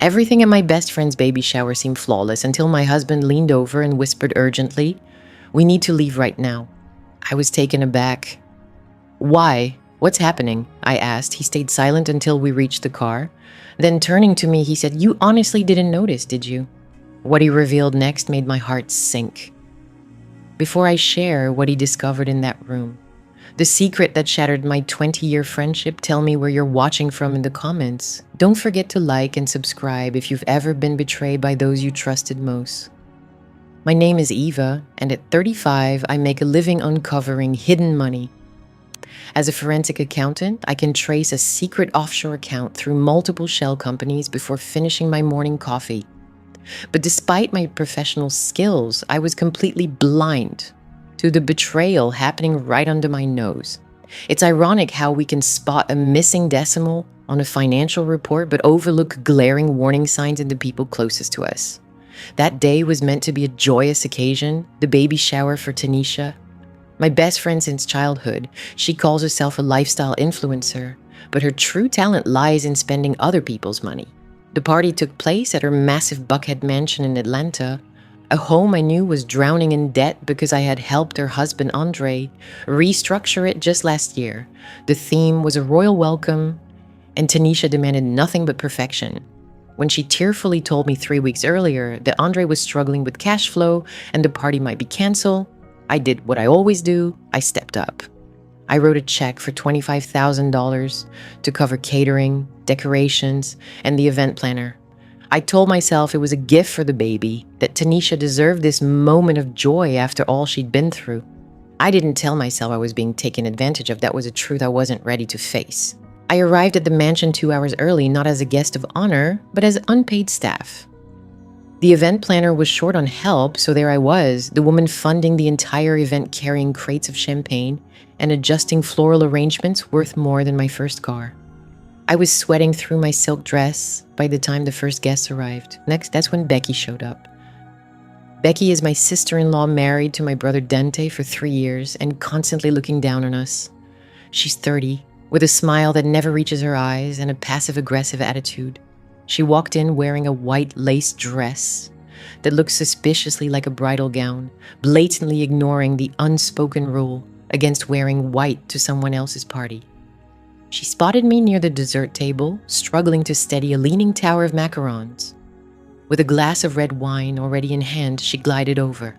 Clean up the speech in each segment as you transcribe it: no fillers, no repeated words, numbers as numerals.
Everything at my best friend's baby shower seemed flawless until my husband leaned over and whispered urgently, "We need to leave right now." I was taken aback. "Why? What's happening?" I asked. He stayed silent until we reached the car. Then turning to me, he said, "You honestly didn't notice, did you?" What he revealed next made my heart sink. Before I share what he discovered in that room, the secret that shattered my 20-year friendship, tell me where you're watching from in the comments. Don't forget to like and subscribe if you've ever been betrayed by those you trusted most. My name is Eva, and at 35, I make a living uncovering hidden money. As a forensic accountant, I can trace a secret offshore account through multiple shell companies before finishing my morning coffee. But despite my professional skills, I was completely blind to the betrayal happening right under my nose. It's ironic how we can spot a missing decimal on a financial report but overlook glaring warning signs in the people closest to us. That day was meant to be a joyous occasion, the baby shower for Tanisha. My best friend since childhood, she calls herself a lifestyle influencer, but her true talent lies in spending other people's money. The party took place at her massive Buckhead mansion in Atlanta, a home I knew was drowning in debt because I had helped her husband Andre restructure it just last year. The theme was a royal welcome, and Tanisha demanded nothing but perfection. When she tearfully told me 3 weeks earlier that Andre was struggling with cash flow and the party might be canceled, I did what I always do. I stepped up. I wrote a check for $25,000 to cover catering, decorations, and the event planner. I told myself it was a gift for the baby, that Tanisha deserved this moment of joy after all she'd been through. I didn't tell myself I was being taken advantage of. That was a truth I wasn't ready to face. I arrived at the mansion 2 hours early, not as a guest of honor, but as unpaid staff. The event planner was short on help, so there I was, the woman funding the entire event, carrying crates of champagne and adjusting floral arrangements worth more than my first car. I was sweating through my silk dress by the time the first guests arrived. Next, that's when Becky showed up. Becky is my sister-in-law, married to my brother Dante for 3 years and constantly looking down on us. She's 30, with a smile that never reaches her eyes and a passive-aggressive attitude. She walked in wearing a white lace dress that looked suspiciously like a bridal gown, blatantly ignoring the unspoken rule against wearing white to someone else's party. She spotted me near the dessert table, struggling to steady a leaning tower of macarons. With a glass of red wine already in hand, she glided over.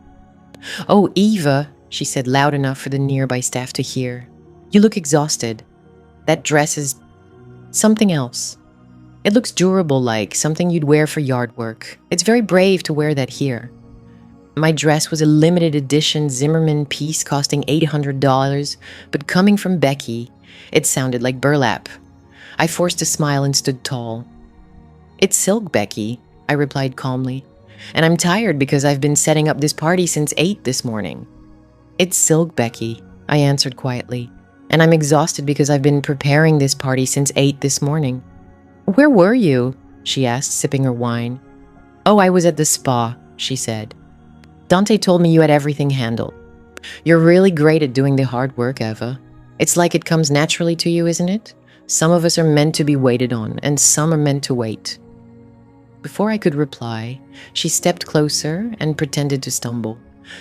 "Oh, Eva," she said loud enough for the nearby staff to hear. "You look exhausted. That dress is something else. It looks durable, like something you'd wear for yard work. It's very brave to wear that here." My dress was a limited edition Zimmerman piece costing $800, but coming from Becky, it sounded like burlap. I forced a smile and stood tall. "It's silk, Becky," I replied calmly. "And I'm tired because I've been setting up this party since 8 this morning." "It's silk, Becky," I answered quietly. "And I'm exhausted because I've been preparing this party since 8 this morning." "Where were you?" she asked, sipping her wine. "Oh, I was at the spa," she said. "Dante told me you had everything handled. You're really great at doing the hard work, Eva. It's like it comes naturally to you, isn't it? Some of us are meant to be waited on, and some are meant to wait." Before I could reply, she stepped closer and pretended to stumble.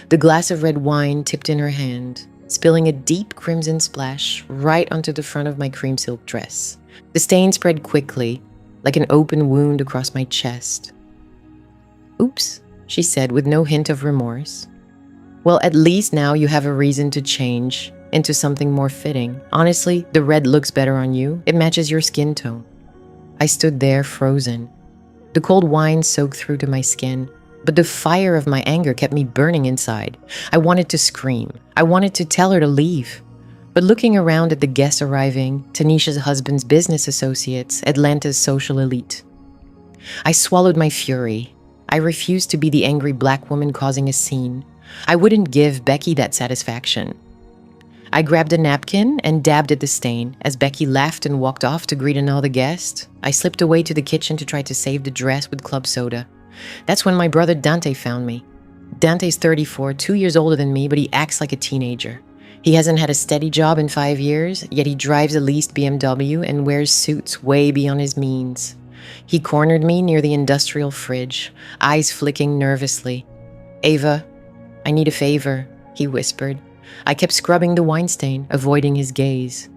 The glass of red wine tipped in her hand, spilling a deep crimson splash right onto the front of my cream silk dress. The stain spread quickly, like an open wound across my chest. "Oops," she said with no hint of remorse. "Well, at least now you have a reason to change into something more fitting. Honestly, the red looks better on you. It matches your skin tone." I stood there frozen. The cold wine soaked through to my skin, but the fire of my anger kept me burning inside. I wanted to scream. I wanted to tell her to leave. But looking around at the guests arriving, Tanisha's husband's business associates, Atlanta's social elite, I swallowed my fury. I refused to be the angry black woman causing a scene. I wouldn't give Becky that satisfaction. I grabbed a napkin and dabbed at the stain. As Becky laughed and walked off to greet another guest, I slipped away to the kitchen to try to save the dress with club soda. That's when my brother Dante found me. Dante's 34, 2 years older than me, but he acts like a teenager. He hasn't had a steady job in 5 years, yet he drives a leased BMW and wears suits way beyond his means. He cornered me near the industrial fridge, eyes flicking nervously. "Ava, I need a favor," he whispered. I kept scrubbing the wine stain, avoiding his gaze.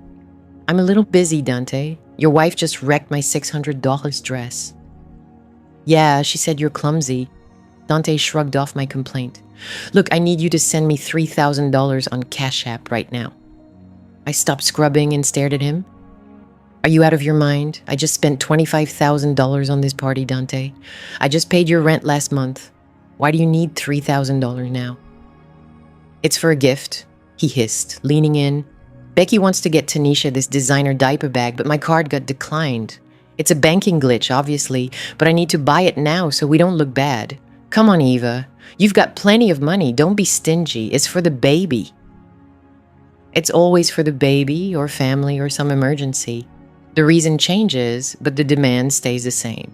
"I'm a little busy, Dante. Your wife just wrecked my $600 dress." "Yeah, she said you're clumsy." Dante shrugged off my complaint. "Look, I need you to send me $3,000 on Cash App right now." I stopped scrubbing and stared at him. "Are you out of your mind? I just spent $25,000 on this party, Dante. I just paid your rent last month. Why do you need $3,000 now?" "It's for a gift," he hissed, leaning in. "Becky wants to get Tanisha this designer diaper bag, but my card got declined. It's a banking glitch, obviously, but I need to buy it now so we don't look bad. Come on, Eva. You've got plenty of money. Don't be stingy. It's for the baby." It's always for the baby or family or some emergency. The reason changes, but the demand stays the same.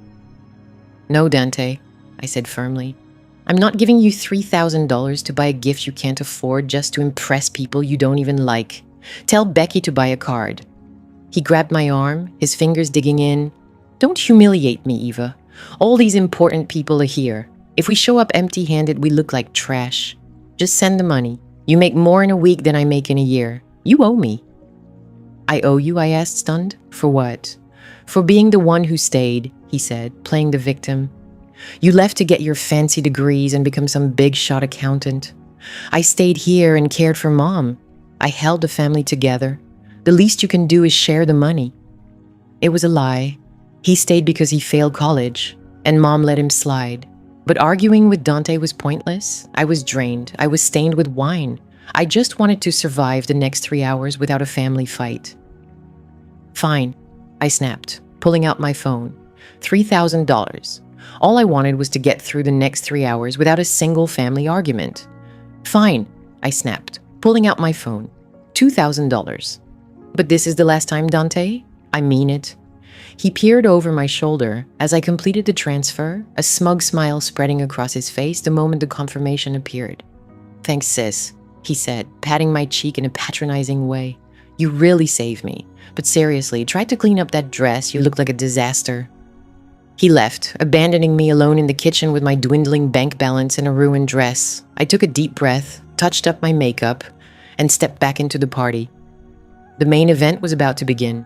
"No, Dante," I said firmly. "I'm not giving you $3,000 to buy a gift you can't afford just to impress people you don't even like. Tell Becky to buy a card." He grabbed my arm, his fingers digging in. "Don't humiliate me, Eva. All these important people are here. If we show up empty-handed, we look like trash. Just send the money. You make more in a week than I make in a year. You owe me." "I owe you?" I asked, stunned. "For what?" "For being the one who stayed," he said, playing the victim. "You left to get your fancy degrees and become some big-shot accountant. I stayed here and cared for Mom. I held the family together. The least you can do is share the money." It was a lie. He stayed because he failed college, and Mom let him slide. But arguing with Dante was pointless. I was drained. I was stained with wine. I just wanted to survive the next 3 hours without a family fight. "Fine," I snapped, pulling out my phone. $3,000. All I wanted was to get through the next 3 hours without a single family argument. "Fine," I snapped, pulling out my phone. $2,000. "But this is the last time, Dante? I mean it." He peered over my shoulder as I completed the transfer, a smug smile spreading across his face the moment the confirmation appeared. "Thanks, sis," he said, patting my cheek in a patronizing way. "You really saved me. But seriously, try to clean up that dress. You look like a disaster." He left, abandoning me alone in the kitchen with my dwindling bank balance and a ruined dress. I took a deep breath, touched up my makeup, and stepped back into the party. The main event was about to begin.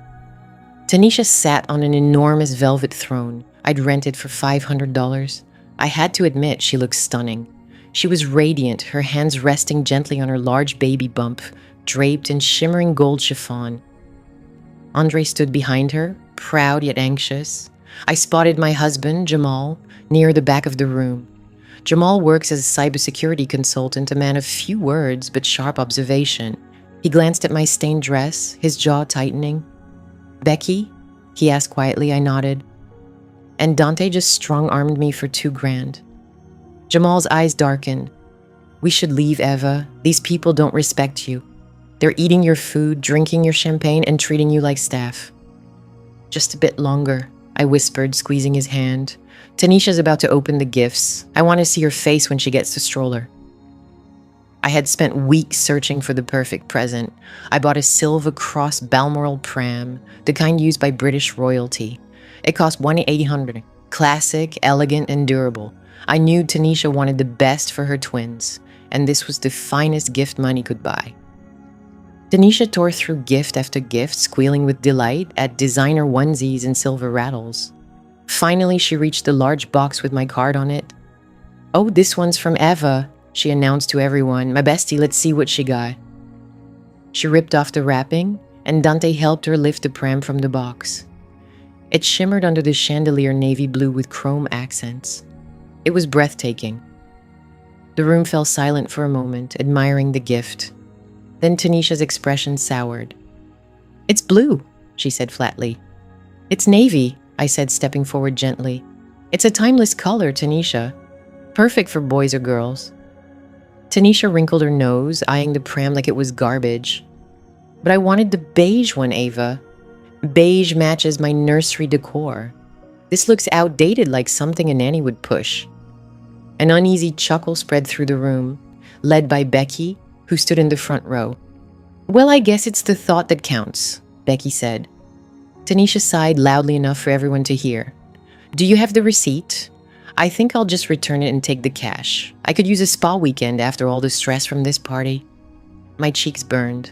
Tanisha sat on an enormous velvet throne I'd rented for $500. I had to admit she looked stunning. She was radiant, her hands resting gently on her large baby bump, draped in shimmering gold chiffon. Andre stood behind her, proud yet anxious. I spotted my husband, Jamal, near the back of the room. Jamal works as a cybersecurity consultant, a man of few words but sharp observation. He glanced at my stained dress, his jaw tightening. "Becky?" he asked quietly. I nodded. "And Dante just strong-armed me for $2,000. Jamal's eyes darkened. "We should leave, Eva. These people don't respect you. They're eating your food, drinking your champagne, and treating you like staff." "Just a bit longer," I whispered, squeezing his hand. "Tanisha's about to open the gifts. I want to see her face when she gets the stroller." I had spent weeks searching for the perfect present. I bought a Silver Cross Balmoral pram, the kind used by British royalty. It cost $1,800. Classic, elegant, and durable. I knew Tanisha wanted the best for her twins, and this was the finest gift money could buy. Tanisha tore through gift after gift, squealing with delight at designer onesies and silver rattles. Finally, she reached the large box with my card on it. "Oh, this one's from Eva," she announced to everyone. "My bestie, let's see what she got." She ripped off the wrapping, and Dante helped her lift the pram from the box. It shimmered under the chandelier navy blue with chrome accents. It was breathtaking. The room fell silent for a moment, admiring the gift. Then Tanisha's expression soured. "It's blue," she said flatly. "It's navy," I said, stepping forward gently. "It's a timeless color, Tanisha. Perfect for boys or girls." Tanisha wrinkled her nose, eyeing the pram like it was garbage. "But I wanted the beige one, Ava. Beige matches my nursery decor. This looks outdated, like something a nanny would push." An uneasy chuckle spread through the room, led by Becky, who stood in the front row. "Well, I guess it's the thought that counts," Becky said. Tanisha sighed loudly enough for everyone to hear. Do you have the receipt? I think I'll just return it and take the cash. I could use a spa weekend after all the stress from this party. My cheeks burned.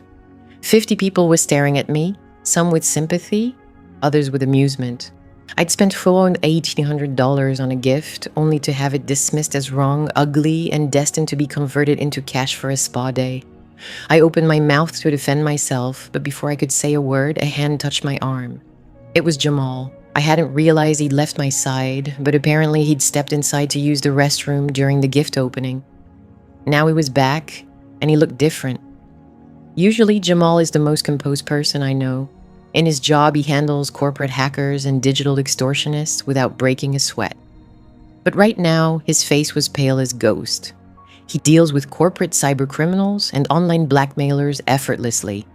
50 people were staring at me, some with sympathy, others with amusement. I'd spent full-on $1,800 on a gift, only to have it dismissed as wrong, ugly, and destined to be converted into cash for a spa day. I opened my mouth to defend myself, but before I could say a word, a hand touched my arm. It was Jamal. I hadn't realized he'd left my side, but apparently he'd stepped inside to use the restroom during the gift opening. Now he was back, and he looked different. Usually, Jamal is the most composed person I know. In his job, he handles corporate hackers and digital extortionists without breaking a sweat. But right now, his face was pale as ghost. He deals with corporate cybercriminals and online blackmailers effortlessly.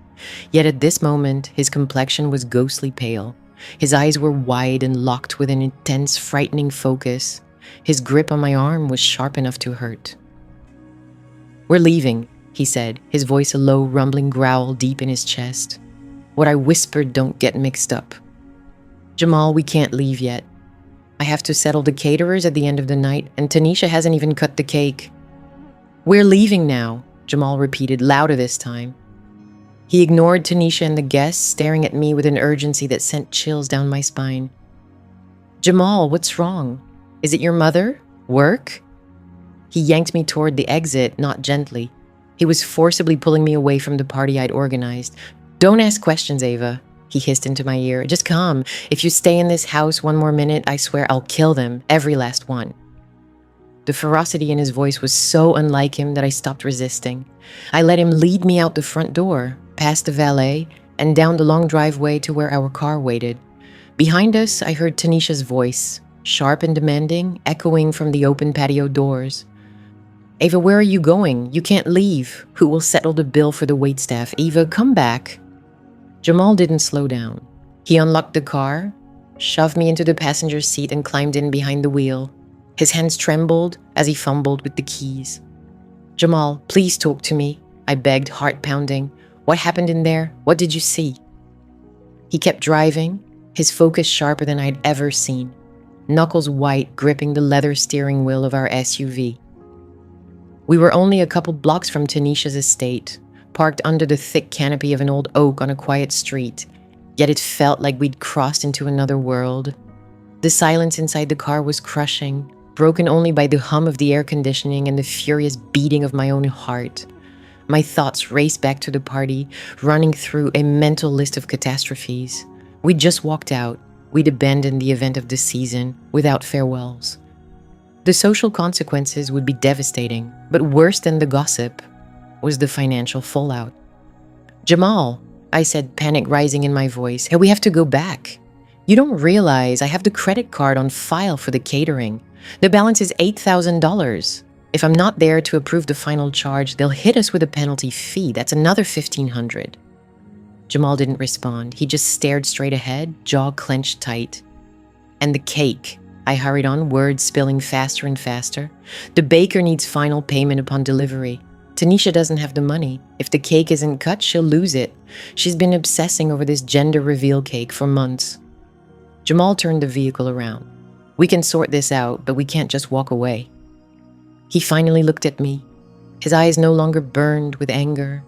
Yet at this moment, his complexion was ghostly pale. His eyes were wide and locked with an intense, frightening focus. His grip on my arm was sharp enough to hurt. "We're leaving," he said, his voice a low, rumbling growl deep in his chest. What I whispered don't get mixed up. "Jamal, we can't leave yet. I have to settle the caterers at the end of the night, and Tanisha hasn't even cut the cake." "We're leaving now," Jamal repeated, louder this time. He ignored Tanisha and the guests, staring at me with an urgency that sent chills down my spine. "Jamal, what's wrong? Is it your mother? Work?" He yanked me toward the exit, not gently. He was forcibly pulling me away from the party I'd organized. "Don't ask questions, Ava," he hissed into my ear. "Just come. If you stay in this house one more minute, I swear I'll kill them, every last one." The ferocity in his voice was so unlike him that I stopped resisting. I let him lead me out the front door, past the valet, and down the long driveway to where our car waited. Behind us, I heard Tanisha's voice, sharp and demanding, echoing from the open patio doors. "Ava, where are you going? You can't leave. Who will settle the bill for the waitstaff? Ava, come back." Jamal didn't slow down. He unlocked the car, shoved me into the passenger seat, and climbed in behind the wheel. His hands trembled as he fumbled with the keys. "Jamal, please talk to me," I begged, heart pounding. "What happened in there? What did you see?" He kept driving, his focus sharper than I'd ever seen, knuckles white gripping the leather steering wheel of our SUV. We were only a couple blocks from Tanisha's estate, parked under the thick canopy of an old oak on a quiet street, yet it felt like we'd crossed into another world. The silence inside the car was crushing, broken only by the hum of the air conditioning and the furious beating of my own heart. My thoughts raced back to the party, running through a mental list of catastrophes. We'd just walked out. We'd abandoned the event of the season without farewells. The social consequences would be devastating, but worse than the gossip was the financial fallout. "Jamal," I said, panic rising in my voice, "hey, we have to go back. You don't realize I have the credit card on file for the catering. The balance is $8,000. If I'm not there to approve the final charge, they'll hit us with a penalty fee. That's another $1,500. Jamal didn't respond. He just stared straight ahead, jaw clenched tight. "And the cake," I hurried on, words spilling faster and faster. "The baker needs final payment upon delivery. Tanisha doesn't have the money. If the cake isn't cut, she'll lose it. She's been obsessing over this gender reveal cake for months." Jamal turned the vehicle around. "We can sort this out, but we can't just walk away." He finally looked at me. His eyes no longer burned with anger.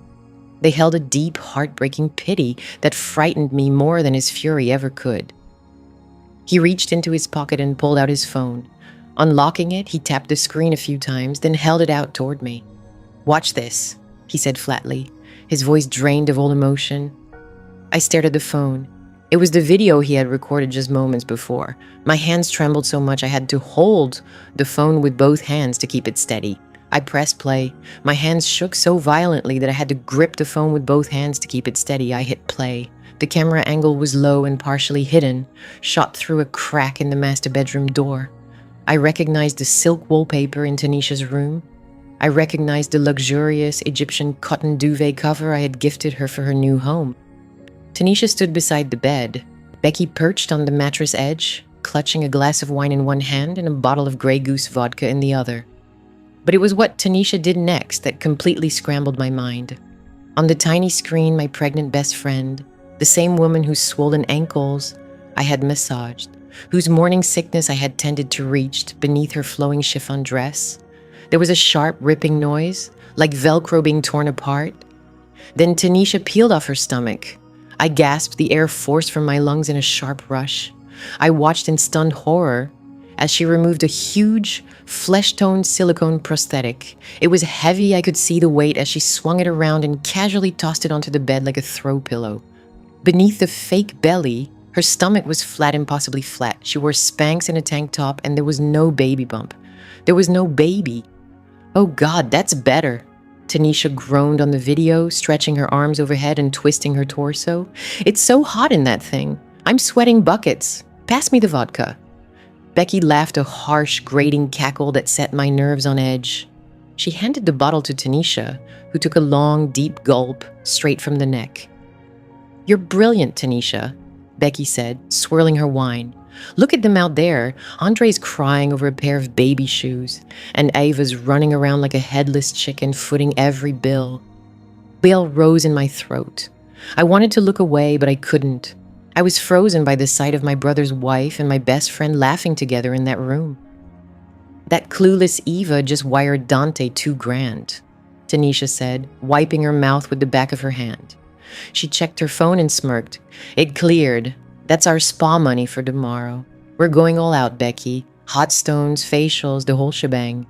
They held a deep, heartbreaking pity that frightened me more than his fury ever could. He reached into his pocket and pulled out his phone. Unlocking it, he tapped the screen a few times, then held it out toward me. "Watch this," he said flatly, his voice drained of all emotion. I stared at the phone. It was the video he had recorded just moments before. My hands trembled so much I had to hold the phone with both hands to keep it steady. I pressed play. My hands shook so violently that I had to grip the phone with both hands to keep it steady. I hit play. The camera angle was low and partially hidden, shot through a crack in the master bedroom door. I recognized the silk wallpaper in Tanisha's room. I recognized the luxurious Egyptian cotton duvet cover I had gifted her for her new home. Tanisha stood beside the bed. Becky perched on the mattress edge, clutching a glass of wine in one hand and a bottle of Grey Goose vodka in the other. But it was what Tanisha did next that completely scrambled my mind. On the tiny screen, my pregnant best friend, the same woman whose swollen ankles I had massaged, whose morning sickness I had tended to reach beneath her flowing chiffon dress. There was a sharp, ripping noise, like Velcro being torn apart. Then Tanisha peeled off her stomach. I gasped, the air forced from my lungs in a sharp rush. I watched in stunned horror as she removed a huge, flesh-toned silicone prosthetic. It was heavy, I could see the weight as she swung it around and casually tossed it onto the bed like a throw pillow. Beneath the fake belly, her stomach was flat, impossibly flat. She wore Spanx and a tank top, and there was no baby bump. There was no baby. Oh God, that's better. Tanisha groaned on the video, stretching her arms overhead and twisting her torso. It's so hot in that thing. I'm sweating buckets. Pass me the vodka. Becky laughed a harsh, grating cackle that set my nerves on edge. She handed the bottle to Tanisha, who took a long, deep gulp straight from the neck. You're brilliant, Tanisha, Becky said, swirling her wine. Look at them out there. Andre's crying over a pair of baby shoes, and Ava's running around like a headless chicken, footing every bill. Bail rose in my throat. I wanted to look away, but I couldn't. I was frozen by the sight of my brother's wife and my best friend laughing together in that room. That clueless Eva just wired Dante $2,000, Tanisha said, wiping her mouth with the back of her hand. She checked her phone and smirked. It cleared. That's our spa money for tomorrow. We're going all out, Becky. Hot stones, facials, the whole shebang.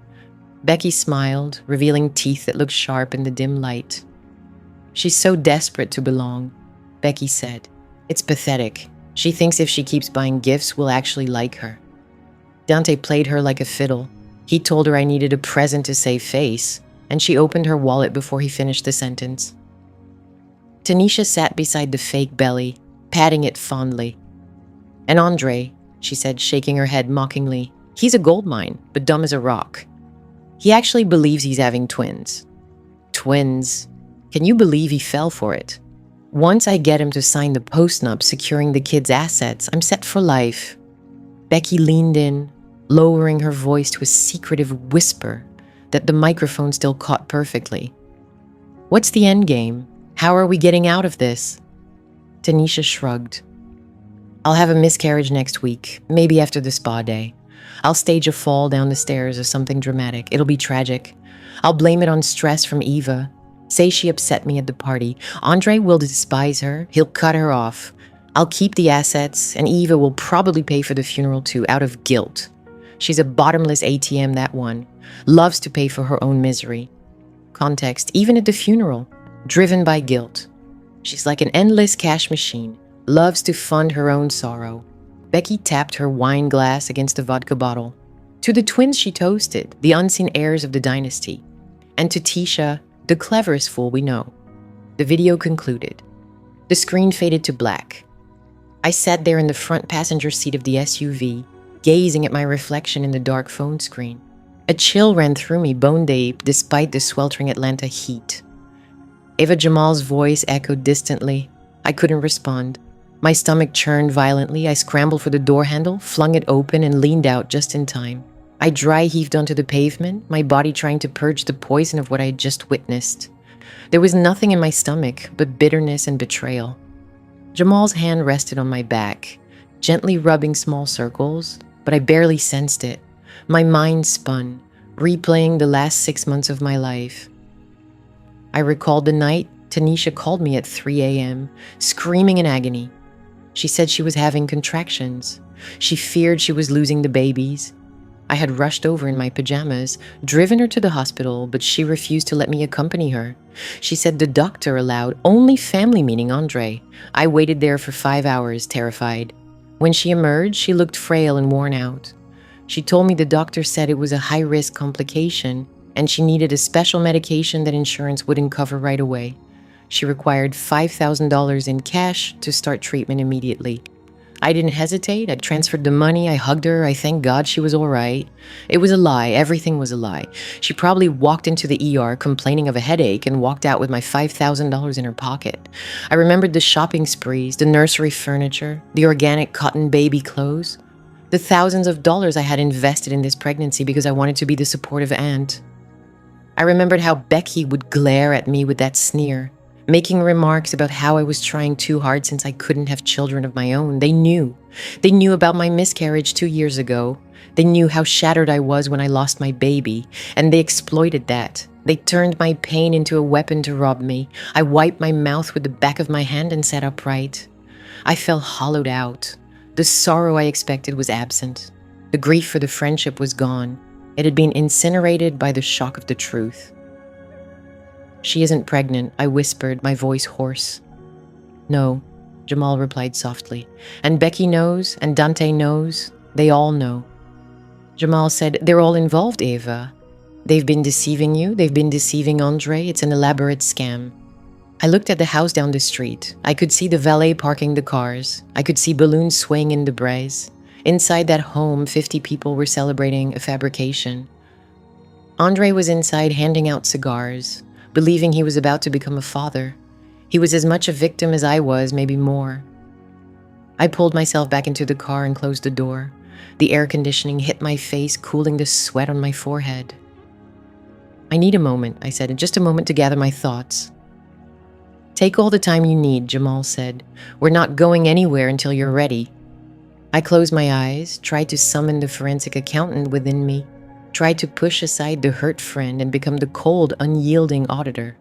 Becky smiled, revealing teeth that looked sharp in the dim light. She's so desperate to belong, Becky said. It's pathetic. She thinks if she keeps buying gifts, we'll actually like her. Dante played her like a fiddle. He told her I needed a present to save face, and she opened her wallet before he finished the sentence. Tanisha sat beside the fake belly, patting it fondly. And Andre, she said, shaking her head mockingly, he's a gold mine, but dumb as a rock. He actually believes he's having twins. Twins. Can you believe he fell for it? Once I get him to sign the postnup securing the kids' assets, I'm set for life. Becky leaned in, lowering her voice to a secretive whisper that the microphone still caught perfectly. What's the end game? How are we getting out of this? Tanisha shrugged. I'll have a miscarriage next week, maybe after the spa day. I'll stage a fall down the stairs or something dramatic. It'll be tragic. I'll blame it on stress from Eva. Say she upset me at the party. Andre will despise her. He'll cut her off. I'll keep the assets, and Eva will probably pay for the funeral too, out of guilt. She's a bottomless ATM, that one. Loves to pay for her own misery. Context, even at the funeral. Driven by guilt. She's like an endless cash machine. Loves to fund her own sorrow. Becky tapped her wine glass against the vodka bottle. To the twins she toasted, the unseen heirs of the dynasty. And to Tisha, the cleverest fool we know. The video concluded. The screen faded to black. I sat there in the front passenger seat of the SUV, gazing at my reflection in the dark phone screen. A chill ran through me, bone deep, despite the sweltering Atlanta heat. Eva Jamal's voice echoed distantly. I couldn't respond. My stomach churned violently. I scrambled for the door handle, flung it open, and leaned out just in time. I dry heaved onto the pavement, my body trying to purge the poison of what I had just witnessed. There was nothing in my stomach but bitterness and betrayal. Jamal's hand rested on my back, gently rubbing small circles, but I barely sensed it. My mind spun, replaying the last 6 months of my life. I recalled the night Tanisha called me at 3 a.m., screaming in agony. She said she was having contractions. She feared she was losing the babies. I had rushed over in my pajamas, driven her to the hospital, but she refused to let me accompany her. She said the doctor allowed only family, meaning Andre. I waited there for 5 hours, terrified. When she emerged, she looked frail and worn out. She told me the doctor said it was a high-risk complication, and she needed a special medication that insurance wouldn't cover right away. She required $5,000 in cash to start treatment immediately. I didn't hesitate. I transferred the money. I hugged her. I thanked God she was all right. It was a lie. Everything was a lie. She probably walked into the ER complaining of a headache and walked out with my $5,000 in her pocket. I remembered the shopping sprees, the nursery furniture, the organic cotton baby clothes, the thousands of dollars I had invested in this pregnancy because I wanted to be the supportive aunt. I remembered how Becky would glare at me with that sneer. making remarks about how I was trying too hard since I couldn't have children of my own. They knew. They knew about my miscarriage 2 years ago. They knew how shattered I was when I lost my baby, and they exploited that. They turned my pain into a weapon to rob me. I wiped my mouth with the back of my hand and sat upright. I felt hollowed out. The sorrow I expected was absent. The grief for the friendship was gone. It had been incinerated by the shock of the truth. "She isn't pregnant," I whispered, my voice hoarse. "No," Jamal replied softly. "And Becky knows, and Dante knows. They all know." Jamal said, "They're all involved, Eva. They've been deceiving you. They've been deceiving Andre. It's an elaborate scam." I looked at the house down the street. I could see the valet parking the cars. I could see balloons swaying in the breeze. Inside that home, 50 people were celebrating a fabrication. Andre was inside handing out cigars, believing he was about to become a father. He was as much a victim as I was, maybe more. I pulled myself back into the car and closed the door. The air conditioning hit my face, cooling the sweat on my forehead. "I need a moment," I said, "just a moment to gather my thoughts." "Take all the time you need," Jamal said. "We're not going anywhere until you're ready." I closed my eyes, tried to summon the forensic accountant within me, tried to push aside the hurt friend and become the cold, unyielding auditor.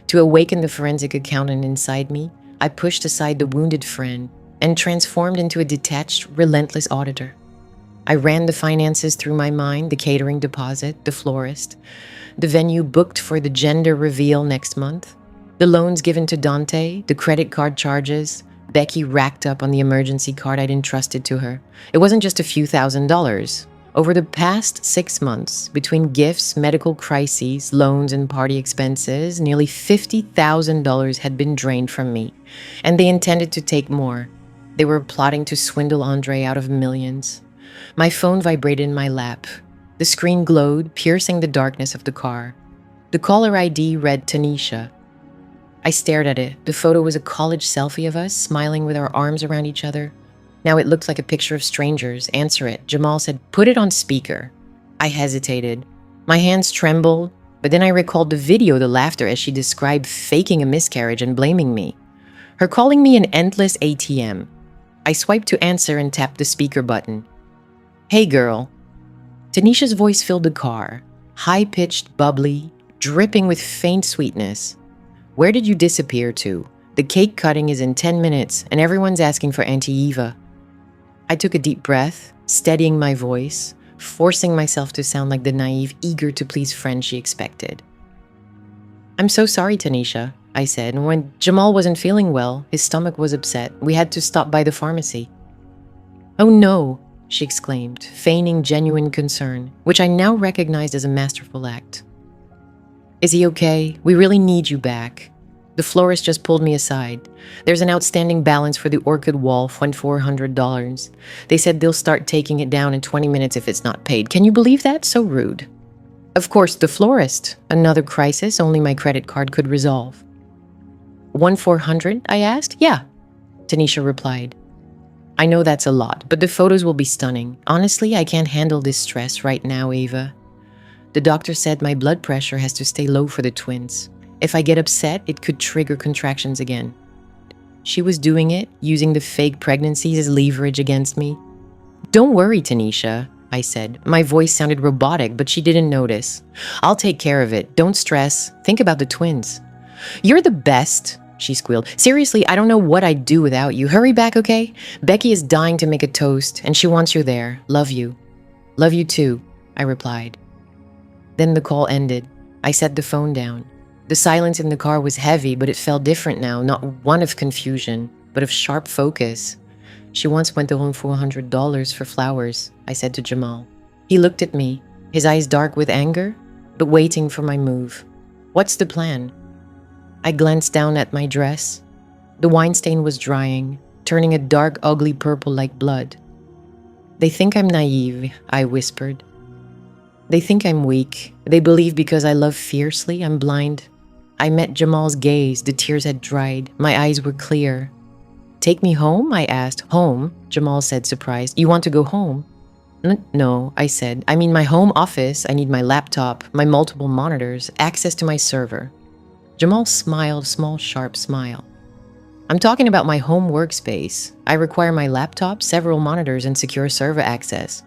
To awaken the forensic accountant inside me, I pushed aside the wounded friend and transformed into a detached, relentless auditor. I ran the finances through my mind, the catering deposit, the florist, the venue booked for the gender reveal next month, the loans given to Dante, the credit card charges Becky racked up on the emergency card I'd entrusted to her. It wasn't just a few $1,000s. Over the past 6 months, between gifts, medical crises, loans, and party expenses, nearly $50,000 had been drained from me, and they intended to take more. They were plotting to swindle Andre out of millions. My phone vibrated in my lap. The screen glowed, piercing the darkness of the car. The caller ID read Tanisha. I stared at it. The photo was a college selfie of us, smiling with our arms around each other. Now it looked like a picture of strangers. "Answer it." Jamal said, "Put it on speaker." I hesitated. My hands trembled, but then I recalled the video, the laughter as she described faking a miscarriage and blaming me. Her calling me an endless ATM. I swiped to answer and tapped the speaker button. "Hey, girl." Tanisha's voice filled the car, high-pitched, bubbly, dripping with faint sweetness. "Where did you disappear to? The cake cutting is in 10 minutes, and everyone's asking for Auntie Eva." I took a deep breath, steadying my voice, forcing myself to sound like the naive, eager-to-please friend she expected. "I'm so sorry, Tanisha," I said. "When Jamal wasn't feeling well, his stomach was upset. We had to stop by the pharmacy." "Oh no," she exclaimed, feigning genuine concern, which I now recognized as a masterful act. "Is he okay? We really need you back." The florist just pulled me aside. "There's an outstanding balance for the orchid wall, $400. They said they'll start taking it down in 20 minutes if it's not paid. Can you believe that? So rude." Of course, the florist. Another crisis only my credit card could resolve. $1,400? I asked. "Yeah," Tanisha replied. "I know that's a lot, but the photos will be stunning. Honestly, I can't handle this stress right now, Eva. The doctor said my blood pressure has to stay low for the twins. If I get upset, it could trigger contractions again." She was doing it, using the fake pregnancies as leverage against me. "Don't worry, Tanisha," I said. My voice sounded robotic, but she didn't notice. "I'll take care of it. Don't stress. Think about the twins." "You're the best," she squealed. "Seriously, I don't know what I'd do without you. Hurry back, okay? Becky is dying to make a toast, and she wants you there. Love you." "Love you too," I replied. Then the call ended. I set the phone down. The silence in the car was heavy, but it felt different now, not one of confusion, but of sharp focus. "She once went home for $400 for flowers," I said to Jamal. He looked at me, his eyes dark with anger, but waiting for my move. "What's the plan?" I glanced down at my dress. The wine stain was drying, turning a dark, ugly purple like blood. "They think I'm naive," I whispered. "They think I'm weak. They believe because I love fiercely, I'm blind." I met Jamal's gaze. The tears had dried. My eyes were clear. "Take me home?" I asked. "Home?" Jamal said, surprised. "You want to go home?" No, I said. "I mean my home office. I need my laptop, my multiple monitors, access to my server." Jamal smiled a small, sharp smile. I'm talking about my home workspace. I require my laptop, several monitors, and secure server access.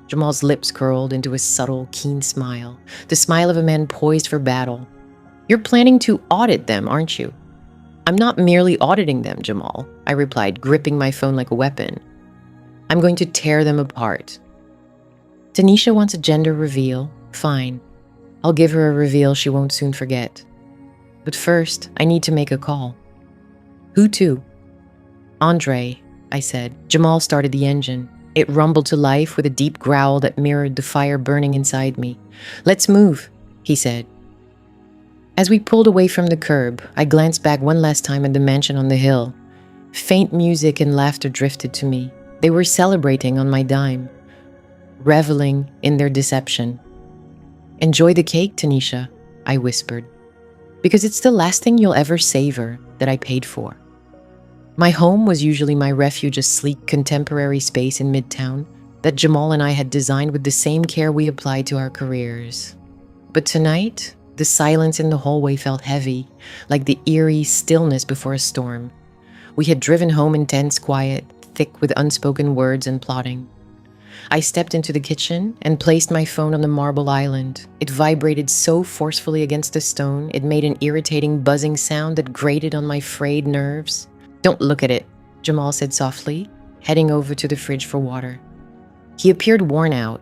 Jamal's lips curled into a subtle, keen smile, the smile of a man poised for battle. You're planning to audit them, aren't you? I'm not merely auditing them, Jamal, I replied, gripping my phone like a weapon. I'm going to tear them apart. Tanisha wants a gender reveal. Fine. I'll give her a reveal she won't soon forget. But first, I need to make a call. Who to? Andre, I said. Jamal started the engine. It rumbled to life with a deep growl that mirrored the fire burning inside me. Let's move, he said. As we pulled away from the curb, I glanced back one last time at the mansion on the hill. Faint music and laughter drifted to me. They were celebrating on my dime, reveling in their deception. Enjoy the cake, Tanisha, I whispered, because it's the last thing you'll ever savor that I paid for. My home was usually my refuge, a sleek contemporary space in Midtown that Jamal and I had designed with the same care we applied to our careers. But tonight, the silence in the hallway felt heavy, like the eerie stillness before a storm. We had driven home in tense quiet, thick with unspoken words and plotting. I stepped into the kitchen and placed my phone on the marble island. It vibrated so forcefully against the stone, it made an irritating buzzing sound that grated on my frayed nerves. Don't look at it, Jamal said softly, heading over to the fridge for water. He appeared worn out.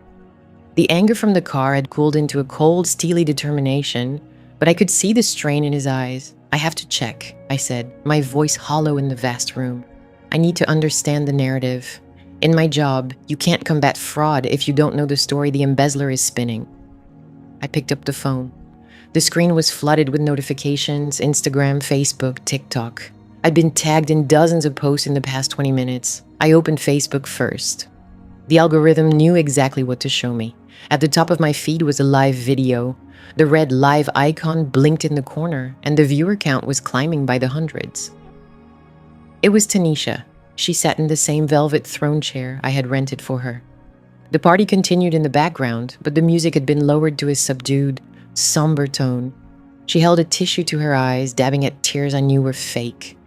The anger from the car had cooled into a cold, steely determination, but I could see the strain in his eyes. I have to check, I said, my voice hollow in the vast room. I need to understand the narrative. In my job, you can't combat fraud if you don't know the story the embezzler is spinning. I picked up the phone. The screen was flooded with notifications, Instagram, Facebook, TikTok. I'd been tagged in dozens of posts in the past 20 minutes. I opened Facebook first. The algorithm knew exactly what to show me. At the top of my feed was a live video. The red live icon blinked in the corner, and the viewer count was climbing by the hundreds. It was Tanisha. She sat in the same velvet throne chair I had rented for her. The party continued in the background, but the music had been lowered to a subdued, somber tone. She held a tissue to her eyes, dabbing at tears I knew were fake.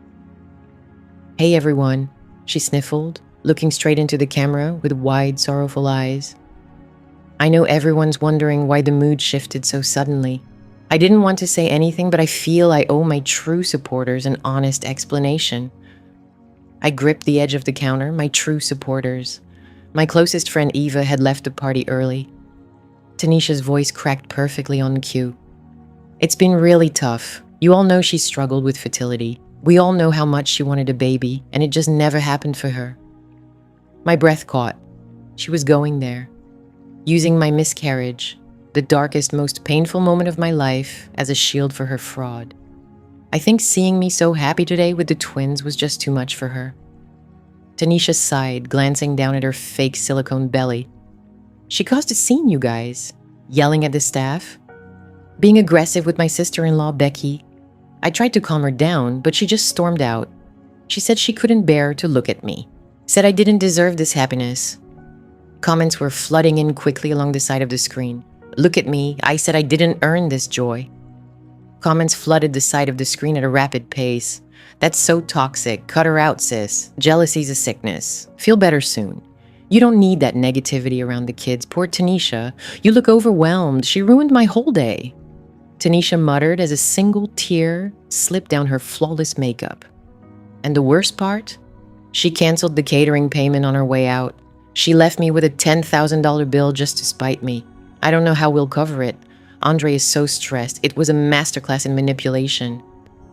Hey everyone, she sniffled, looking straight into the camera with wide, sorrowful eyes. I know everyone's wondering why the mood shifted so suddenly. I didn't want to say anything, but I feel I owe my true supporters an honest explanation. I gripped the edge of the counter, my true supporters. My closest friend Eva had left the party early. Tanisha's voice cracked perfectly on cue. It's been really tough. You all know she struggled with fertility. We all know how much she wanted a baby, and it just never happened for her. My breath caught. She was going there, using my miscarriage, the darkest, most painful moment of my life, as a shield for her fraud. I think seeing me so happy today with the twins was just too much for her. Tanisha sighed, glancing down at her fake silicone belly. She caused a scene, you guys, yelling at the staff, being aggressive with my sister-in-law, Becky. I tried to calm her down, but she just stormed out. She said she couldn't bear to look at me, said I didn't deserve this happiness. Comments were flooding in quickly along the side of the screen. Look at me, I said I didn't earn this joy. Comments flooded the side of the screen at a rapid pace. That's so toxic, cut her out, sis. Jealousy's a sickness. Feel better soon. You don't need that negativity around the kids. Poor Tanisha, you look overwhelmed. She ruined my whole day. Tanisha muttered as a single tear slipped down her flawless makeup. And the worst part? She canceled the catering payment on her way out. She left me with a $10,000 bill just to spite me. I don't know how we'll cover it. Andre is so stressed. It was a masterclass in manipulation.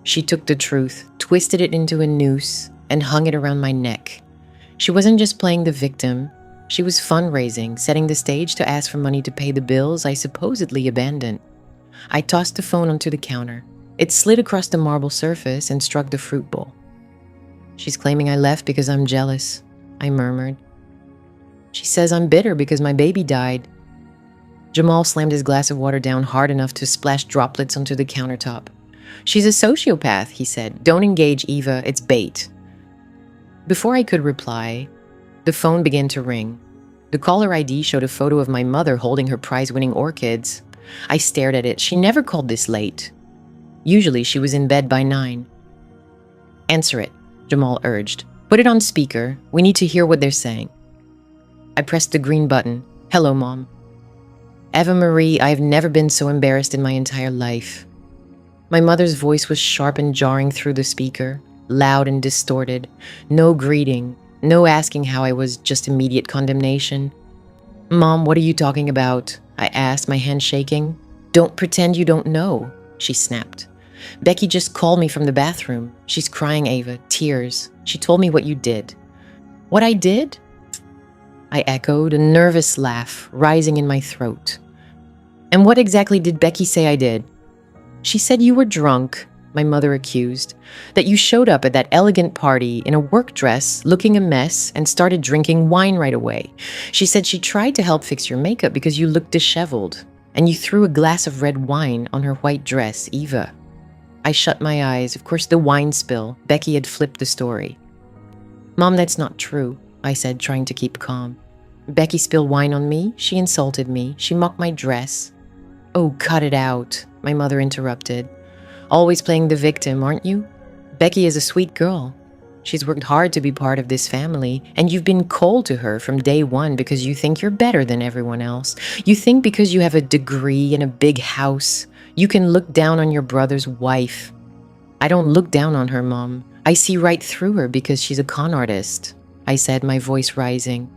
She took the truth, twisted it into a noose, and hung it around my neck. She wasn't just playing the victim. She was fundraising, setting the stage to ask for money to pay the bills I supposedly abandoned. I tossed the phone onto the counter. It slid across the marble surface and struck the fruit bowl. She's claiming I left because I'm jealous, I murmured. She says I'm bitter because my baby died. Jamal slammed his glass of water down hard enough to splash droplets onto the countertop. She's a sociopath, he said. Don't engage, Eva. It's bait. Before I could reply, the phone began to ring. The caller ID showed a photo of my mother holding her prize-winning orchids. I stared at it. She never called this late. Usually she was in bed by 9. Answer it, Jamal urged. Put it on speaker. We need to hear what they're saying. I pressed the green button. Hello, Mom. Eva Marie, I have never been so embarrassed in my entire life. My mother's voice was sharp and jarring through the speaker, loud and distorted. No greeting, no asking how I was, just immediate condemnation. Mom, what are you talking about? I asked, my hand shaking. Don't pretend you don't know, she snapped. Becky just called me from the bathroom. She's crying, Ava, tears. She told me what you did. What I did? I echoed, a nervous laugh rising in my throat. And what exactly did Becky say I did? She said you were drunk, my mother accused, that you showed up at that elegant party in a work dress, looking a mess, and started drinking wine right away. She said she tried to help fix your makeup because you looked disheveled, and you threw a glass of red wine on her white dress, Eva. I shut my eyes. Of course, the wine spill. Becky had flipped the story. Mom, that's not true, I said, trying to keep calm. Becky spilled wine on me. She insulted me. She mocked my dress. Oh, cut it out, my mother interrupted. Always playing the victim, aren't you? Becky is a sweet girl. She's worked hard to be part of this family, and you've been cold to her from day one because you think you're better than everyone else. You think because you have a degree and a big house, you can look down on your brother's wife. I don't look down on her, Mom. I see right through her because she's a con artist, I said, my voice rising.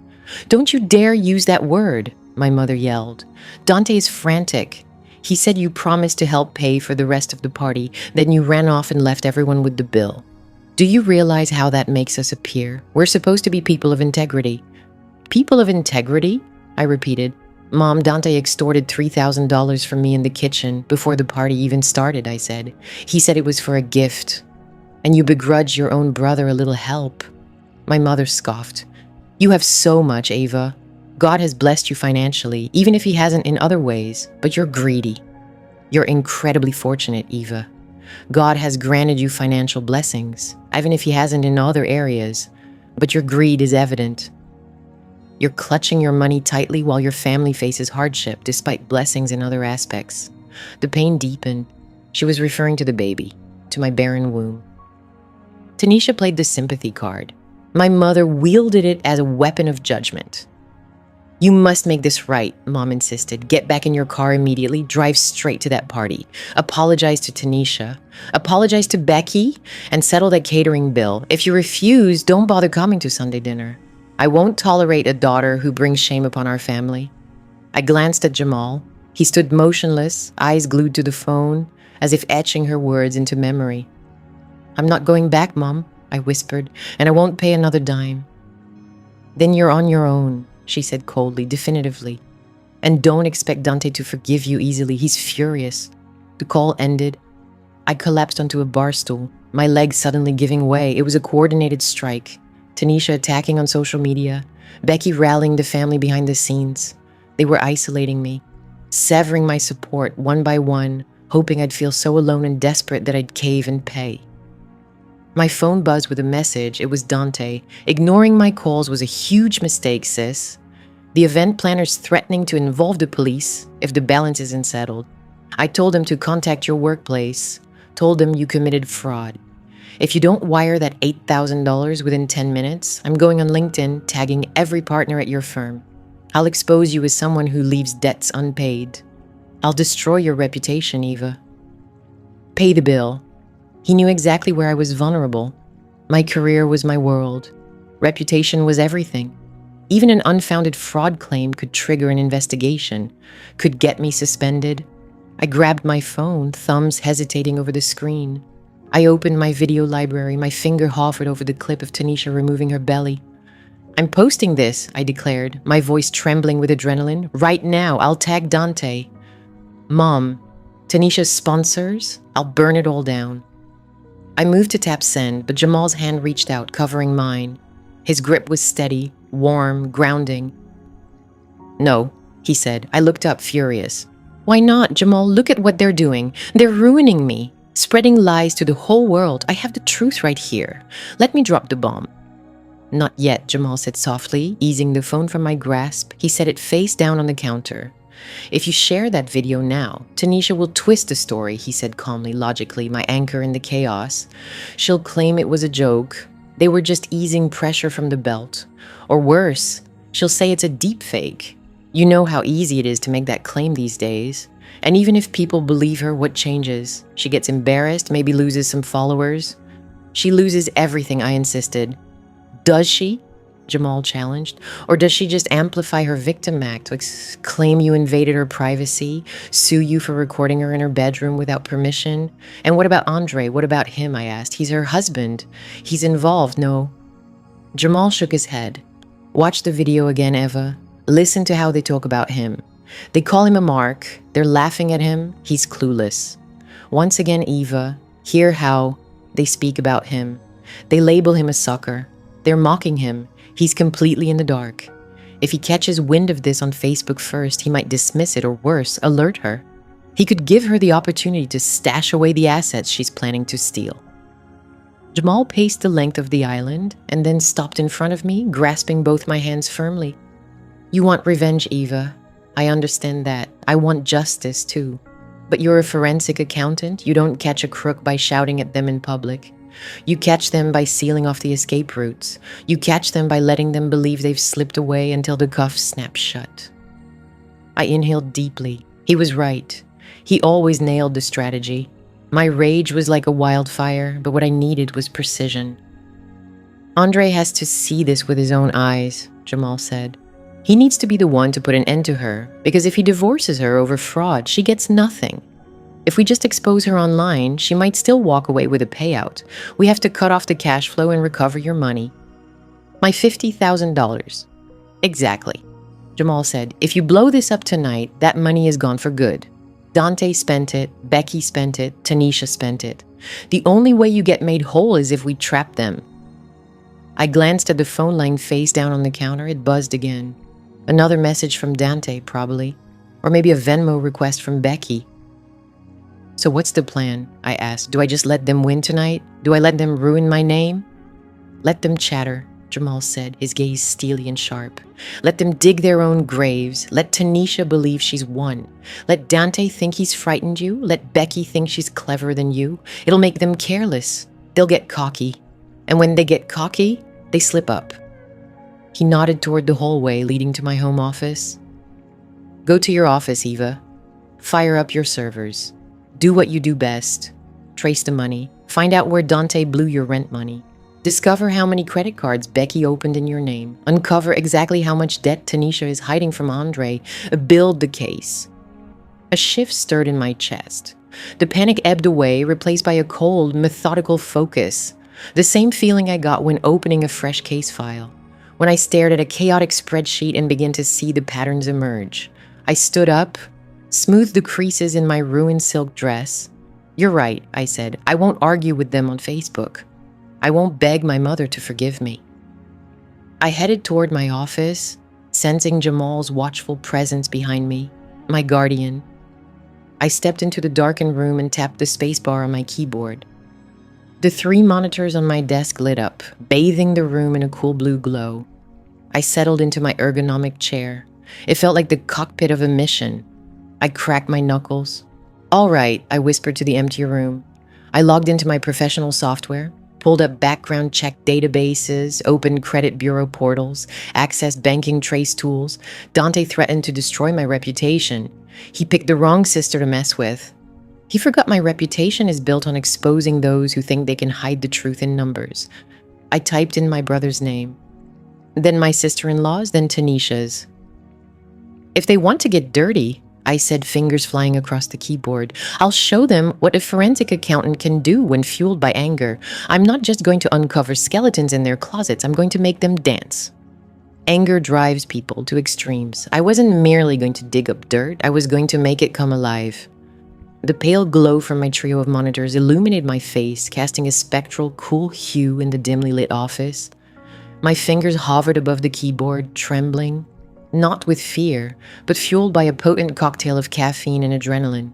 Don't you dare use that word, my mother yelled. Dante is frantic. He said you promised to help pay for the rest of the party, then you ran off and left everyone with the bill. Do you realize how that makes us appear? We're supposed to be people of integrity. People of integrity? I repeated. Mom, Dante extorted $3,000 from me in the kitchen before the party even started, I said. He said it was for a gift. And you begrudge your own brother a little help. My mother scoffed. You have so much, Ava. God has blessed you financially, even if he hasn't in other ways, but you're greedy. You're incredibly fortunate, Eva. God has granted you financial blessings, even if he hasn't in other areas, but your greed is evident. You're clutching your money tightly while your family faces hardship despite blessings in other aspects. The pain deepened. She was referring to the baby, to my barren womb. Tanisha played the sympathy card. My mother wielded it as a weapon of judgment. You must make this right, Mom insisted. Get back in your car immediately, drive straight to that party. Apologize to Tanisha. Apologize to Becky and settle that catering bill. If you refuse, don't bother coming to Sunday dinner. I won't tolerate a daughter who brings shame upon our family. I glanced at Jamal. He stood motionless, eyes glued to the phone, as if etching her words into memory. I'm not going back, Mom, I whispered, and I won't pay another dime. Then you're on your own, she said coldly, definitively. And don't expect Dante to forgive you easily. He's furious. The call ended. I collapsed onto a bar stool, my legs suddenly giving way. It was a coordinated strike. Tanisha attacking on social media, Becky rallying the family behind the scenes. They were isolating me, severing my support one by one, hoping I'd feel so alone and desperate that I'd cave and pay. My phone buzzed with a message. It was Dante. Ignoring my calls was a huge mistake, sis. The event planner's threatening to involve the police if the balance isn't settled. I told him to contact your workplace, told him you committed fraud. If you don't wire that $8,000 within 10 minutes, I'm going on LinkedIn tagging every partner at your firm. I'll expose you as someone who leaves debts unpaid. I'll destroy your reputation, Eva. Pay the bill. He knew exactly where I was vulnerable. My career was my world. Reputation was everything. Even an unfounded fraud claim could trigger an investigation, could get me suspended. I grabbed my phone, thumbs hesitating over the screen. I opened my video library, my finger hovered over the clip of Tanisha removing her belly. I'm posting this, I declared, my voice trembling with adrenaline. Right now, I'll tag Dante. Mom, Tanisha's sponsors, I'll burn it all down. I moved to tap send, but Jamal's hand reached out, covering mine. His grip was steady, warm, grounding. No, he said. I looked up, furious. Why not, Jamal? Look at what they're doing. They're ruining me. Spreading lies to the whole world. I have the truth right here. Let me drop the bomb. Not yet, Jamal said softly, easing the phone from my grasp. He set it face down on the counter. If you share that video now, Tanisha will twist the story, he said calmly, logically, my anchor in the chaos. She'll claim it was a joke. They were just easing pressure from the belt. Or worse, she'll say it's a deep fake. You know how easy it is to make that claim these days. And even if people believe her, what changes? She gets embarrassed, maybe loses some followers. She loses everything, I insisted. Does she? Jamal challenged. Or does she just amplify her victim act, claim you invaded her privacy, sue you for recording her in her bedroom without permission? And what about Andre? What about him, I asked. He's her husband. He's involved, no? Jamal shook his head. Watch the video again, Eva. Listen to how they talk about him. They call him a mark. They're laughing at him. He's clueless. Once again, Eva, hear how they speak about him. They label him a sucker. They're mocking him. He's completely in the dark. If he catches wind of this on Facebook first, he might dismiss it or worse, alert her. He could give her the opportunity to stash away the assets she's planning to steal. Jamal paced the length of the island and then stopped in front of me, grasping both my hands firmly. You want revenge, Eva. I understand that. I want justice, too. But you're a forensic accountant. You don't catch a crook by shouting at them in public. You catch them by sealing off the escape routes. You catch them by letting them believe they've slipped away until the cuffs snap shut. I inhaled deeply. He was right. He always nailed the strategy. My rage was like a wildfire, but what I needed was precision. Andre has to see this with his own eyes, Jamal said. He needs to be the one to put an end to her, because if he divorces her over fraud, she gets nothing. If we just expose her online, she might still walk away with a payout. We have to cut off the cash flow and recover your money. My $50,000. Exactly. Jamal said, if you blow this up tonight, that money is gone for good. Dante spent it, Becky spent it, Tanisha spent it. The only way you get made whole is if we trap them. I glanced at the phone line face down on the counter. It buzzed again. Another message from Dante, probably. Or maybe a Venmo request from Becky. So what's the plan? I asked. Do I just let them win tonight? Do I let them ruin my name? Let them chatter, Jamal said, his gaze steely and sharp. Let them dig their own graves. Let Tanisha believe she's won. Let Dante think he's frightened you. Let Becky think she's cleverer than you. It'll make them careless. They'll get cocky. And when they get cocky, they slip up. He nodded toward the hallway leading to my home office. Go to your office, Eva. Fire up your servers. Do what you do best. Trace the money. Find out where Dante blew your rent money. Discover how many credit cards Becky opened in your name. Uncover exactly how much debt Tanisha is hiding from Andre. Build the case. A shift stirred in my chest. The panic ebbed away, replaced by a cold, methodical focus. The same feeling I got when opening a fresh case file. When I stared at a chaotic spreadsheet and began to see the patterns emerge. I stood up, smoothed the creases in my ruined silk dress. You're right, I said. I won't argue with them on Facebook. I won't beg my mother to forgive me. I headed toward my office, sensing Jamal's watchful presence behind me, my guardian. I stepped into the darkened room and tapped the spacebar on my keyboard. The 3 monitors on my desk lit up, bathing the room in a cool blue glow. I settled into my ergonomic chair. It felt like the cockpit of a mission. I cracked my knuckles. All right, I whispered to the empty room. I logged into my professional software, pulled up background check databases, opened credit bureau portals, accessed banking trace tools. Dante threatened to destroy my reputation. He picked the wrong sister to mess with. He forgot my reputation is built on exposing those who think they can hide the truth in numbers. I typed in my brother's name. Then my sister-in-law's, then Tanisha's. If they want to get dirty, I said, fingers flying across the keyboard, I'll show them what a forensic accountant can do when fueled by anger. I'm not just going to uncover skeletons in their closets, I'm going to make them dance. Anger drives people to extremes. I wasn't merely going to dig up dirt, I was going to make it come alive. The pale glow from my trio of monitors illuminated my face, casting a spectral, cool hue in the dimly lit office. My fingers hovered above the keyboard, trembling, not with fear, but fueled by a potent cocktail of caffeine and adrenaline.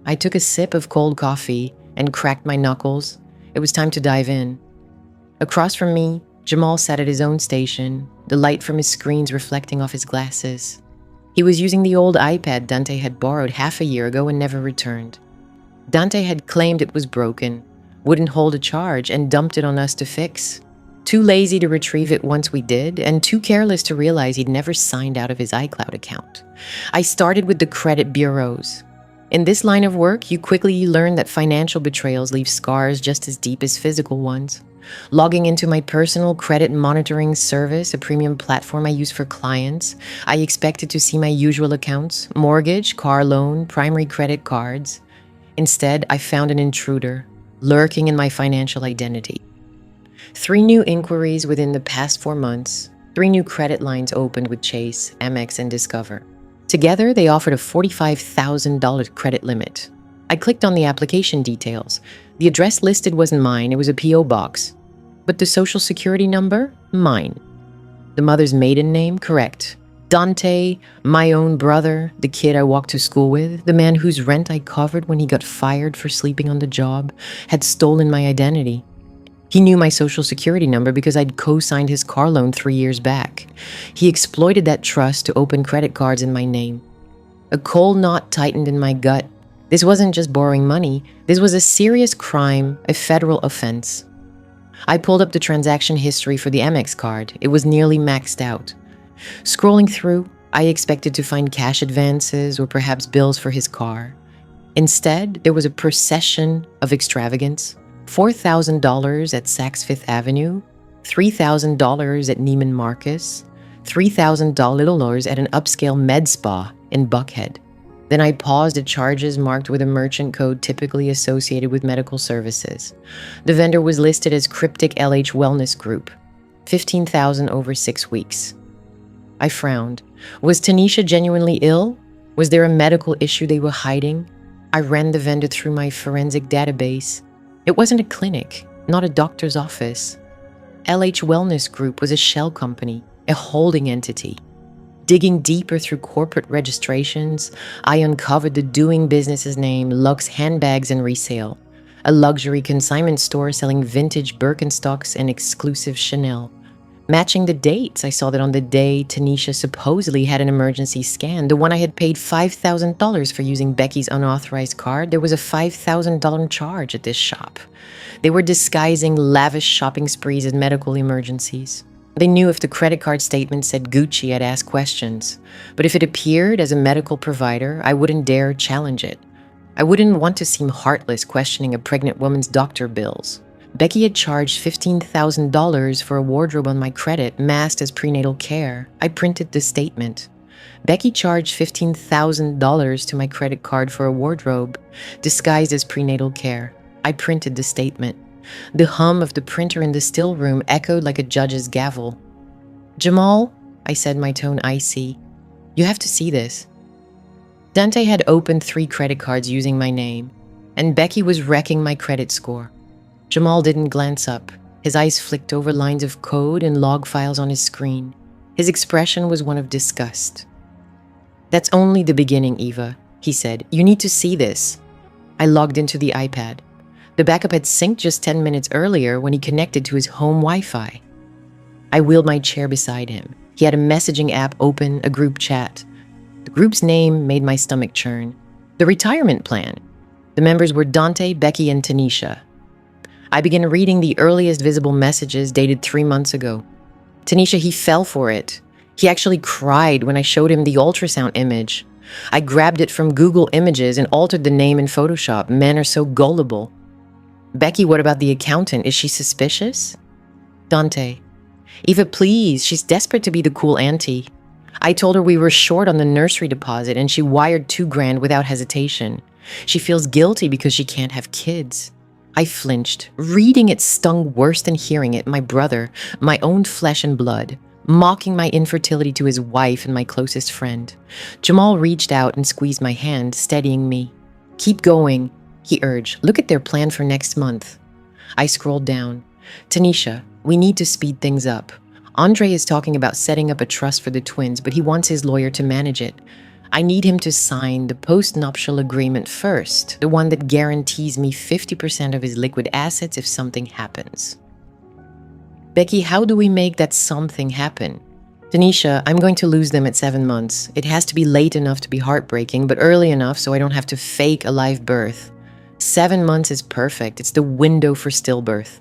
I took a sip of cold coffee and cracked my knuckles. It was time to dive in. Across from me, Jamal sat at his own station, the light from his screens reflecting off his glasses. He was using the old iPad Dante had borrowed half a year ago and never returned. Dante had claimed it was broken, wouldn't hold a charge, and dumped it on us to fix. Too lazy to retrieve it once we did, and too careless to realize he'd never signed out of his iCloud account. I started with the credit bureaus. In this line of work, you quickly learn that financial betrayals leave scars just as deep as physical ones. Logging into my personal credit monitoring service, a premium platform I use for clients, I expected to see my usual accounts: mortgage, car loan, primary credit cards. Instead, I found an intruder lurking in my financial identity. 3 new inquiries within the past 4 months, 3 new credit lines opened with Chase, Amex, and Discover. Together, they offered a $45,000 credit limit. I clicked on the application details. The address listed wasn't mine, it was a P.O. box. But the social security number? Mine. The mother's maiden name? Correct. Dante, my own brother, the kid I walked to school with, the man whose rent I covered when he got fired for sleeping on the job, had stolen my identity. He knew my social security number because I'd co-signed his car loan 3 years back. He exploited that trust to open credit cards in my name. A cold knot tightened in my gut. This wasn't just borrowing money. This was a serious crime, a federal offense. I pulled up the transaction history for the Amex card. It was nearly maxed out. Scrolling through, I expected to find cash advances or perhaps bills for his car. Instead, there was a procession of extravagance. $4,000 at Saks Fifth Avenue, $3,000 at Neiman Marcus, $3,000 at an upscale med spa in Buckhead. Then I paused at charges marked with a merchant code typically associated with medical services. The vendor was listed as Cryptic LH Wellness Group, $15,000 over 6 weeks. I frowned. Was Tanisha genuinely ill? Was there a medical issue they were hiding? I ran the vendor through my forensic database. It wasn't a clinic, not a doctor's office. LH Wellness Group was a shell company, a holding entity. Digging deeper through corporate registrations, I uncovered the doing business's name, Lux Handbags and Resale, a luxury consignment store selling vintage Birkenstocks and exclusive Chanel. Matching the dates, I saw that on the day Tanisha supposedly had an emergency scan, the one I had paid $5,000 for using Becky's unauthorized card, there was a $5,000 charge at this shop. They were disguising lavish shopping sprees as medical emergencies. They knew if the credit card statement said Gucci, I'd ask questions. But if it appeared as a medical provider, I wouldn't dare challenge it. I wouldn't want to seem heartless questioning a pregnant woman's doctor bills. Becky had charged $15,000 for a wardrobe on my credit, masked as prenatal care. I printed the statement. Becky charged $15,000 to my credit card for a wardrobe, disguised as prenatal care. I printed the statement. The hum of the printer in the still room echoed like a judge's gavel. "Jamal," I said, my tone icy, "you have to see this." Dante had opened 3 credit cards using my name, and Becky was wrecking my credit score. Jamal didn't glance up. His eyes flicked over lines of code and log files on his screen. His expression was one of disgust. "That's only the beginning, Eva," he said. "You need to see this." I logged into the iPad. The backup had synced just 10 minutes earlier when he connected to his home Wi-Fi. I wheeled my chair beside him. He had a messaging app open, a group chat. The group's name made my stomach churn. The retirement plan. The members were Dante, Becky, and Tanisha. I began reading the earliest visible messages dated 3 months ago. Tanisha, he fell for it. He actually cried when I showed him the ultrasound image. I grabbed it from Google Images and altered the name in Photoshop. Men are so gullible. Becky, what about the accountant? Is she suspicious? Dante, Eva, please, she's desperate to be the cool auntie. I told her we were short on the nursery deposit and she wired $2,000 without hesitation. She feels guilty because she can't have kids. I flinched. Reading it stung worse than hearing it. My brother, my own flesh and blood, mocking my infertility to his wife and my closest friend. Jamal reached out and squeezed my hand, steadying me. "Keep going," he urged. "Look at their plan for next month." I scrolled down. "Tanisha, we need to speed things up. Andre is talking about setting up a trust for the twins, but he wants his lawyer to manage it. I need him to sign the post-nuptial agreement first, the one that guarantees me 50% of his liquid assets if something happens." "Becky, how do we make that something happen?" Tanisha, I'm going to lose them at 7 months. It has to be late enough to be heartbreaking, but early enough so I don't have to fake a live birth. 7 months is perfect. It's the window for stillbirth.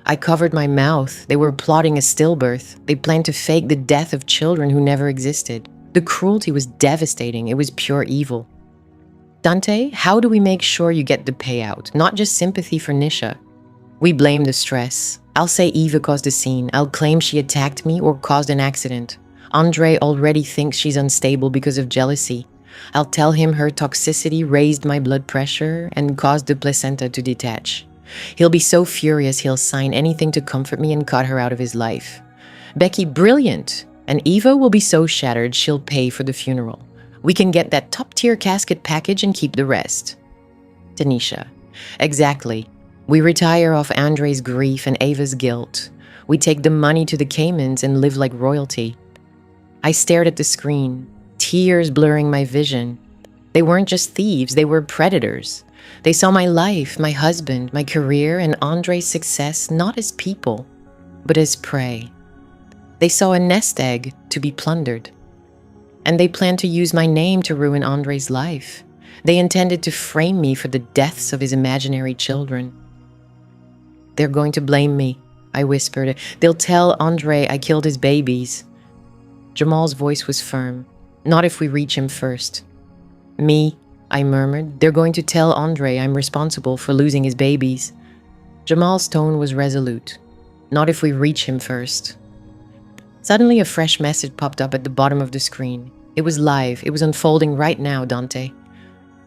I covered my mouth. They were plotting a stillbirth. They planned to fake the death of children who never existed. The cruelty was devastating. It was pure evil. Dante, how do we make sure you get the payout? Not just sympathy for Nisha. We blame the stress. I'll say Eva caused the scene. I'll claim she attacked me or caused an accident. Andre already thinks she's unstable because of jealousy. I'll tell him her toxicity raised my blood pressure and caused the placenta to detach. He'll be so furious he'll sign anything to comfort me and cut her out of his life. Becky, brilliant. And Eva will be so shattered she'll pay for the funeral. We can get that top-tier casket package and keep the rest. Tanisha, exactly. We retire off Andre's grief and Ava's guilt. We take the money to the Caymans and live like royalty. I stared at the screen, tears blurring my vision. They weren't just thieves, they were predators. They saw my life, my husband, my career, and Andre's success not as people, but as prey. They saw a nest egg to be plundered. And they planned to use my name to ruin Andre's life. They intended to frame me for the deaths of his imaginary children. They're going to blame me, I whispered. They'll tell Andre I killed his babies. Jamal's voice was firm. Not if we reach him first. Me, I murmured. They're going to tell Andre I'm responsible for losing his babies. Jamal's tone was resolute. Not if we reach him first. Suddenly a fresh message popped up at the bottom of the screen. It was live. It was unfolding right now, Dante.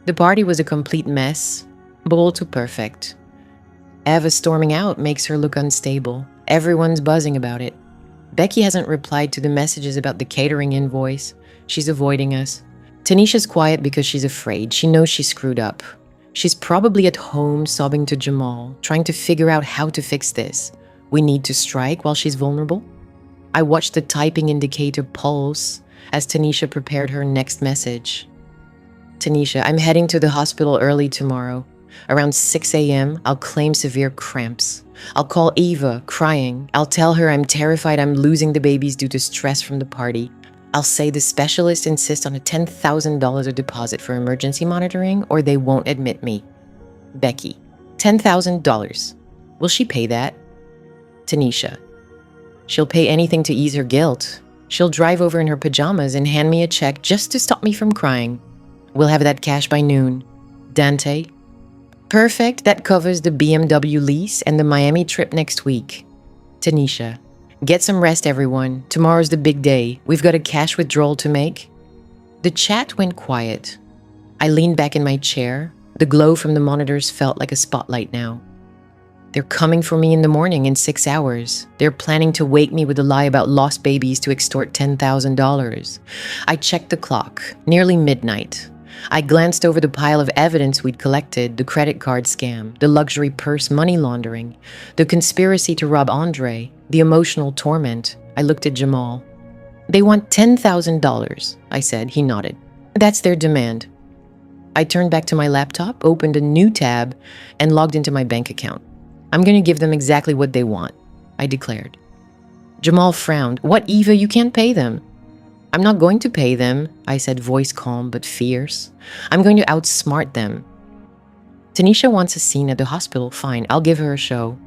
The party was a complete mess, but all too perfect. Eva storming out makes her look unstable. Everyone's buzzing about it. Becky hasn't replied to the messages about the catering invoice. She's avoiding us. Tanisha's quiet because she's afraid. She knows she screwed up. She's probably at home sobbing to Jamal, trying to figure out how to fix this. We need to strike while she's vulnerable. I watched the typing indicator pulse as Tanisha prepared her next message. Tanisha, I'm heading to the hospital early tomorrow. Around 6 a.m., I'll claim severe cramps. I'll call Eva, crying. I'll tell her I'm terrified I'm losing the babies due to stress from the party. I'll say the specialist insists on a $10,000 deposit for emergency monitoring or they won't admit me. Becky, $10,000. Will she pay that? Tanisha, she'll pay anything to ease her guilt. She'll drive over in her pajamas and hand me a check just to stop me from crying. We'll have that cash by noon. Dante? Perfect, that covers the BMW lease and the Miami trip next week. Tanisha, get some rest, everyone. Tomorrow's the big day. We've got a cash withdrawal to make. The chat went quiet. I leaned back in my chair. The glow from the monitors felt like a spotlight now. They're coming for me in the morning in 6 hours. They're planning to wake me with a lie about lost babies to extort $10,000. I checked the clock. Nearly midnight. I glanced over the pile of evidence we'd collected, the credit card scam, the luxury purse money laundering, the conspiracy to rob Andre, the emotional torment. I looked at Jamal. They want $10,000, I said. He nodded. That's their demand. I turned back to my laptop, opened a new tab, and logged into my bank account. I'm going to give them exactly what they want, I declared. Jamal frowned. What, Eva? You can't pay them. I'm not going to pay them, I said, voice calm but fierce. I'm going to outsmart them. Tanisha wants a scene at the hospital. Fine, I'll give her a show.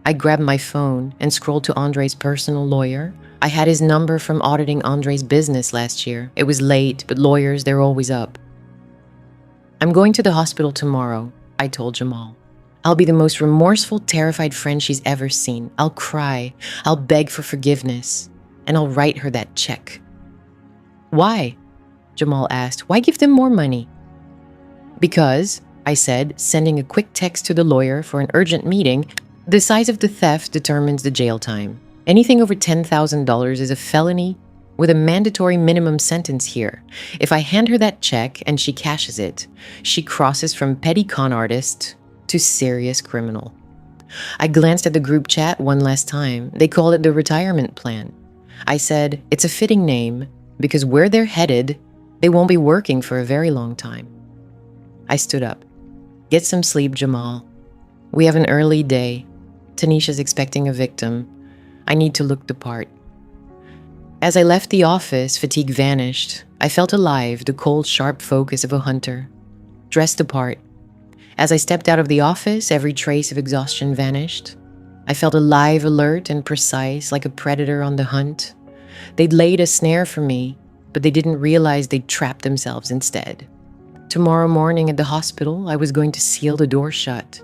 I grabbed my phone and scrolled to Andre's personal lawyer. I had his number from auditing Andre's business last year. It was late, but lawyers, they're always up. I'm going to the hospital tomorrow, I told Jamal. I'll be the most remorseful, terrified friend she's ever seen. I'll cry. I'll beg for forgiveness. And I'll write her that check. Why? Jamal asked. Why give them more money? Because, I said, sending a quick text to the lawyer for an urgent meeting, the size of the theft determines the jail time. Anything over $10,000 is a felony with a mandatory minimum sentence here. If I hand her that check and she cashes it, she crosses from petty con artist to serious criminal. I glanced at the group chat one last time. They called it the retirement plan. I said, it's a fitting name because where they're headed, they won't be working for a very long time. I stood up. Get some sleep, Jamal. We have an early day. Tanisha's expecting a victim. I need to look the part. As I left the office, fatigue vanished. I felt alive, the cold, sharp focus of a hunter. Dressed apart. As I stepped out of the office, every trace of exhaustion vanished. I felt alive, alert, and precise, like a predator on the hunt. They'd laid a snare for me, but they didn't realize they'd trapped themselves instead. Tomorrow morning at the hospital, I was going to seal the door shut.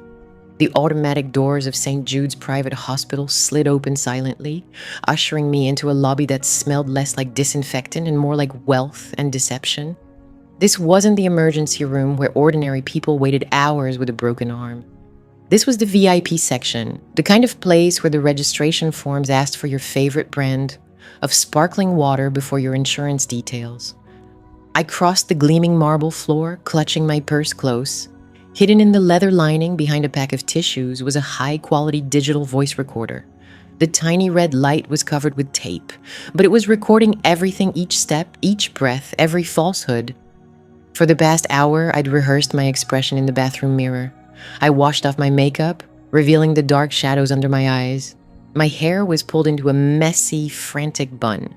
The automatic doors of St. Jude's private hospital slid open silently, ushering me into a lobby that smelled less like disinfectant and more like wealth and deception. This wasn't the emergency room where ordinary people waited hours with a broken arm. This was the VIP section, the kind of place where the registration forms asked for your favorite brand of sparkling water before your insurance details. I crossed the gleaming marble floor, clutching my purse close. Hidden in the leather lining behind a pack of tissues was a high-quality digital voice recorder. The tiny red light was covered with tape, but it was recording everything, each step, each breath, every falsehood. For the past hour, I'd rehearsed my expression in the bathroom mirror. I washed off my makeup, revealing the dark shadows under my eyes. My hair was pulled into a messy, frantic bun.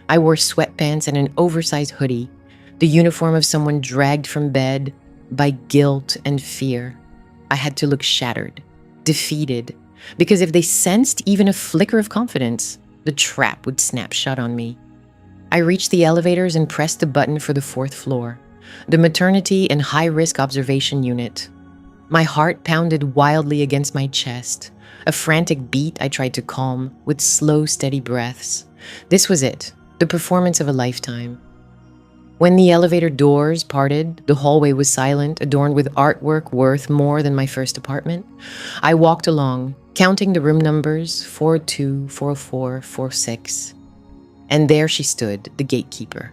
I wore sweatpants and an oversized hoodie, the uniform of someone dragged from bed by guilt and fear. I had to look shattered, defeated, because if they sensed even a flicker of confidence, the trap would snap shut on me. I reached the elevators and pressed the button for the 4th floor, the maternity and high-risk observation unit. My heart pounded wildly against my chest, a frantic beat I tried to calm with slow, steady breaths. This was it, the performance of a lifetime. When the elevator doors parted, the hallway was silent, adorned with artwork worth more than my first apartment. I walked along, counting the room numbers, 402, 404, 46. And there she stood, the gatekeeper.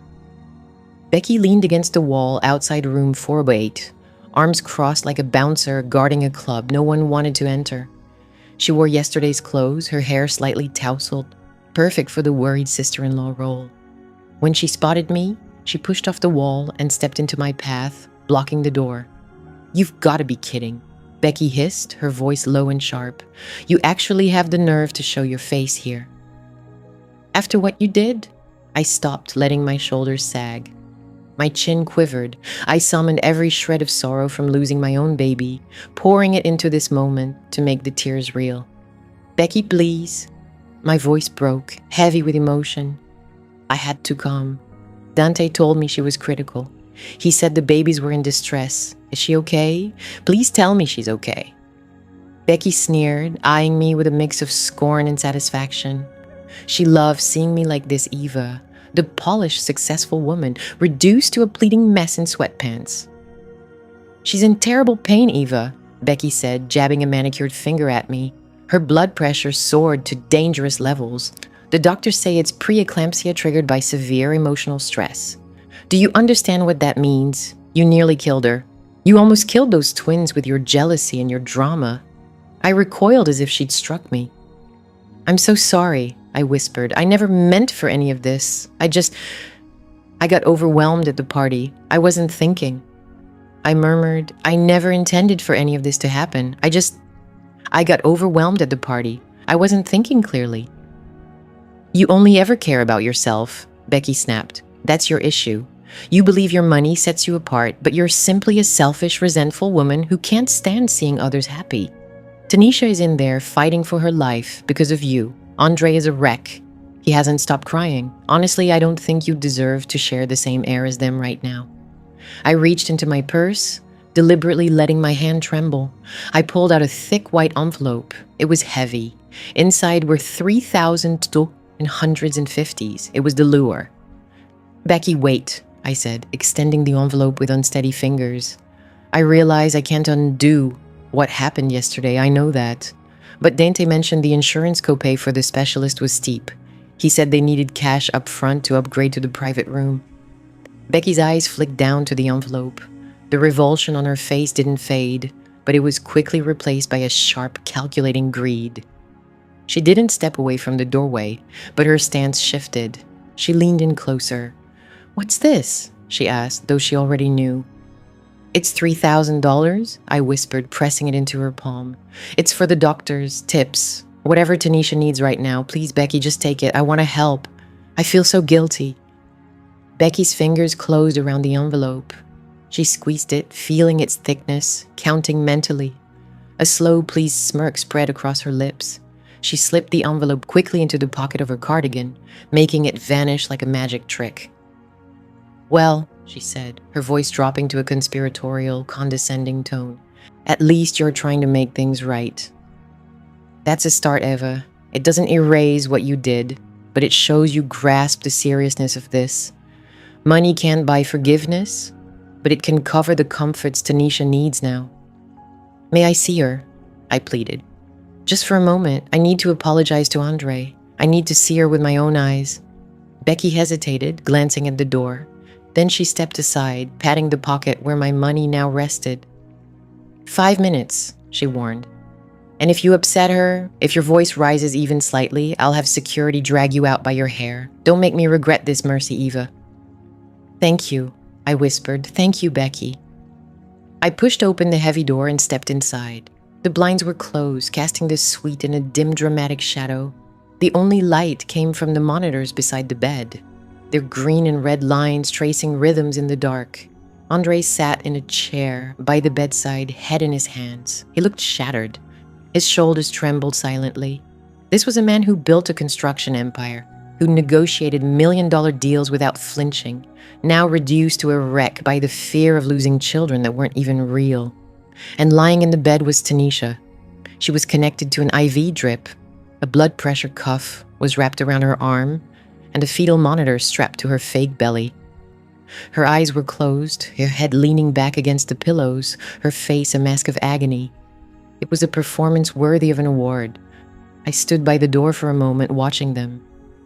Becky leaned against the wall outside room 408, arms crossed like a bouncer guarding a club no one wanted to enter. She wore yesterday's clothes, her hair slightly tousled, perfect for the worried sister-in-law role. When she spotted me, she pushed off the wall and stepped into my path, blocking the door. "You've got to be kidding," Becky hissed, her voice low and sharp. "You actually have the nerve to show your face here." After what you did, I stopped, letting my shoulders sag. My chin quivered. I summoned every shred of sorrow from losing my own baby, pouring it into this moment to make the tears real. "Becky, please." My voice broke, heavy with emotion. I had to calm. Dante told me she was critical. He said the babies were in distress. "Is she okay? Please tell me she's okay." Becky sneered, eyeing me with a mix of scorn and satisfaction. She loved seeing me like this, Eva, the polished, successful woman, reduced to a pleading mess in sweatpants. "She's in terrible pain, Eva," Becky said, jabbing a manicured finger at me. Her blood pressure soared to dangerous levels. The doctors say it's preeclampsia triggered by severe emotional stress. "Do you understand what that means? You nearly killed her. You almost killed those twins with your jealousy and your drama." I recoiled as if she'd struck me. "I'm so sorry," I whispered. "I never meant for any of this. I got overwhelmed at the party. I wasn't thinking." I murmured, "I never intended for any of this to happen. I got overwhelmed at the party. I wasn't thinking clearly." "You only ever care about yourself," Becky snapped. "That's your issue. You believe your money sets you apart, but you're simply a selfish, resentful woman who can't stand seeing others happy. Tanisha is in there fighting for her life because of you. Andre is a wreck. He hasn't stopped crying. Honestly, I don't think you deserve to share the same air as them right now." I reached into my purse, deliberately letting my hand tremble. I pulled out a thick white envelope. It was heavy. Inside were 3,000 in hundreds and fifties. It was the lure. "Becky, wait," I said, extending the envelope with unsteady fingers. "I realize I can't undo what happened yesterday. I know that. But Dante mentioned the insurance copay for the specialist was steep. He said they needed cash up front to upgrade to the private room." Becky's eyes flicked down to the envelope. The revulsion on her face didn't fade, but it was quickly replaced by a sharp, calculating greed. She didn't step away from the doorway, but her stance shifted. She leaned in closer. "What's this?" she asked, though she already knew. "It's $3,000, I whispered, pressing it into her palm. "It's for the doctors, tips, whatever Tanisha needs right now. Please, Becky, just take it. I want to help. I feel so guilty. Becky's fingers closed around the envelope. She squeezed it, feeling its thickness, counting mentally. A slow, pleased smirk spread across her lips. She slipped the envelope quickly into the pocket of her cardigan, making it vanish like a magic trick. "Well," she said, her voice dropping to a conspiratorial, condescending tone, "at least you're trying to make things right." "That's a start, Eva. It doesn't erase what you did, but it shows you grasp the seriousness of this. Money can't buy forgiveness, but it can cover the comforts Tanisha needs now." "May I see her?" I pleaded. "Just for a moment. I need to apologize to Andre. I need to see her with my own eyes." Becky hesitated, glancing at the door. Then she stepped aside, patting the pocket where my money now rested. "5 minutes," she warned. "And if you upset her, if your voice rises even slightly, I'll have security drag you out by your hair. Don't make me regret this, Mercy Eva." "Thank you," I whispered. "Thank you, Becky." I pushed open the heavy door and stepped inside. The blinds were closed, casting the suite in a dim, dramatic shadow. The only light came from the monitors beside the bed, their green and red lines tracing rhythms in the dark. Andre sat in a chair by the bedside, head in his hands. He looked shattered. His shoulders trembled silently. This was a man who built a construction empire, who negotiated million-dollar deals without flinching, now reduced to a wreck by the fear of losing children that weren't even real. And lying in the bed was Tanisha. She was connected to an IV drip. A blood pressure cuff was wrapped around her arm, and a fetal monitor strapped to her fake belly. Her eyes were closed, her head leaning back against the pillows, her face a mask of agony. It was a performance worthy of an award. I stood by the door for a moment, watching them.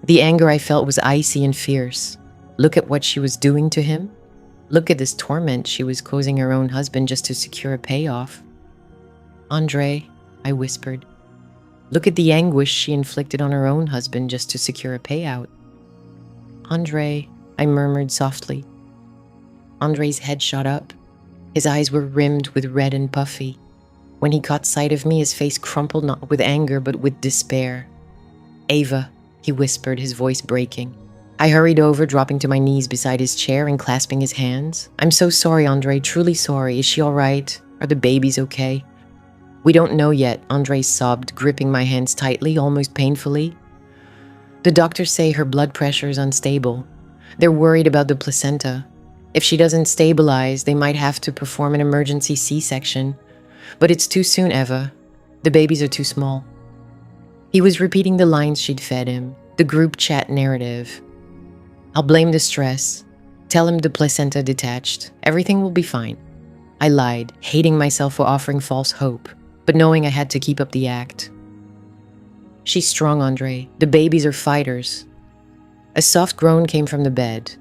The anger I felt was icy and fierce. Look at what she was doing to him. Look at this torment she was causing her own husband just to secure a payoff. "Andre," I whispered. "Look at the anguish she inflicted on her own husband just to secure a payout." "Andre," I murmured softly. Andre's head shot up. His eyes were rimmed with red and puffy. When he caught sight of me, his face crumpled not with anger but with despair. "Ava," he whispered, his voice breaking. I hurried over, dropping to my knees beside his chair and clasping his hands. "I'm so sorry, Andre, truly sorry. Is she all right? Are the babies okay?" "We don't know yet," Andre sobbed, gripping my hands tightly, almost painfully. "The doctors say her blood pressure is unstable. They're worried about the placenta. If she doesn't stabilize, they might have to perform an emergency C-section. But it's too soon, Eva. The babies are too small." He was repeating the lines she'd fed him, the group chat narrative. "I'll blame the stress. Tell him the placenta detached. Everything will be fine." I lied, hating myself for offering false hope, but knowing I had to keep up the act. "She's strong, Andre. The babies are fighters." A soft groan came from the bed.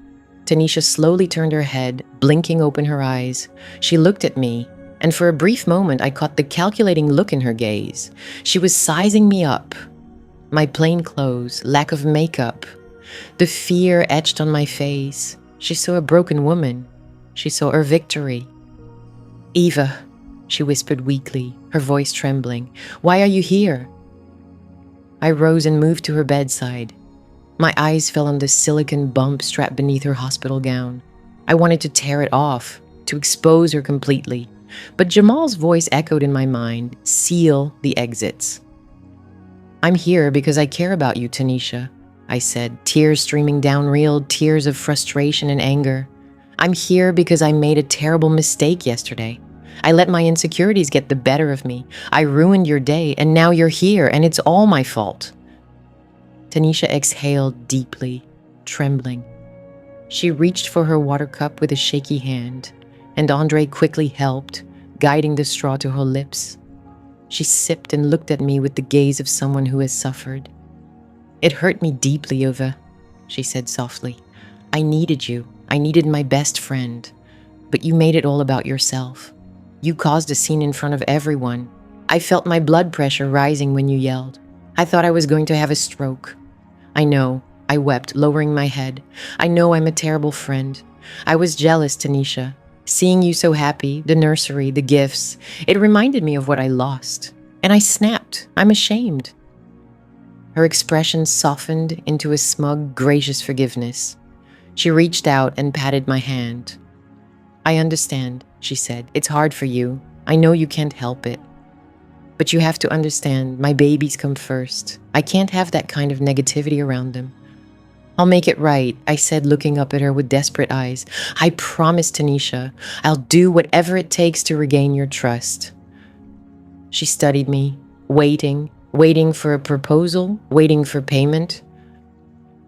Tanisha slowly turned her head, blinking open her eyes. She looked at me, and for a brief moment I caught the calculating look in her gaze. She was sizing me up. My plain clothes, lack of makeup, the fear etched on my face. She saw a broken woman. She saw her victory. "Eva," she whispered weakly, her voice trembling, "why are you here?" I rose and moved to her bedside. My eyes fell on the silicone bump strapped beneath her hospital gown. I wanted to tear it off, to expose her completely. But Jamal's voice echoed in my mind, "Seal the exits." "I'm here because I care about you, Tanisha," I said, tears streaming down, real tears of frustration and anger. "I'm here because I made a terrible mistake yesterday. I let my insecurities get the better of me. I ruined your day, and now you're here, and it's all my fault." Tanisha exhaled deeply, trembling. She reached for her water cup with a shaky hand, and Andre quickly helped, guiding the straw to her lips. She sipped and looked at me with the gaze of someone who has suffered. "It hurt me deeply, Eva," she said softly. "I needed you. I needed my best friend. But you made it all about yourself. You caused a scene in front of everyone. I felt my blood pressure rising when you yelled. I thought I was going to have a stroke. I know," I wept, lowering my head. "I know I'm a terrible friend. I was jealous, Tanisha. Seeing you so happy, the nursery, the gifts, it reminded me of what I lost. And I snapped. I'm ashamed." Her expression softened into a smug, gracious forgiveness. She reached out and patted my hand. "I understand," she said. "It's hard for you. I know you can't help it. But you have to understand, my babies come first. I can't have that kind of negativity around them." "I'll make it right," I said, looking up at her with desperate eyes. "I promise, Tanisha. I'll do whatever it takes to regain your trust." She studied me, waiting for a proposal, waiting for payment.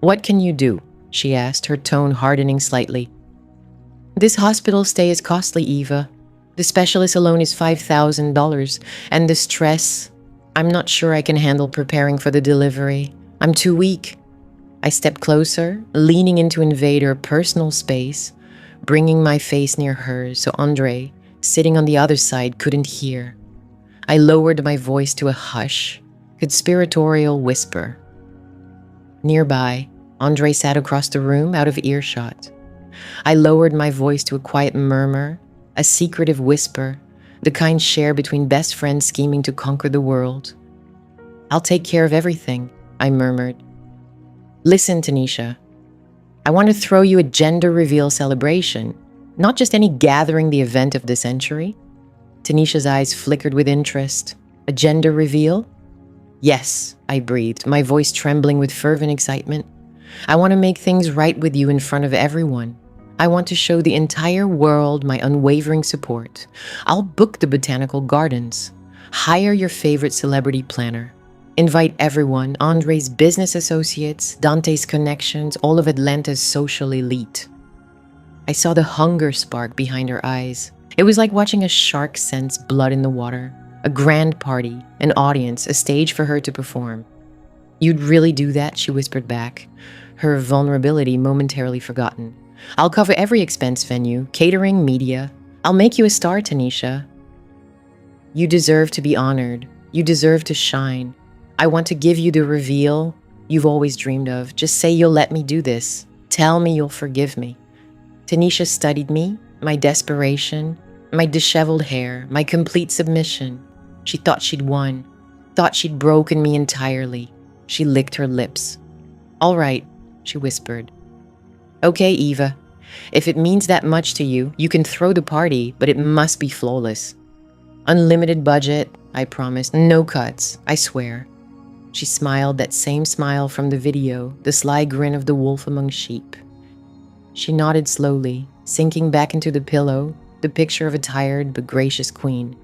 "What can you do?" she asked, her tone hardening slightly. "This hospital stay is costly, Eva. The specialist alone is $5,000, and the stress, I'm not sure I can handle preparing for the delivery. I'm too weak." I stepped closer, leaning in to invade her personal space, bringing my face near hers so Andre, sitting on the other side, couldn't hear. I lowered my voice to a hush, conspiratorial whisper. Nearby, Andre sat across the room, out of earshot. I lowered my voice to a quiet murmur, a secretive whisper, the kind shared between best friends scheming to conquer the world. "I'll take care of everything," I murmured. "Listen, Tanisha, I want to throw you a gender reveal celebration, not just any gathering, the event of the century." Tanisha's eyes flickered with interest. "A gender reveal?" "Yes," I breathed, my voice trembling with fervent excitement. "I want to make things right with you in front of everyone. I want to show the entire world my unwavering support. I'll book the botanical gardens. Hire your favorite celebrity planner. Invite everyone, Andre's business associates, Dante's connections, all of Atlanta's social elite." I saw the hunger spark behind her eyes. It was like watching a shark sense blood in the water. A grand party, an audience, a stage for her to perform. "You'd really do that?" she whispered back, her vulnerability momentarily forgotten. "I'll cover every expense venue, catering, media. I'll make you a star, Tanisha. You deserve to be honored. You deserve to shine. I want to give you the reveal you've always dreamed of. Just say you'll let me do this. Tell me you'll forgive me." Tanisha studied me, my desperation, my disheveled hair, my complete submission. She thought she'd won, thought she'd broken me entirely. She licked her lips. "All right," she whispered. "Okay, Eva. If it means that much to you, you can throw the party, but it must be flawless. Unlimited budget, I promise. No cuts, I swear." She smiled, that same smile from the video, the sly grin of the wolf among sheep. She nodded slowly, sinking back into the pillow, the picture of a tired but gracious queen.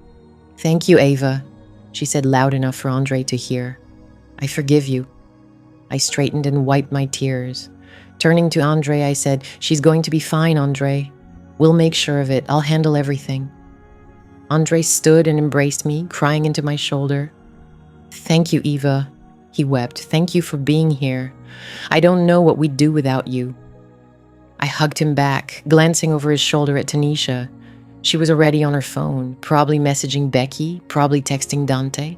"Thank you, Ava," she said loud enough for Andre to hear. "I forgive you." I straightened and wiped my tears. Turning to Andre, I said, "She's going to be fine, Andre. We'll make sure of it. I'll handle everything." Andre stood and embraced me, crying into my shoulder. "Thank you, Eva," he wept. "Thank you for being here. I don't know what we'd do without you." I hugged him back, glancing over his shoulder at Tanisha. She was already on her phone, probably messaging Becky, probably texting Dante.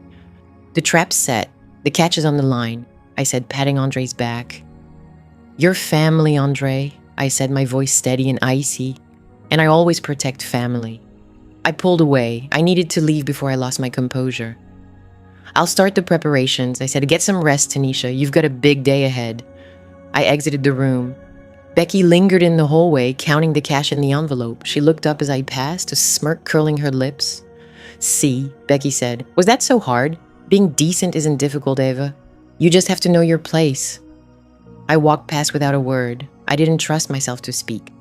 "The trap's set. The catch is on the line," I said, patting Andre's back. "Your family, Andre," I said, my voice steady and icy. "And I always protect family." I pulled away. I needed to leave before I lost my composure. "I'll start the preparations," I said. "Get some rest, Tanisha. You've got a big day ahead." I exited the room. Becky lingered in the hallway, counting the cash in the envelope. She looked up as I passed, a smirk curling her lips. "See," Becky said. "Was that so hard? Being decent isn't difficult, Eva. You just have to know your place." I walked past without a word. I didn't trust myself to speak.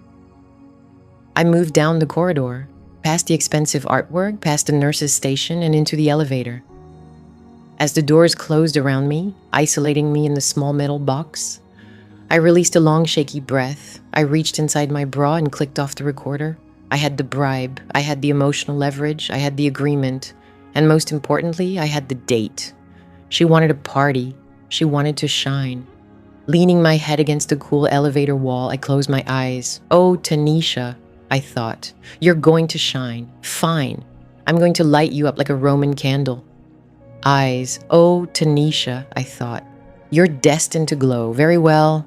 I moved down the corridor, past the expensive artwork, past the nurse's station, and into the elevator. As the doors closed around me, isolating me in the small metal box, I released a long, shaky breath. I reached inside my bra and clicked off the recorder. I had the bribe, I had the emotional leverage, I had the agreement, and most importantly, I had the date. She wanted a party. She wanted to shine. Leaning my head against the cool elevator wall, I closed my eyes. "Oh, Tanisha," I thought, "you're going to shine. Fine. I'm going to light you up like a Roman candle." Eyes. "Oh, Tanisha," I thought, "you're destined to glow. Very well.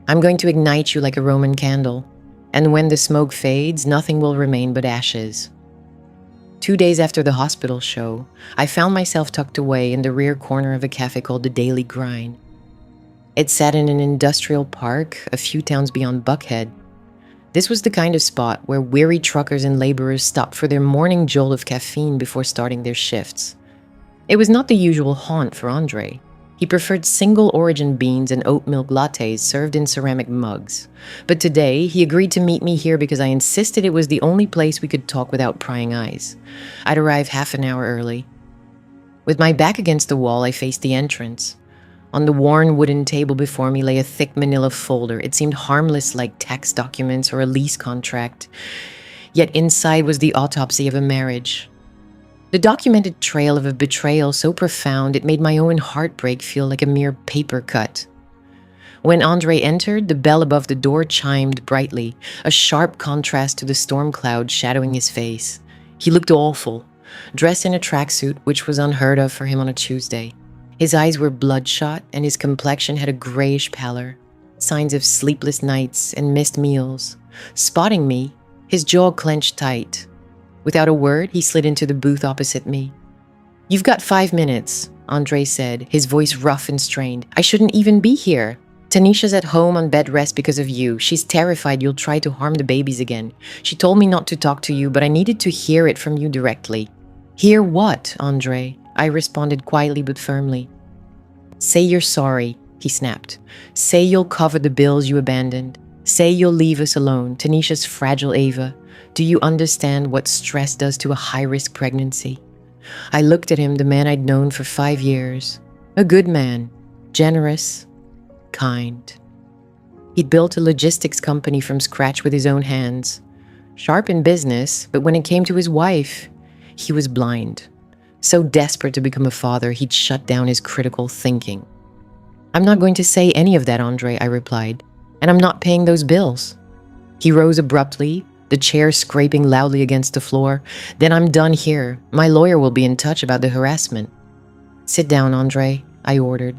I'm going to ignite you like a Roman candle. And when the smoke fades, nothing will remain but ashes." 2 days after the hospital show, I found myself tucked away in the rear corner of a cafe called the Daily Grind. It sat in an industrial park a few towns beyond Buckhead. This was the kind of spot where weary truckers and laborers stopped for their morning jolt of caffeine before starting their shifts. It was not the usual haunt for Andre. He preferred single-origin beans and oat milk lattes served in ceramic mugs. But today, he agreed to meet me here because I insisted it was the only place we could talk without prying eyes. I'd arrive half an hour early. With my back against the wall, I faced the entrance. On the worn wooden table before me lay a thick manila folder. It seemed harmless, like tax documents or a lease contract. Yet inside was the autopsy of a marriage. The documented trail of a betrayal so profound it made my own heartbreak feel like a mere paper cut. When Andre entered, the bell above the door chimed brightly, a sharp contrast to the storm cloud shadowing his face. He looked awful, dressed in a tracksuit, which was unheard of for him on a Tuesday. His eyes were bloodshot, and his complexion had a grayish pallor, signs of sleepless nights and missed meals. Spotting me, his jaw clenched tight. Without a word, he slid into the booth opposite me. "You've got 5 minutes," Andre said, his voice rough and strained. "I shouldn't even be here. Tanisha's at home on bed rest because of you. She's terrified you'll try to harm the babies again. She told me not to talk to you, but I needed to hear it from you directly." "Hear what, Andre?" I responded quietly but firmly. "Say you're sorry," he snapped. "Say you'll cover the bills you abandoned. Say you'll leave us alone, Tanisha's fragile Ava. Do you understand what stress does to a high-risk pregnancy?" I looked at him, the man I'd known for 5 years. A good man, generous, kind. He'd built a logistics company from scratch with his own hands. Sharp in business, but when it came to his wife, he was blind. So desperate to become a father, he'd shut down his critical thinking. "I'm not going to say any of that, Andre," I replied. "And I'm not paying those bills." He rose abruptly, the chair scraping loudly against the floor. "Then I'm done here. My lawyer will be in touch about the harassment." "Sit down, Andre," I ordered.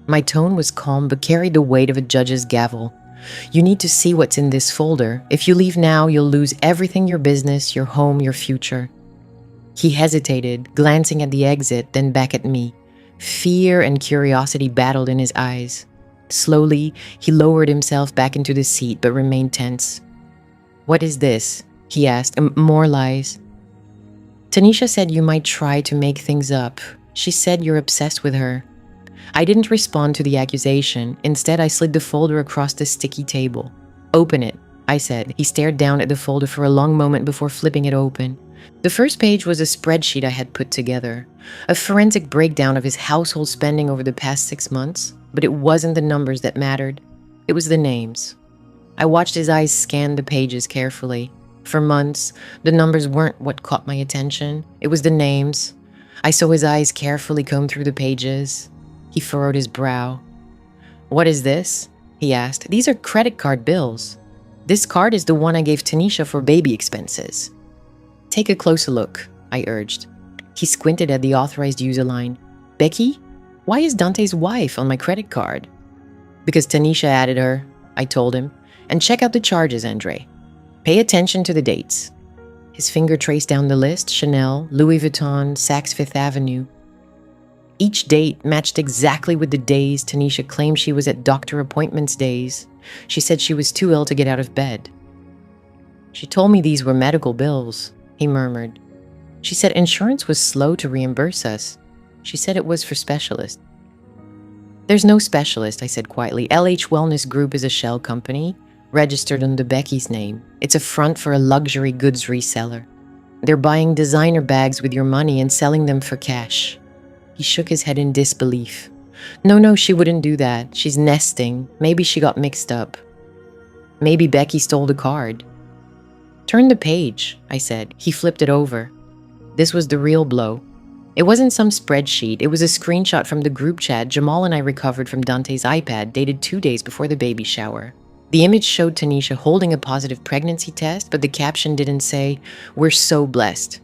My tone was calm but carried the weight of a judge's gavel. "You need to see what's in this folder. If you leave now, you'll lose everything: your business, your home, your future." He hesitated, glancing at the exit, then back at me. Fear and curiosity battled in his eyes. Slowly, he lowered himself back into the seat but remained tense. "What is this?" he asked. "More lies." "Tanisha said you might try to make things up. She said you're obsessed with her." I didn't respond to the accusation. Instead, I slid the folder across the sticky table. "Open it," I said. He stared down at the folder for a long moment before flipping it open. The first page was a spreadsheet I had put together, a forensic breakdown of his household spending over the past 6 months, but it wasn't the numbers that mattered. It was the names. I watched his eyes scan the pages carefully. For months, the numbers weren't what caught my attention. It was the names. I saw his eyes carefully comb through the pages. He furrowed his brow. "What is this?" he asked. "These are credit card bills. This card is the one I gave Tanisha for baby expenses." "Take a closer look," I urged. He squinted at the authorized user line. "Becky? Why is Dante's wife on my credit card?" "Because Tanisha added her," I told him. "And check out the charges, Andre. Pay attention to the dates." His finger traced down the list: Chanel, Louis Vuitton, Saks Fifth Avenue. Each date matched exactly with the days Tanisha claimed she was at doctor appointments days. She said she was too ill to get out of bed. "She told me these were medical bills," he murmured. "She said insurance was slow to reimburse us. She said it was for specialists." "There's no specialist," I said quietly. LH Wellness Group is a shell company, registered under Becky's name. It's a front for a luxury goods reseller. They're buying designer bags with your money and selling them for cash." He shook his head in disbelief. No, she wouldn't do that. She's nesting. Maybe she got mixed up. Maybe Becky stole the card." "Turn the page," I said. He flipped it over. This was the real blow. It wasn't some spreadsheet. It was a screenshot from the group chat Jamal and I recovered from Dante's iPad, dated 2 days before the baby shower. The image showed Tanisha holding a positive pregnancy test, but the caption didn't say, "We're so blessed."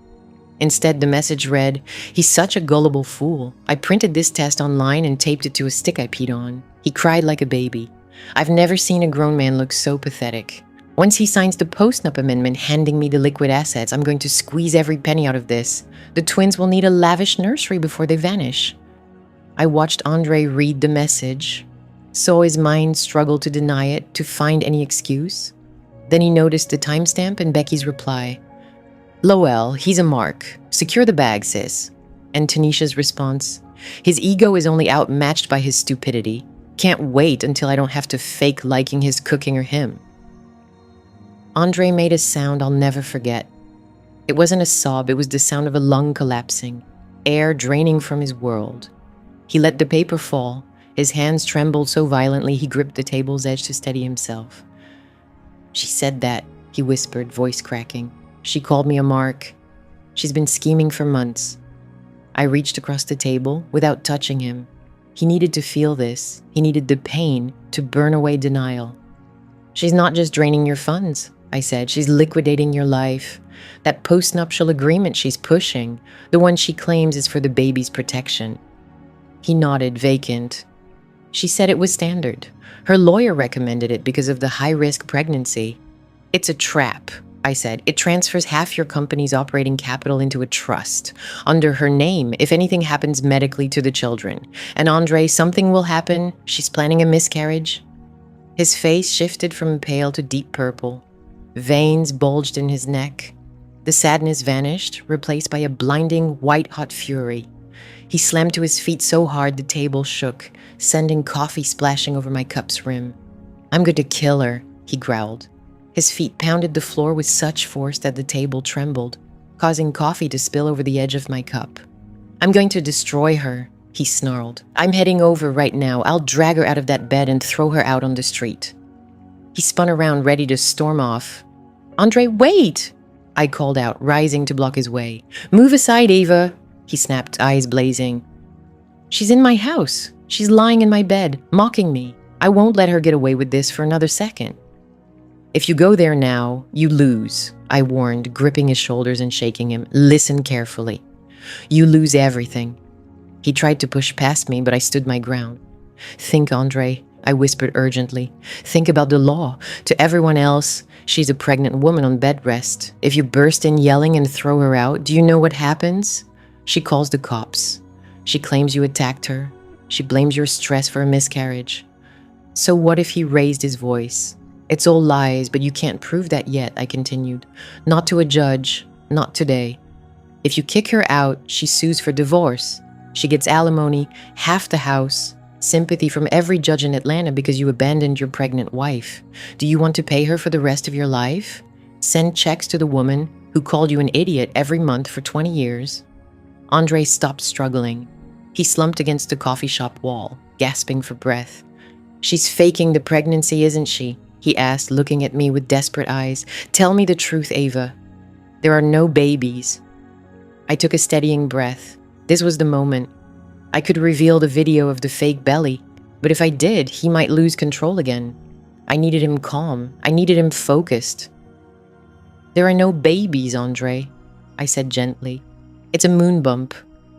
Instead, the message read, "He's such a gullible fool. I printed this test online and taped it to a stick I peed on. He cried like a baby. I've never seen a grown man look so pathetic." Once he signs the post-nup amendment handing me the liquid assets, I'm going to squeeze every penny out of this. The twins will need a lavish nursery before they vanish. I watched Andre read the message, saw his mind struggle to deny it, to find any excuse. Then he noticed the timestamp and Becky's reply. Lowell, he's a mark. Secure the bag, sis. And Tanisha's response. His ego is only outmatched by his stupidity. Can't wait until I don't have to fake liking his cooking or him. Andre made a sound I'll never forget. It wasn't a sob, it was the sound of a lung collapsing, air draining from his world. He let the paper fall. His hands trembled so violently he gripped the table's edge to steady himself. She said that, he whispered, voice cracking. She called me a mark. She's been scheming for months. I reached across the table without touching him. He needed to feel this. He needed the pain to burn away denial. She's not just draining your funds, I said. She's liquidating your life. That post-nuptial agreement she's pushing, the one she claims is for the baby's protection. He nodded, vacant. She said it was standard. Her lawyer recommended it because of the high-risk pregnancy. It's a trap, I said. It transfers half your company's operating capital into a trust, under her name, if anything happens medically to the children. And Andre, something will happen. She's planning a miscarriage. His face shifted from pale to deep purple. Veins bulged in his neck. The sadness vanished, replaced by a blinding, white-hot fury. He slammed to his feet so hard the table shook, sending coffee splashing over my cup's rim. I'm going to kill her, he growled. His feet pounded the floor with such force that the table trembled, causing coffee to spill over the edge of my cup. I'm going to destroy her, he snarled. I'm heading over right now. I'll drag her out of that bed and throw her out on the street. He spun around, ready to storm off. Andre, wait! I called out, rising to block his way. Move aside, Ava, he snapped, eyes blazing. She's in my house. She's lying in my bed, mocking me. I won't let her get away with this for another second. If you go there now, you lose, I warned, gripping his shoulders and shaking him. Listen carefully. You lose everything. He tried to push past me, but I stood my ground. Think, Andre, I whispered urgently. Think about the law. To everyone else, she's a pregnant woman on bed rest. If you burst in yelling and throw her out, do you know what happens? She calls the cops. She claims you attacked her. She blames your stress for a miscarriage. So what if he raised his voice? It's all lies, but you can't prove that yet, I continued. Not to a judge, not today. If you kick her out, she sues for divorce. She gets alimony, half the house, sympathy from every judge in Atlanta because you abandoned your pregnant wife. Do you want to pay her for the rest of your life? Send checks to the woman who called you an idiot every month for 20 years? Andre stopped struggling. He slumped against the coffee shop wall, gasping for breath. She's faking the pregnancy, isn't she? He asked, looking at me with desperate eyes. Tell me the truth, Ava. There are no babies. I took a steadying breath. This was the moment. I could reveal the video of the fake belly, but if I did, he might lose control again. I needed him calm. I needed him focused. There are no babies, Andre, I said gently. It's a moon bump,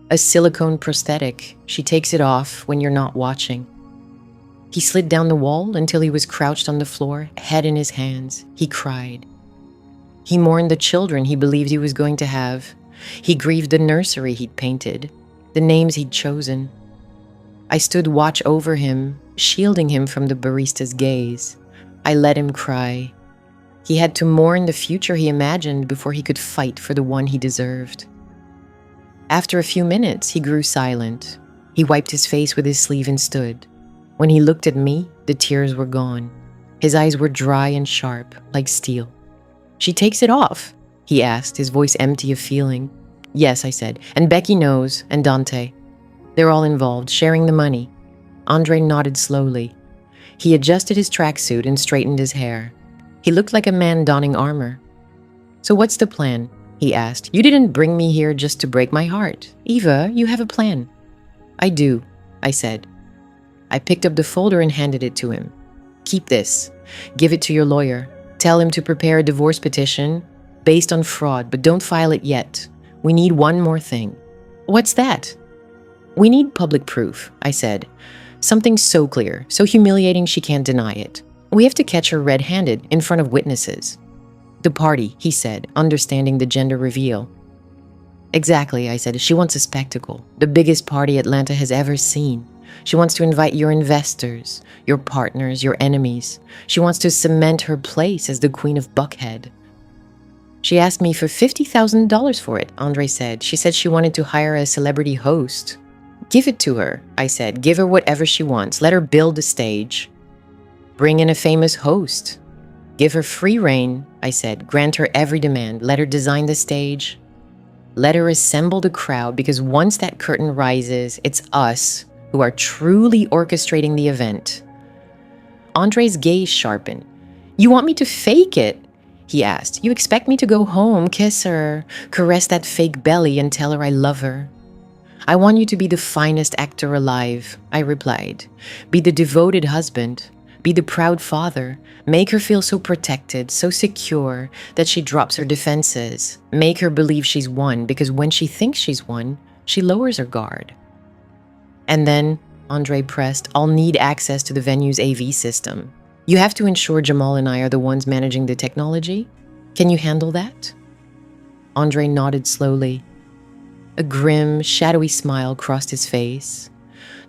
a silicone prosthetic. She takes it off when you're not watching. He slid down the wall until he was crouched on the floor, head in his hands. He cried. He mourned the children he believed he was going to have. He grieved the nursery he'd painted, the names he'd chosen. I stood watch over him, shielding him from the barista's gaze. I let him cry. He had to mourn the future he imagined before he could fight for the one he deserved. After a few minutes, he grew silent. He wiped his face with his sleeve and stood. When he looked at me, the tears were gone. His eyes were dry and sharp, like steel. She takes it off, he asked, his voice empty of feeling. Yes, I said, and Becky knows, and Dante. They're all involved, sharing the money. Andre nodded slowly. He adjusted his tracksuit and straightened his hair. He looked like a man donning armor. So what's the plan? He asked. You didn't bring me here just to break my heart. Eva, you have a plan. I do, I said. I picked up the folder and handed it to him. Keep this. Give it to your lawyer. Tell him to prepare a divorce petition based on fraud, but don't file it yet. We need one more thing. What's that? We need public proof, I said. Something so clear, so humiliating she can't deny it. We have to catch her red-handed in front of witnesses. The party, he said, understanding the gender reveal. Exactly, I said. She wants a spectacle, the biggest party Atlanta has ever seen. She wants to invite your investors, your partners, your enemies. She wants to cement her place as the queen of Buckhead. She asked me for $50,000 for it, Andre said. She said she wanted to hire a celebrity host. Give it to her, I said. Give her whatever she wants. Let her build the stage. Bring in a famous host. Give her free reign, I said. Grant her every demand. Let her design the stage. Let her assemble the crowd, because once that curtain rises, it's us who are truly orchestrating the event. Andre's gaze sharpened. You want me to fake it? He asked. You expect me to go home, kiss her, caress that fake belly, and tell her I love her? I want you to be the finest actor alive, I replied. Be the devoted husband. Be the proud father. Make her feel so protected, so secure, that she drops her defenses. Make her believe she's won, because when she thinks she's won, she lowers her guard. And then, Andre pressed, I'll need access to the venue's AV system. You have to ensure Jamal and I are the ones managing the technology. Can you handle that? Andre nodded slowly. A grim, shadowy smile crossed his face.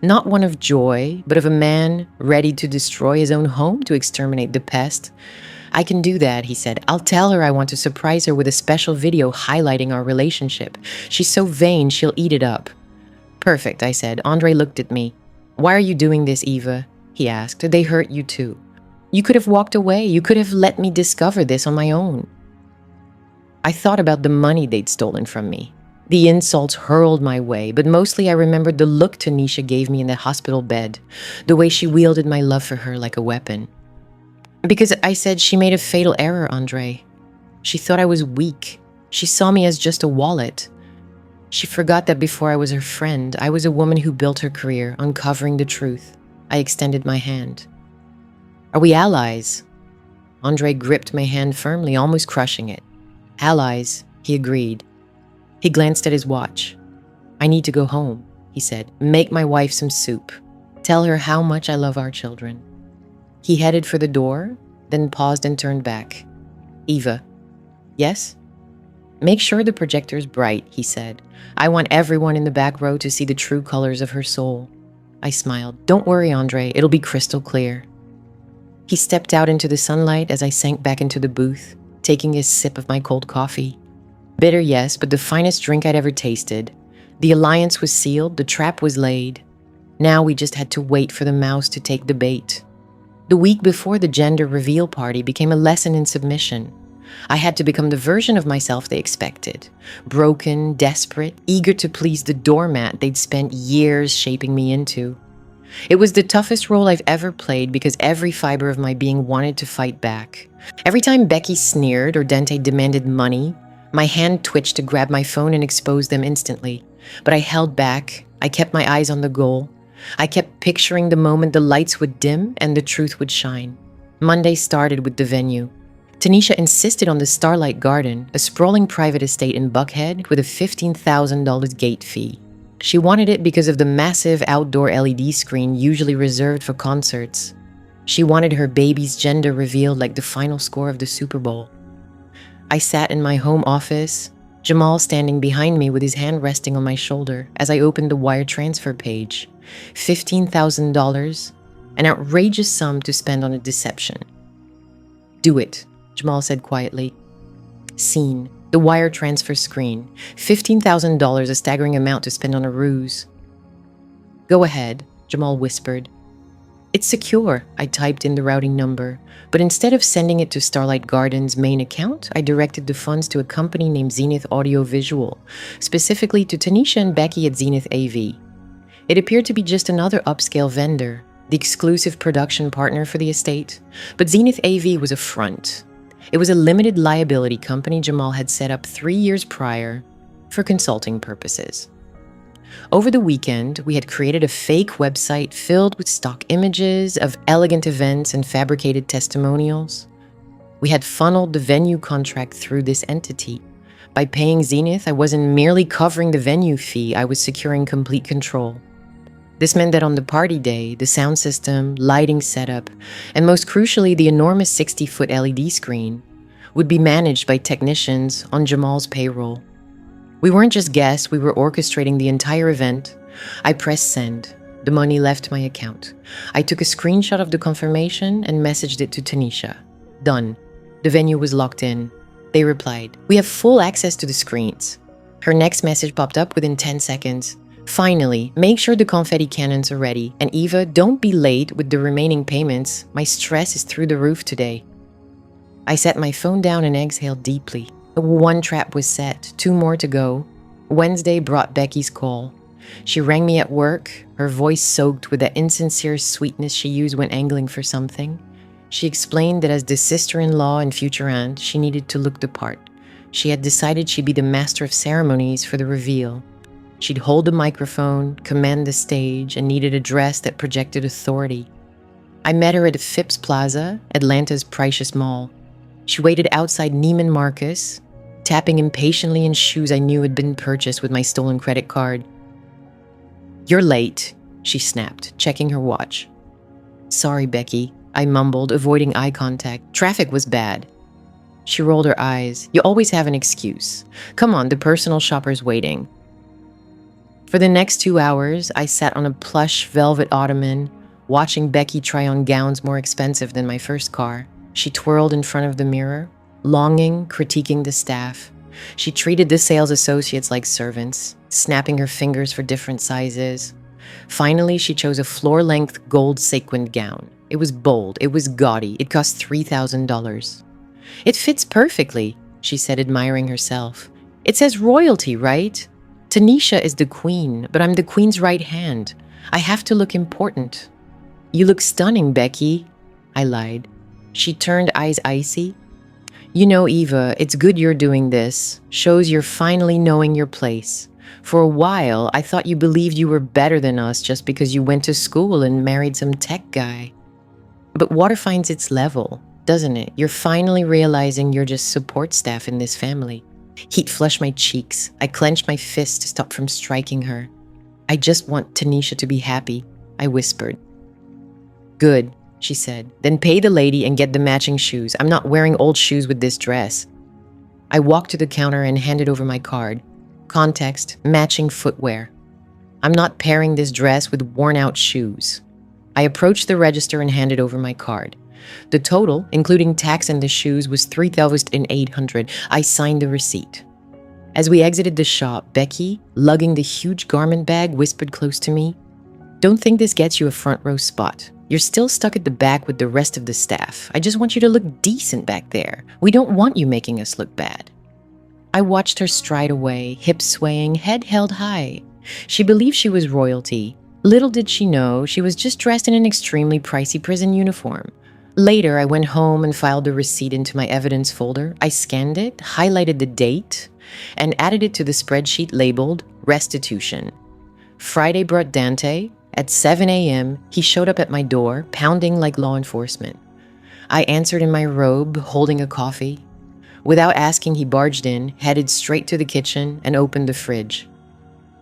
Not one of joy, but of a man ready to destroy his own home to exterminate the pest. I can do that, he said. I'll tell her I want to surprise her with a special video highlighting our relationship. She's so vain, she'll eat it up. Perfect, I said. Andre looked at me. Why are you doing this, Eva? He asked. They hurt you too. You could have walked away. You could have let me discover this on my own. I thought about the money they'd stolen from me. The insults hurled my way, but mostly I remembered the look Tanisha gave me in the hospital bed, the way she wielded my love for her like a weapon. Because I said she made a fatal error, Andre. She thought I was weak. She saw me as just a wallet. She forgot that before I was her friend, I was a woman who built her career, uncovering the truth. I extended my hand. Are we allies? Andre gripped my hand firmly, almost crushing it. Allies, he agreed. He glanced at his watch. I need to go home, he said. Make my wife some soup. Tell her how much I love our children. He headed for the door, then paused and turned back. Eva. Yes? Make sure the projector's bright, he said. I want everyone in the back row to see the true colors of her soul. I smiled. Don't worry, Andre. It'll be crystal clear. He stepped out into the sunlight as I sank back into the booth, taking a sip of my cold coffee. Bitter, yes, but the finest drink I'd ever tasted. The alliance was sealed, the trap was laid. Now we just had to wait for the mouse to take the bait. The week before the gender reveal party became a lesson in submission. I had to become the version of myself they expected. Broken, desperate, eager to please the doormat they'd spent years shaping me into. It was the toughest role I've ever played because every fiber of my being wanted to fight back. Every time Becky sneered or Dante demanded money, my hand twitched to grab my phone and expose them instantly. But I held back. I kept my eyes on the goal. I kept picturing the moment the lights would dim and the truth would shine. Monday started with the venue. Tanisha insisted on the Starlight Garden, a sprawling private estate in Buckhead with a $15,000 gate fee. She wanted it because of the massive outdoor LED screen usually reserved for concerts. She wanted her baby's gender revealed like the final score of the Super Bowl. I sat in my home office, Jamal standing behind me with his hand resting on my shoulder as I opened the wire transfer page. $15,000, an outrageous sum to spend on a deception. Do it, Jamal said quietly. Scene. The wire transfer screen. $15,000, a staggering amount to spend on a ruse. Go ahead, Jamal whispered. It's secure, I typed in the routing number, but instead of sending it to Starlight Garden's main account, I directed the funds to a company named Zenith Audio Visual, specifically to Tanisha and Becky at Zenith AV. It appeared to be just another upscale vendor, the exclusive production partner for the estate, but Zenith AV was a front. It was a limited liability company Jamal had set up 3 years prior for consulting purposes. Over the weekend, we had created a fake website filled with stock images of elegant events and fabricated testimonials. We had funneled the venue contract through this entity. By paying Zenith, I wasn't merely covering the venue fee, I was securing complete control. This meant that on the party day, the sound system, lighting setup, and most crucially, the enormous 60-foot LED screen would be managed by technicians on Jamal's payroll. We weren't just guests, we were orchestrating the entire event. I pressed send. The money left my account. I took a screenshot of the confirmation and messaged it to Tanisha. Done. The venue was locked in. They replied, "We have full access to the screens." Her next message popped up within 10 seconds. "Finally, make sure the confetti cannons are ready. And Eva, don't be late with the remaining payments. My stress is through the roof today." I set my phone down and exhaled deeply. One trap was set, 2 more to go. Wednesday brought Becky's call. She rang me at work, her voice soaked with that insincere sweetness she used when angling for something. She explained that as the sister-in-law and future aunt, she needed to look the part. She had decided she'd be the master of ceremonies for the reveal. She'd hold the microphone, command the stage, and needed a dress that projected authority. I met her at the Phipps Plaza, Atlanta's pricious mall. She waited outside Neiman Marcus, tapping impatiently in shoes I knew had been purchased with my stolen credit card. "You're late," she snapped, checking her watch. "Sorry, Becky," I mumbled, avoiding eye contact. "Traffic was bad." She rolled her eyes. "You always have an excuse. Come on, the personal shopper's waiting." For the next 2 hours, I sat on a plush velvet ottoman, watching Becky try on gowns more expensive than my first car. She twirled in front of the mirror, longing, critiquing the staff. She treated the sales associates like servants, snapping her fingers for different sizes. Finally, she chose a floor-length gold sequined gown. It was bold, it was gaudy, it cost $3,000. "It fits perfectly," she said, admiring herself. "It says royalty, right? Tanisha is the queen, but I'm the queen's right hand. I have to look important." "You look stunning, Becky," I lied. She turned eyes icy. "You know, Eva, it's good you're doing this. Shows you're finally knowing your place. For a while, I thought you believed you were better than us just because you went to school and married some tech guy. But water finds its level, doesn't it? You're finally realizing you're just support staff in this family." Heat flushed my cheeks. I clenched my fist to stop from striking her. "I just want Tanisha to be happy," I whispered. "Good," she said. "Then pay the lady and get the matching shoes. I'm not wearing old shoes with this dress." I walked to the counter and handed over my card. Context, matching footwear. I'm not pairing this dress with worn-out shoes. I approached the register and handed over my card. The total, including tax and the shoes, was $3,800. I signed the receipt. As we exited the shop, Becky, lugging the huge garment bag, whispered close to me, "Don't think this gets you a front row spot. You're still stuck at the back with the rest of the staff. I just want you to look decent back there. We don't want you making us look bad." I watched her stride away, hips swaying, head held high. She believed she was royalty. Little did she know, she was just dressed in an extremely pricey prison uniform. Later, I went home and filed the receipt into my evidence folder. I scanned it, highlighted the date, and added it to the spreadsheet labeled restitution. Friday brought Dante. At 7 a.m., he showed up at my door, pounding like law enforcement. I answered in my robe, holding a coffee. Without asking, he barged in, headed straight to the kitchen, and opened the fridge.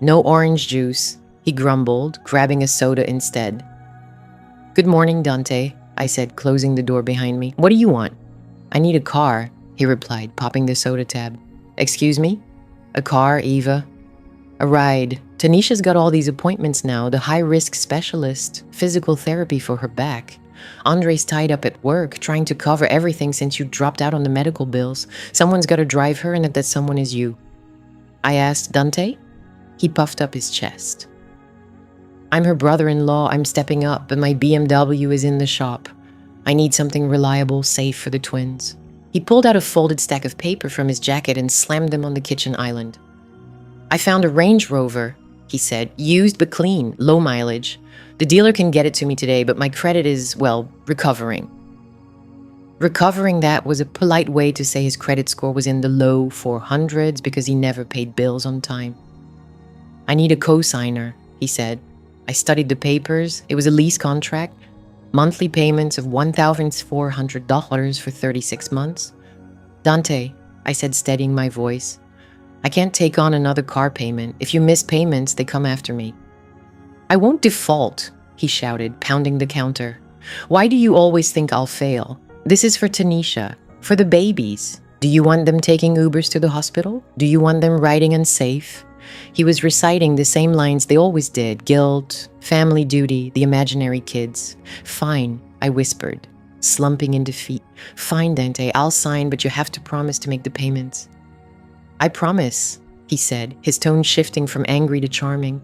"No orange juice," he grumbled, grabbing a soda instead. "Good morning, Dante," I said, closing the door behind me. "What do you want?" "I need a car," he replied, popping the soda tab. "Excuse me?" "A car, Eva." "A ride. Tanisha's got all these appointments now, the high-risk specialist, physical therapy for her back. Andre's tied up at work, trying to cover everything since you dropped out on the medical bills. Someone's got to drive her, and that someone is you." I asked, "Dante?" He puffed up his chest. "I'm her brother-in-law. I'm stepping up, but my BMW is in the shop. I need something reliable, safe for the twins." He pulled out a folded stack of paper from his jacket and slammed them on the kitchen island. "I found a Range Rover," he said, "used but clean, low mileage. The dealer can get it to me today, but my credit is, well, recovering." Recovering that was a polite way to say his credit score was in the low 400s because he never paid bills on time. "I need a co-signer," he said. I studied the papers. It was a lease contract, monthly payments of $1,400 for 36 months. "Dante," I said, steadying my voice, "I can't take on another car payment. If you miss payments, they come after me." I won't default, he shouted, pounding the counter. Why do you always think I'll fail? This is for Tanisha, for the babies. Do you want them taking Ubers to the hospital? Do you want them riding unsafe? He was reciting the same lines they always did: guilt, family duty, the imaginary kids. Fine, I whispered, slumping in defeat. Fine, Dante, I'll sign, but you have to promise to make the payments. I promise, he said, his tone shifting from angry to charming.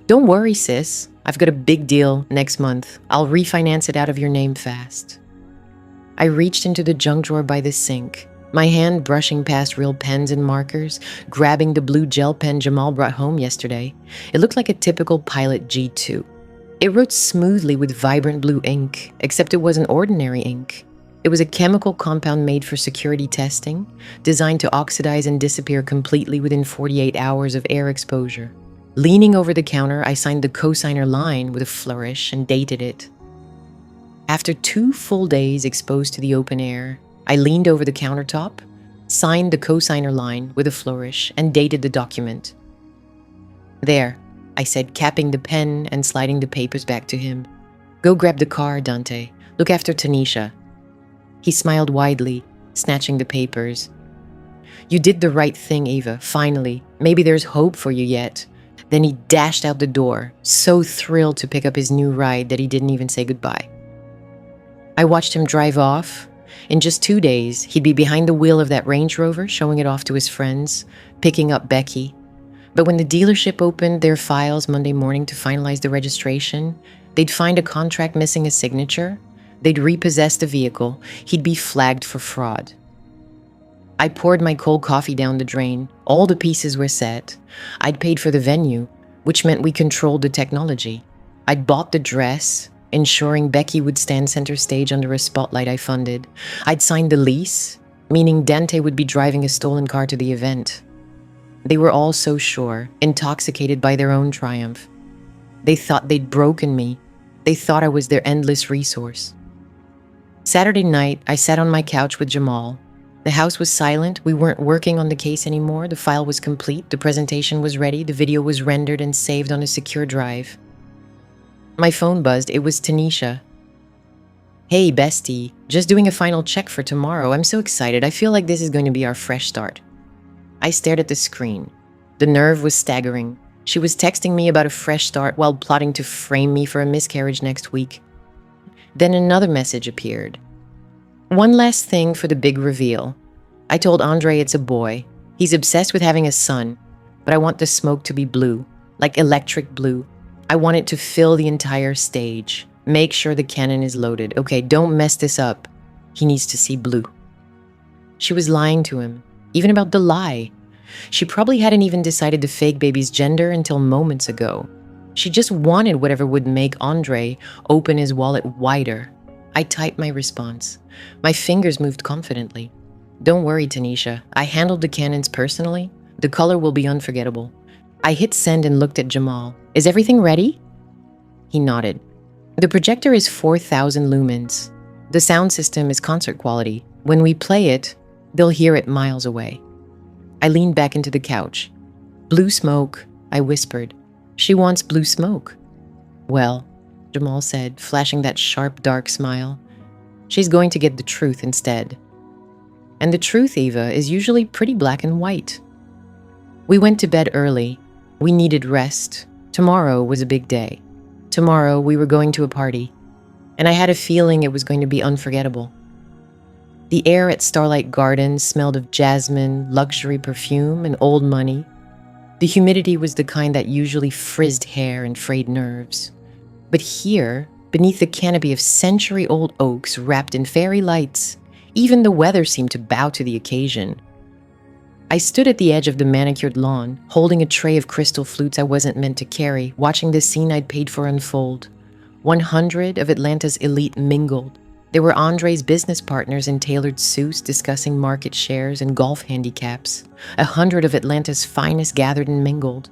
Don't worry, sis. I've got a big deal next month. I'll refinance it out of your name fast. I reached into the junk drawer by the sink, my hand brushing past real pens and markers, grabbing the blue gel pen Jamal brought home yesterday. It looked like a typical Pilot G2. It wrote smoothly with vibrant blue ink, except it wasn't ordinary ink. It was a chemical compound made for security testing, designed to oxidize and disappear completely within 48 hours of air exposure. Leaning over the counter, I signed the cosigner line with a flourish and dated it. After 2 full days exposed to the open air, I leaned over the countertop, signed the cosigner line with a flourish, and dated the document. There, I said, capping the pen and sliding the papers back to him. Go grab the car, Dante. Look after Tanisha. He smiled widely, snatching the papers. You did the right thing, Ava, finally. Maybe there's hope for you yet. Then he dashed out the door, so thrilled to pick up his new ride that he didn't even say goodbye. I watched him drive off. In just 2 days, he'd be behind the wheel of that Range Rover, showing it off to his friends, picking up Becky. But when the dealership opened their files Monday morning to finalize the registration, they'd find a contract missing a signature. They'd repossess the vehicle. He'd be flagged for fraud. I poured my cold coffee down the drain. All the pieces were set. I'd paid for the venue, which meant we controlled the technology. I'd bought the dress, ensuring Becky would stand center stage under a spotlight I funded. I'd signed the lease, meaning Dante would be driving a stolen car to the event. They were all so sure, intoxicated by their own triumph. They thought they'd broken me. They thought I was their endless resource. Saturday night, I sat on my couch with Jamal. The house was silent. We weren't working on the case anymore. The file was complete. The presentation was ready. The video was rendered and saved on a secure drive. My phone buzzed. It was Tanisha. Hey, bestie. Just doing a final check for tomorrow. I'm so excited. I feel like this is going to be our fresh start. I stared at the screen. The nerve was staggering. She was texting me about a fresh start while plotting to frame me for a miscarriage next week. Then another message appeared. One last thing for the big reveal. I told Andre it's a boy. He's obsessed with having a son, but I want the smoke to be blue, like electric blue. I want it to fill the entire stage. Make sure the cannon is loaded. Okay, don't mess this up. He needs to see blue. She was lying to him, even about the lie. She probably hadn't even decided the fake baby's gender until moments ago. She just wanted whatever would make Andre open his wallet wider. I typed my response. My fingers moved confidently. Don't worry, Tanisha. I handled the cannons personally. The color will be unforgettable. I hit send and looked at Jamal. Is everything ready? He nodded. The projector is 4,000 lumens. The sound system is concert quality. When we play it, they'll hear it miles away. I leaned back into the couch. Blue smoke, I whispered. She wants blue smoke. Well, Jamal said, flashing that sharp, dark smile. She's going to get the truth instead. And the truth, Eva, is usually pretty black and white. We went to bed early. We needed rest. Tomorrow was a big day. Tomorrow we were going to a party. And I had a feeling it was going to be unforgettable. The air at Starlight Gardens smelled of jasmine, luxury perfume, and old money. The humidity was the kind that usually frizzed hair and frayed nerves. But here, beneath the canopy of century-old oaks wrapped in fairy lights, even the weather seemed to bow to the occasion. I stood at the edge of the manicured lawn, holding a tray of crystal flutes I wasn't meant to carry, watching the scene I'd paid for unfold. 100 of Atlanta's elite mingled. There were Andre's business partners in tailored suits discussing market shares and golf handicaps. 100 of Atlanta's finest gathered and mingled.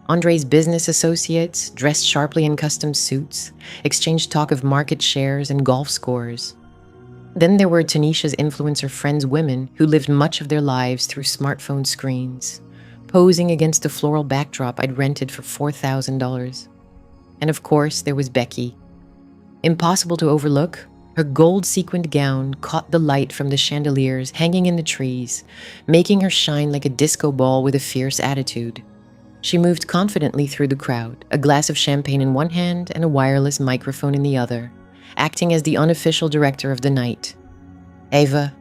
Andre's business associates, dressed sharply in custom suits, exchanged talk of market shares and golf scores. Then there were Tanisha's influencer friends' women who lived much of their lives through smartphone screens, posing against a floral backdrop I'd rented for $4,000. And of course, there was Becky. Impossible to overlook, her gold sequined gown caught the light from the chandeliers hanging in the trees, making her shine like a disco ball with a fierce attitude. She moved confidently through the crowd, a glass of champagne in one hand and a wireless microphone in the other, acting as the unofficial director of the night. Eva.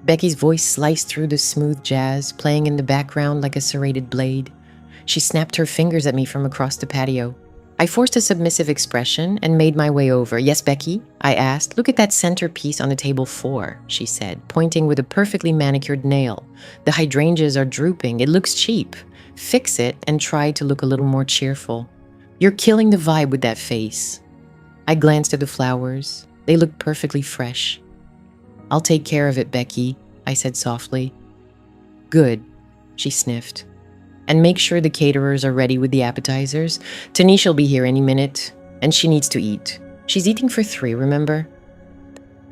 Becky's voice sliced through the smooth jazz, playing in the background like a serrated blade. She snapped her fingers at me from across the patio. I forced a submissive expression and made my way over. Yes, Becky? I asked. Look at that centerpiece on the table 4, she said, pointing with a perfectly manicured nail. The hydrangeas are drooping. It looks cheap. Fix it and try to look a little more cheerful. You're killing the vibe with that face. I glanced at the flowers. They looked perfectly fresh. I'll take care of it, Becky, I said softly. Good, she sniffed. And make sure the caterers are ready with the appetizers. Tanisha'll be here any minute, and she needs to eat. She's eating for 3, remember?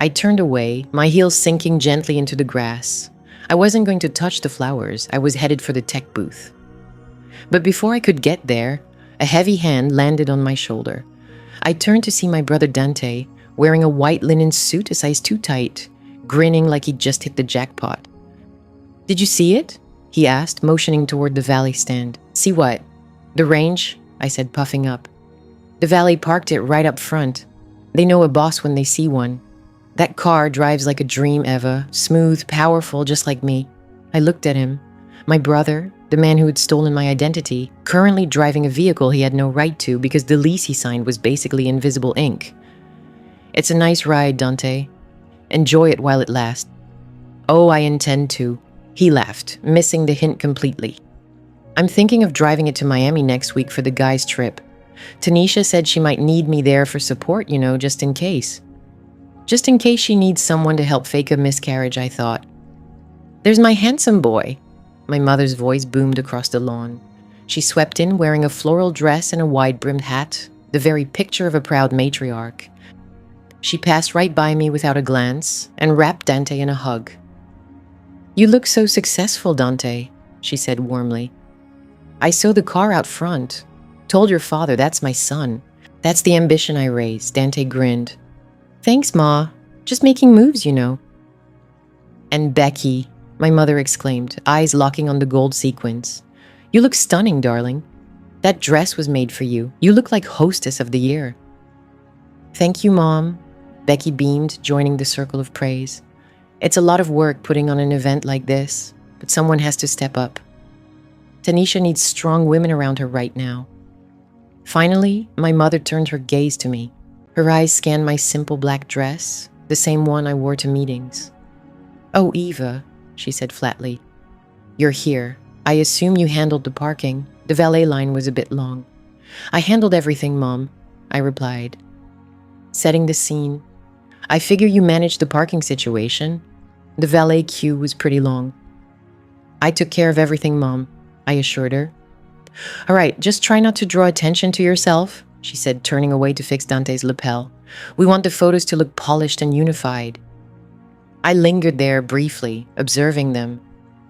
I turned away, my heels sinking gently into the grass. I wasn't going to touch the flowers. I was headed for the tech booth. But before I could get there, a heavy hand landed on my shoulder. I turned to see my brother Dante, wearing a white linen suit a size too tight, grinning like he'd just hit the jackpot. Did you see it? He asked, motioning toward the valet stand. See what? The range? I said, puffing up. The valet parked it right up front. They know a boss when they see one. That car drives like a dream, Eva. Smooth, powerful, just like me. I looked at him. My brother, the man who had stolen my identity, currently driving a vehicle he had no right to because the lease he signed was basically invisible ink. It's a nice ride, Dante. Enjoy it while it lasts. Oh, I intend to. He laughed, missing the hint completely. I'm thinking of driving it to Miami next week for the guys' trip. Tanisha said she might need me there for support, just in case. Just in case she needs someone to help fake a miscarriage, I thought. There's my handsome boy. My mother's voice boomed across the lawn. She swept in wearing a floral dress and a wide-brimmed hat, the very picture of a proud matriarch. She passed right by me without a glance and wrapped Dante in a hug. You look so successful, Dante, she said warmly. I saw the car out front. Told your father that's my son. That's the ambition I raised, Dante grinned. Thanks, Ma. Just making moves, And Becky, my mother exclaimed, eyes locking on the gold sequins. You look stunning, darling. That dress was made for you. You look like hostess of the year. Thank you, Mom. Becky beamed, joining the circle of praise. It's a lot of work putting on an event like this, but someone has to step up. Tanisha needs strong women around her right now. Finally, my mother turned her gaze to me. Her eyes scanned my simple black dress, the same one I wore to meetings. Oh, Eva, she said flatly. You're here. I assume you handled the parking. The valet line was a bit long. I handled everything, Mom, I replied. Setting the scene. I figure you managed the parking situation. The valet queue was pretty long. I took care of everything, Mom, I assured her. All right, just try not to draw attention to yourself, she said, turning away to fix Dante's lapel. We want the photos to look polished and unified. I lingered there briefly, observing them.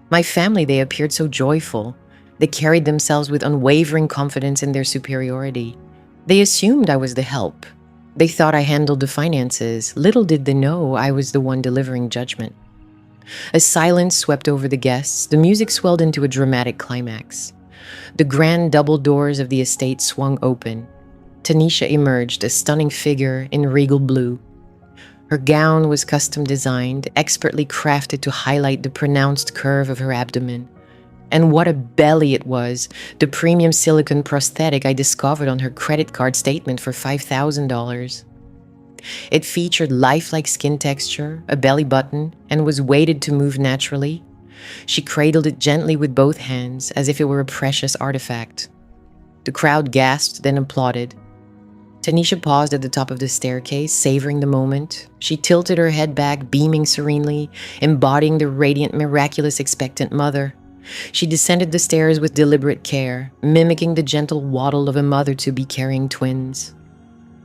My family, they appeared so joyful. They carried themselves with unwavering confidence in their superiority. They assumed I was the help. They thought I handled the finances. Little did they know I was the one delivering judgment. A silence swept over the guests. The music swelled into a dramatic climax. The grand double doors of the estate swung open. Tanisha emerged, a stunning figure in regal blue. Her gown was custom designed, expertly crafted to highlight the pronounced curve of her abdomen. And what a belly it was, the premium silicone prosthetic I discovered on her credit card statement for $5,000. It featured lifelike skin texture, a belly button, and was weighted to move naturally. She cradled it gently with both hands, as if it were a precious artifact. The crowd gasped, then applauded. Tanisha paused at the top of the staircase, savoring the moment. She tilted her head back, beaming serenely, embodying the radiant, miraculous expectant mother. She descended the stairs with deliberate care, mimicking the gentle waddle of a mother-to-be carrying twins.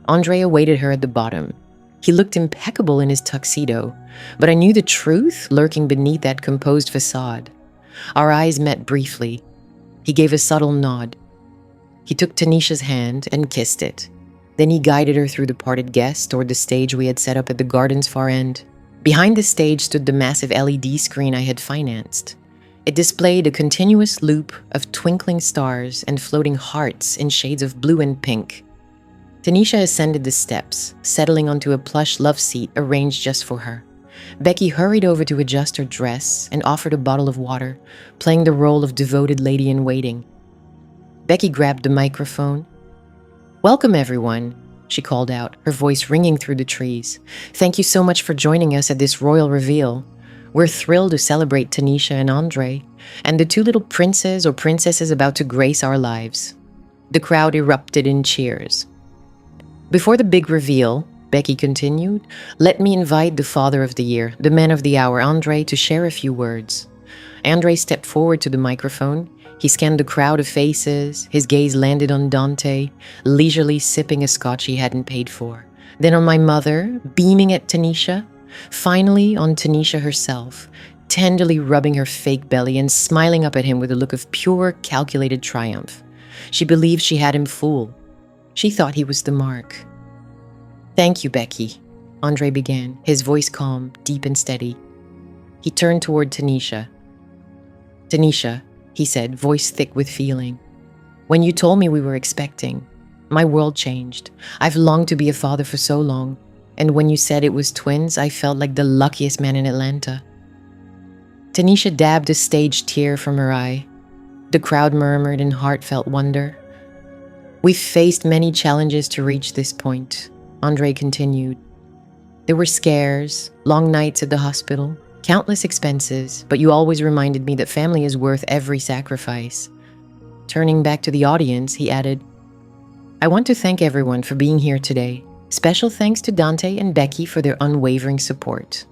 Andre awaited her at the bottom. He looked impeccable in his tuxedo, but I knew the truth lurking beneath that composed facade. Our eyes met briefly. He gave a subtle nod. He took Tanisha's hand and kissed it, Then he guided her through the parted guests toward the stage we had set up at the garden's far end. Behind the stage stood the massive LED screen I had financed. It displayed a continuous loop of twinkling stars and floating hearts in shades of blue and pink. Tanisha ascended the steps, settling onto a plush love seat arranged just for her. Becky hurried over to adjust her dress and offered a bottle of water, playing the role of devoted lady-in-waiting. Becky grabbed the microphone. "Welcome, everyone," she called out, her voice ringing through the trees. "Thank you so much for joining us at this royal reveal. We're thrilled to celebrate Tanisha and Andre, and the two little princes or princesses about to grace our lives." The crowd erupted in cheers. "Before the big reveal," Becky continued, "let me invite the father of the year, the man of the hour, Andre, to share a few words." Andre stepped forward to the microphone. He scanned the crowd of faces. His gaze landed on Dante, leisurely sipping a scotch he hadn't paid for. Then on my mother, beaming at Tanisha. Finally on Tanisha herself, tenderly rubbing her fake belly and smiling up at him with a look of pure, calculated triumph. She believed she had him fooled. She thought he was the mark. "Thank you, Becky," Andre began, his voice calm, deep and steady. He turned toward Tanisha. "Tanisha," he said, voice thick with feeling, "when you told me we were expecting, my world changed. I've longed to be a father for so long, and when you said it was twins, I felt like the luckiest man in Atlanta." Tanisha dabbed a staged tear from her eye. The crowd murmured in heartfelt wonder. "We've faced many challenges to reach this point," Andre continued. "There were scares, long nights at the hospital, countless expenses, but you always reminded me that family is worth every sacrifice." Turning back to the audience, he added, "I want to thank everyone for being here today. Special thanks to Dante and Becky for their unwavering support."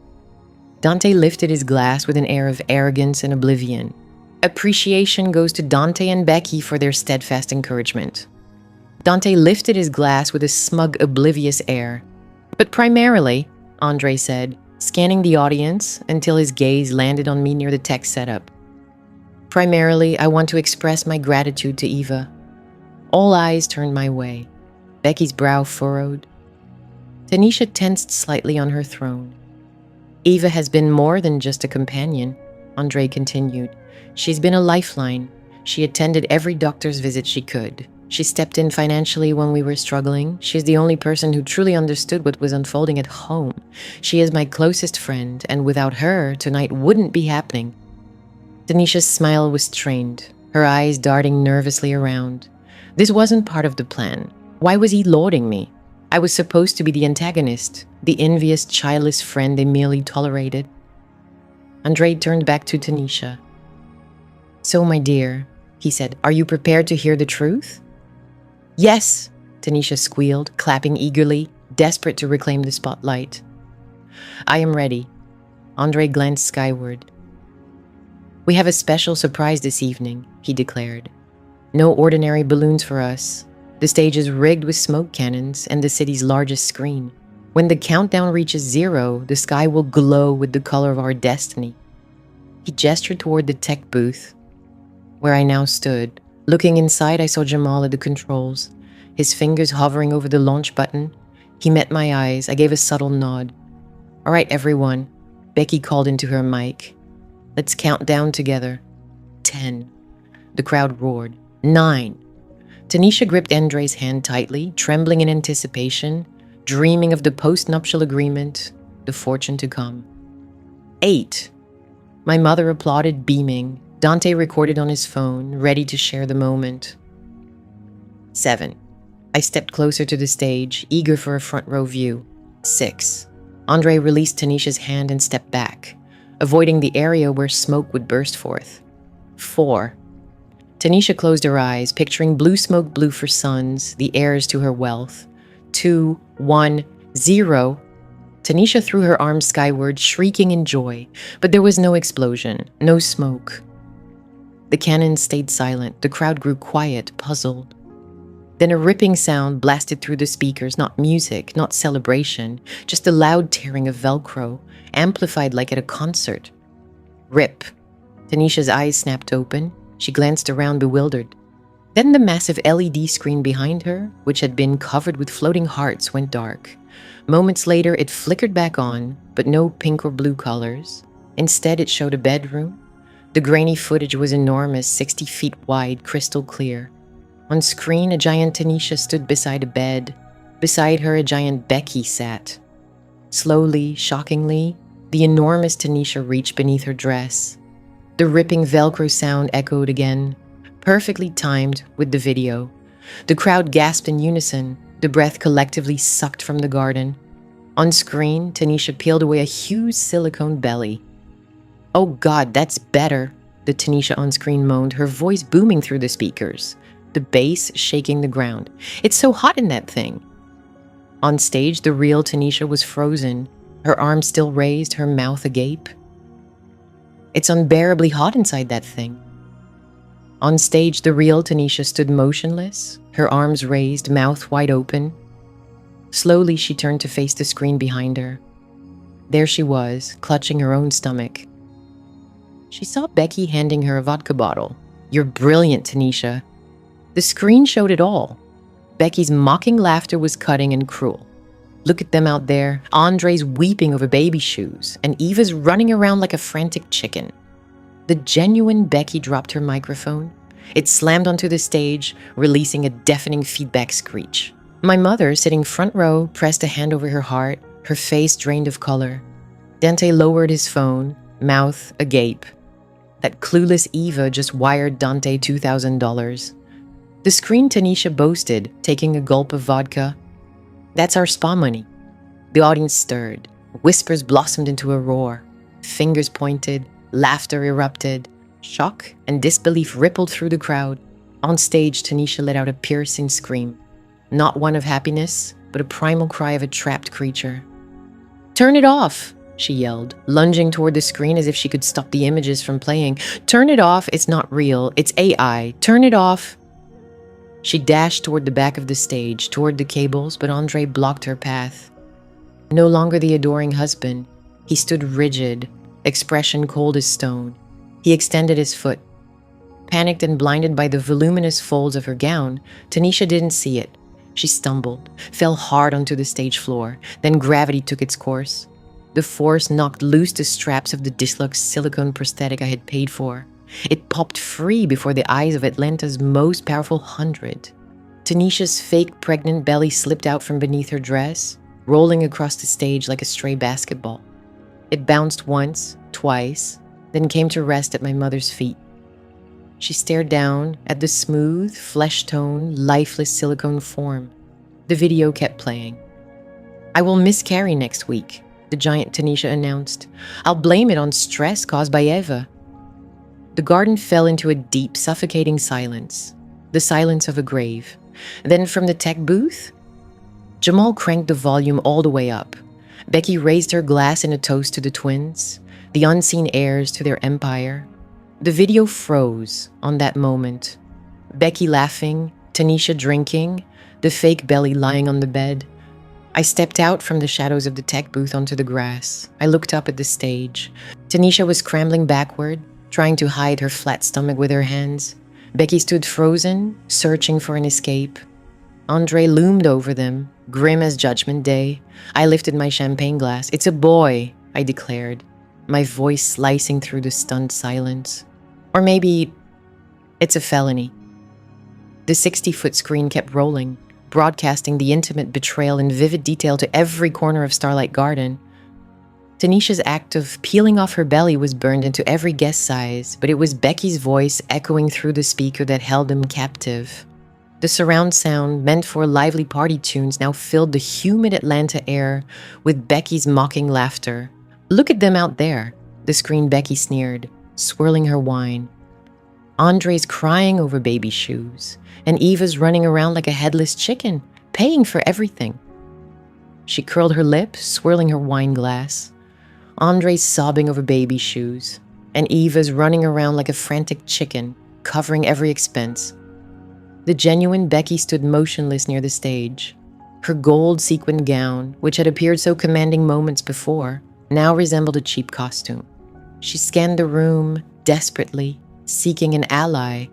Dante lifted his glass with an air of arrogance and oblivion. "Appreciation goes to Dante and Becky for their steadfast encouragement." Dante lifted his glass with a smug, oblivious air. "But primarily," Andre said, scanning the audience until his gaze landed on me near the tech setup. "Primarily, I want to express my gratitude to Eva." All eyes turned my way. Becky's brow furrowed. Tanisha tensed slightly on her throne. "Eva has been more than just a companion," Andre continued. "She's been a lifeline. She attended every doctor's visit she could. She stepped in financially when we were struggling. She's the only person who truly understood what was unfolding at home. She is my closest friend, and without her, tonight wouldn't be happening." Tanisha's smile was strained, her eyes darting nervously around. This wasn't part of the plan. Why was he lauding me? I was supposed to be the antagonist, the envious, childless friend they merely tolerated. Andre turned back to Tanisha. "So, my dear," he said, "are you prepared to hear the truth?" "Yes," Tanisha squealed, clapping eagerly, desperate to reclaim the spotlight. "I am ready." Andre glanced skyward. "We have a special surprise this evening," he declared. "No ordinary balloons for us. The stage is rigged with smoke cannons and the city's largest screen. When the countdown reaches 0, the sky will glow with the color of our destiny." He gestured toward the tech booth, where I now stood. Looking inside, I saw Jamal at the controls, his fingers hovering over the launch button. He met my eyes. I gave a subtle nod. "All right, everyone," Becky called into her mic. "Let's count down together. 10. The crowd roared. 9. Tanisha gripped Andre's hand tightly, trembling in anticipation, dreaming of the post-nuptial agreement, the fortune to come. 8. My mother applauded, beaming. Dante recorded on his phone, ready to share the moment. 7. I stepped closer to the stage, eager for a front-row view. 6. Andre released Tanisha's hand and stepped back, avoiding the area where smoke would burst forth. 4. Tanisha closed her eyes, picturing blue smoke blue for sons, the heirs to her wealth. 2, 1, 0. Tanisha threw her arms skyward, shrieking in joy, but there was no explosion, no smoke. The cannons stayed silent. The crowd grew quiet, puzzled. Then a ripping sound blasted through the speakers, not music, not celebration, just the loud tearing of Velcro, amplified like at a concert. Rip. Tanisha's eyes snapped open. She glanced around bewildered. Then the massive LED screen behind her, which had been covered with floating hearts, went dark. Moments later, it flickered back on, but no pink or blue colors. Instead, it showed a bedroom. The grainy footage was enormous, 60 feet wide, crystal clear. On screen, a giant Tanisha stood beside a bed. Beside her, a giant Becky sat. Slowly, shockingly, the enormous Tanisha reached beneath her dress. The ripping Velcro sound echoed again, perfectly timed with the video. The crowd gasped in unison, the breath collectively sucked from the garden. On screen, Tanisha peeled away a huge silicone belly. "Oh God, that's better," the Tanisha on screen moaned, her voice booming through the speakers, the bass shaking the ground. "It's so hot in that thing." On stage, the real Tanisha was frozen, her arms still raised, her mouth agape. "It's unbearably hot inside that thing." On stage, the real Tanisha stood motionless, her arms raised, mouth wide open. Slowly, she turned to face the screen behind her. There she was, clutching her own stomach. She saw Becky handing her a vodka bottle. "You're brilliant, Tanisha." The screen showed it all. Becky's mocking laughter was cutting and cruel. Look at them out there. Andre's weeping over baby shoes, and Eva's running around like a frantic chicken. The genuine Becky dropped her microphone. It slammed onto the stage, releasing a deafening feedback screech. My mother, sitting front row, pressed a hand over her heart, her face drained of color. Dante lowered his phone, mouth agape. That clueless Eva just wired Dante $2,000. The screen, Tanisha boasted, taking a gulp of vodka. "That's our spa money." The audience stirred. Whispers blossomed into a roar. Fingers pointed. Laughter erupted. Shock and disbelief rippled through the crowd. On stage, Tanisha let out a piercing scream. Not one of happiness, but a primal cry of a trapped creature. "Turn it off!" she yelled, lunging toward the screen as if she could stop the images from playing. "Turn it off! It's not real. It's AI. Turn it off!" She dashed toward the back of the stage, toward the cables, but Andre blocked her path. No longer the adoring husband, he stood rigid, expression cold as stone. He extended his foot. Panicked and blinded by the voluminous folds of her gown, Tanisha didn't see it. She stumbled, fell hard onto the stage floor, then gravity took its course. The force knocked loose the straps of the Dislux silicone prosthetic I had paid for. It popped free before the eyes of Atlanta's most powerful 100. Tanisha's fake pregnant belly slipped out from beneath her dress, rolling across the stage like a stray basketball. It bounced once, twice, then came to rest at my mother's feet. She stared down at the smooth, flesh-tone, lifeless silicone form. The video kept playing. "I will miscarry next week," the giant Tanisha announced. "I'll blame it on stress caused by Eva." The garden fell into a deep, suffocating silence. The silence of a grave. Then from the tech booth, Jamal cranked the volume all the way up. Becky raised her glass in a toast to the twins, the unseen heirs to their empire. The video froze on that moment. Becky laughing, Tanisha drinking, the fake belly lying on the bed. I stepped out from the shadows of the tech booth onto the grass. I looked up at the stage. Tanisha was scrambling backward, trying to hide her flat stomach with her hands. Becky stood frozen, searching for an escape. Andre loomed over them, grim as Judgment Day. I lifted my champagne glass. "It's a boy," I declared, my voice slicing through the stunned silence. Or maybe it's a felony. The 60-foot screen kept rolling, broadcasting the intimate betrayal in vivid detail to every corner of Starlight Garden. Tanisha's act of peeling off her belly was burned into every guest size, but it was Becky's voice echoing through the speaker that held them captive. The surround sound, meant for lively party tunes, now filled the humid Atlanta air with Becky's mocking laughter. "Look at them out there," the screen Becky sneered, swirling her wine. Andre's crying over baby shoes, and Eva's running around like a headless chicken, paying for everything. She curled her lip, swirling her wine glass. Andre's sobbing over baby shoes, and Eva's running around like a frantic chicken, covering every expense. The genuine Becky stood motionless near the stage. Her gold sequined gown, which had appeared so commanding moments before, now resembled a cheap costume. She scanned the room desperately, seeking an ally,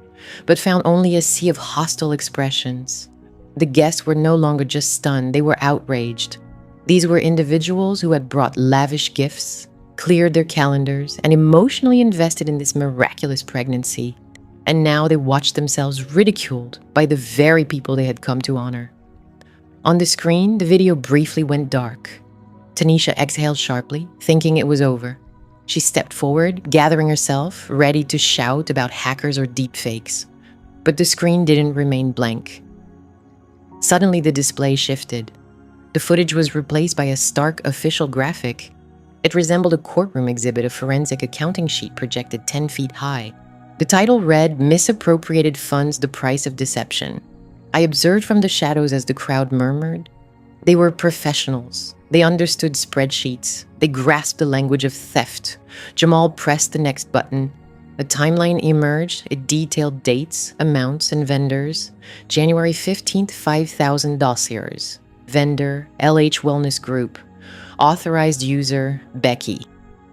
but found only a sea of hostile expressions. The guests were no longer just stunned, they were outraged. These were individuals who had brought lavish gifts, cleared their calendars, and emotionally invested in this miraculous pregnancy. And now they watched themselves ridiculed by the very people they had come to honor. On the screen, the video briefly went dark. Tanisha exhaled sharply, thinking it was over. She stepped forward, gathering herself, ready to shout about hackers or deepfakes. But the screen didn't remain blank. Suddenly, the display shifted. The footage was replaced by a stark official graphic. It resembled a courtroom exhibit, a forensic accounting sheet projected 10 feet high. The title read, "Misappropriated Funds, the Price of Deception." I observed from the shadows as the crowd murmured. They were professionals. They understood spreadsheets. They grasped the language of theft. Jamal pressed the next button. A timeline emerged. It detailed dates, amounts, and vendors. January 15th, 5,000 dossiers. Vendor, LH Wellness Group. Authorized user, Becky.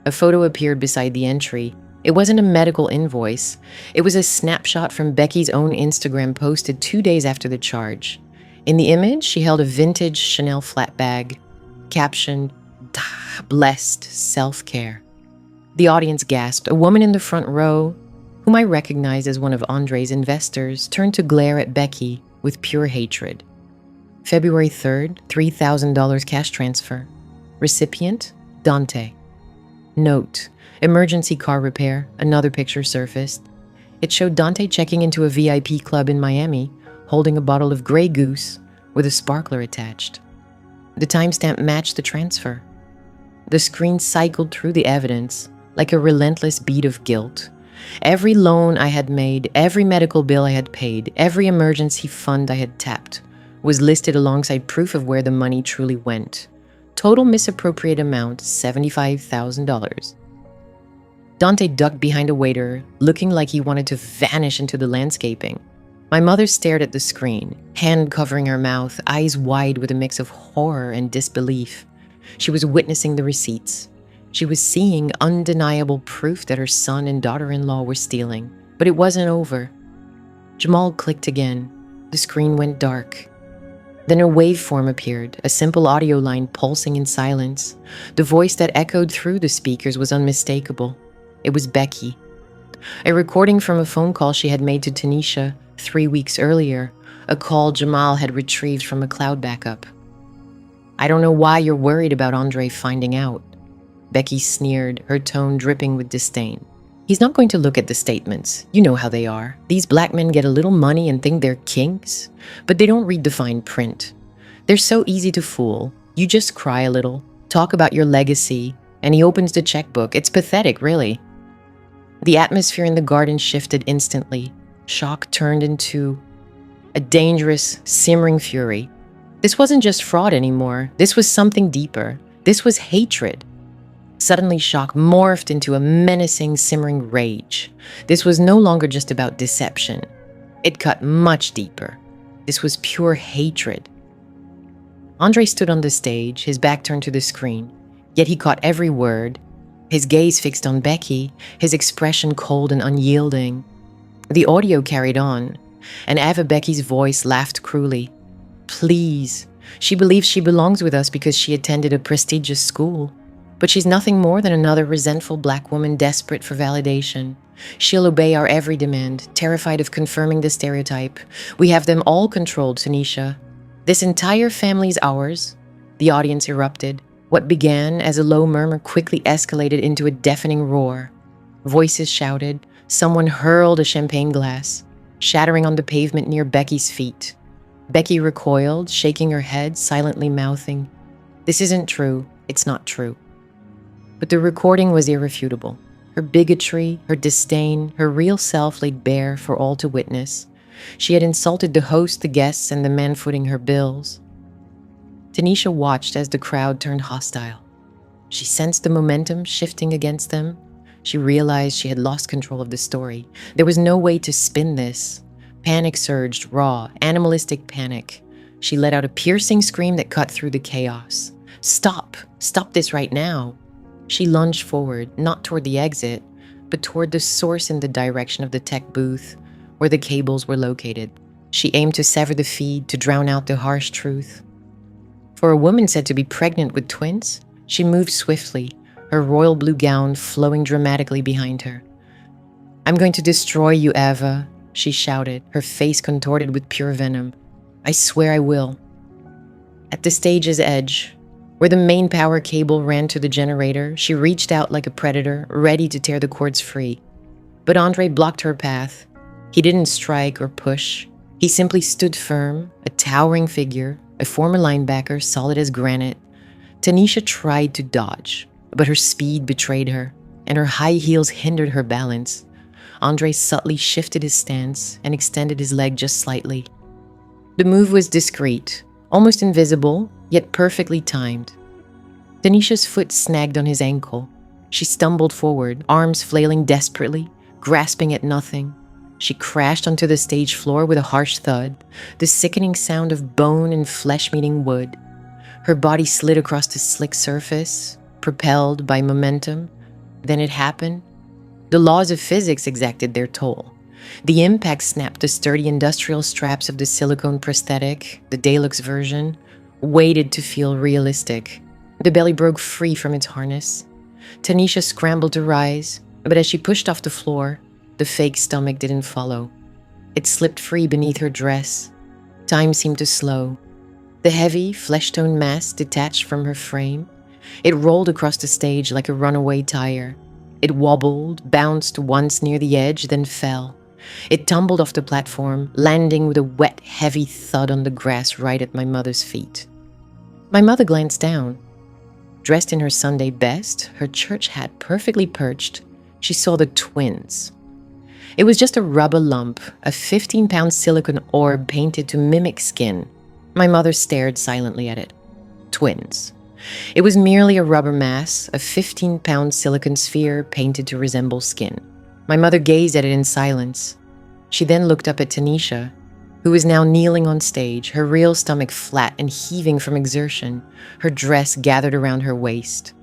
A photo appeared beside the entry. It wasn't a medical invoice. It was a snapshot from Becky's own Instagram posted 2 days after the charge. In the image, she held a vintage Chanel flat bag, captioned, "Blessed self-care." The audience gasped. A woman in the front row, whom I recognized as one of Andre's investors, turned to glare at Becky with pure hatred. February 3rd, $3,000 cash transfer. Recipient, Dante. Note, emergency car repair. Another picture surfaced. It showed Dante checking into a VIP club in Miami, holding a bottle of Grey Goose with a sparkler attached. The timestamp matched the transfer. The screen cycled through the evidence like a relentless beat of guilt. Every loan I had made, every medical bill I had paid, every emergency fund I had tapped was listed alongside proof of where the money truly went. Total misappropriated amount, $75,000. Dante ducked behind a waiter, looking like he wanted to vanish into the landscaping. My mother stared at the screen, hand covering her mouth, eyes wide with a mix of horror and disbelief. She was witnessing the receipts. She was seeing undeniable proof that her son and daughter-in-law were stealing. But it wasn't over. Jamal clicked again. The screen went dark. Then a waveform appeared, a simple audio line pulsing in silence. The voice that echoed through the speakers was unmistakable. It was Becky. A recording from a phone call she had made to Tanisha 3 weeks earlier, a call Jamal had retrieved from a cloud backup. "I don't know why you're worried about Andre finding out." Becky sneered, her tone dripping with disdain. "He's not going to look at the statements. You know how they are. These black men get a little money and think they're kings, but they don't read the fine print. They're so easy to fool. You just cry a little, talk about your legacy, and he opens the checkbook. It's pathetic, really." The atmosphere in the garden shifted instantly. Shock turned into a dangerous, simmering fury. This wasn't just fraud anymore. This was something deeper. This was hatred. Suddenly, shock morphed into a menacing, simmering rage. This was no longer just about deception. It cut much deeper. This was pure hatred. Andre stood on the stage, his back turned to the screen, yet he caught every word, his gaze fixed on Becky, his expression cold and unyielding. The audio carried on, and Ava Becky's voice laughed cruelly. "Please, she believes she belongs with us because she attended a prestigious school. But she's nothing more than another resentful black woman desperate for validation. She'll obey our every demand, terrified of confirming the stereotype. We have them all controlled, Tanisha. This entire family's ours." The audience erupted. What began as a low murmur quickly escalated into a deafening roar. Voices shouted. Someone hurled a champagne glass, shattering on the pavement near Becky's feet. Becky recoiled, shaking her head, silently mouthing, "This isn't true. It's not true." But the recording was irrefutable. Her bigotry, her disdain, her real self laid bare for all to witness. She had insulted the host, the guests, and the man footing her bills. Tanisha watched as the crowd turned hostile. She sensed the momentum shifting against them. She realized she had lost control of the story. There was no way to spin this. Panic surged, raw, animalistic panic. She let out a piercing scream that cut through the chaos. "Stop! Stop this right now!" She lunged forward, not toward the exit, but toward the source in the direction of the tech booth, where the cables were located. She aimed to sever the feed to drown out the harsh truth. For a woman said to be pregnant with twins, she moved swiftly, her royal blue gown flowing dramatically behind her. "I'm going to destroy you, Eva," she shouted, her face contorted with pure venom. "I swear I will." At the stage's edge, where the main power cable ran to the generator, she reached out like a predator, ready to tear the cords free. But Andre blocked her path. He didn't strike or push. He simply stood firm, a towering figure, a former linebacker solid as granite. Tanisha tried to dodge, but her speed betrayed her, and her high heels hindered her balance. Andre subtly shifted his stance and extended his leg just slightly. The move was discreet, almost invisible, yet perfectly timed. Tanisha's foot snagged on his ankle. She stumbled forward, arms flailing desperately, grasping at nothing. She crashed onto the stage floor with a harsh thud, the sickening sound of bone and flesh meeting wood. Her body slid across the slick surface, propelled by momentum. Then it happened. The laws of physics exacted their toll. The impact snapped the sturdy industrial straps of the silicone prosthetic, the deluxe version, weighted to feel realistic. The belly broke free from its harness. Tanisha scrambled to rise, but as she pushed off the floor, the fake stomach didn't follow. It slipped free beneath her dress. Time seemed to slow. The heavy, flesh-toned mass detached from her frame. It rolled across the stage like a runaway tire. It wobbled, bounced once near the edge, then fell. It tumbled off the platform, landing with a wet, heavy thud on the grass right at my mother's feet. My mother glanced down. Dressed in her Sunday best, her church hat perfectly perched, she saw the twins. It was just a rubber lump, a 15-pound silicone orb painted to mimic skin. My mother stared silently at it. Twins. It was merely a rubber mass, a 15-pound silicone sphere painted to resemble skin. My mother gazed at it in silence. She then looked up at Tanisha, who was now kneeling on stage, her real stomach flat and heaving from exertion, her dress gathered around her waist.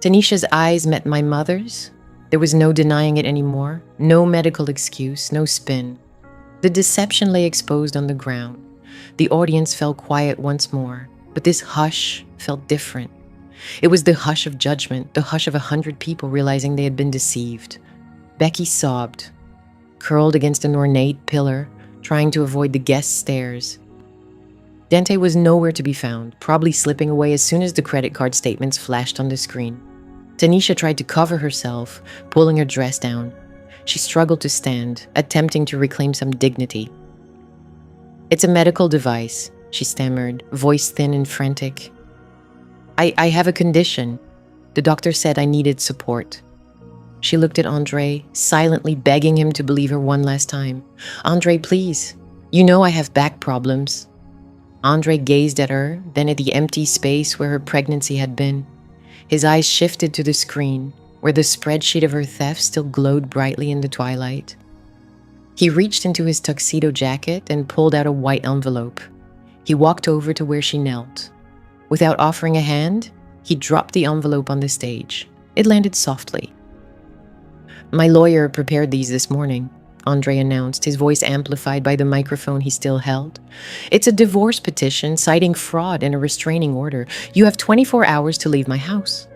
Tanisha's eyes met my mother's. There was no denying it anymore, no medical excuse, no spin. The deception lay exposed on the ground. The audience fell quiet once more, but this hush felt different. It was the hush of judgment, the hush of 100 people realizing they had been deceived. Becky sobbed, curled against an ornate pillar, trying to avoid the guests' stares. Dante was nowhere to be found, probably slipping away as soon as the credit card statements flashed on the screen. Tanisha tried to cover herself, pulling her dress down. She struggled to stand, attempting to reclaim some dignity. "It's a medical device," she stammered, voice thin and frantic. I have a condition. The doctor said I needed support." She looked at Andre, silently begging him to believe her one last time. "Andre, please. You know I have back problems." Andre gazed at her, then at the empty space where her pregnancy had been. His eyes shifted to the screen, where the spreadsheet of her theft still glowed brightly in the twilight. He reached into his tuxedo jacket and pulled out a white envelope. He walked over to where she knelt. Without offering a hand, he dropped the envelope on the stage. It landed softly. "My lawyer prepared these this morning," Andre announced, his voice amplified by the microphone he still held. "It's a divorce petition citing fraud and a restraining order. You have 24 hours to leave my house."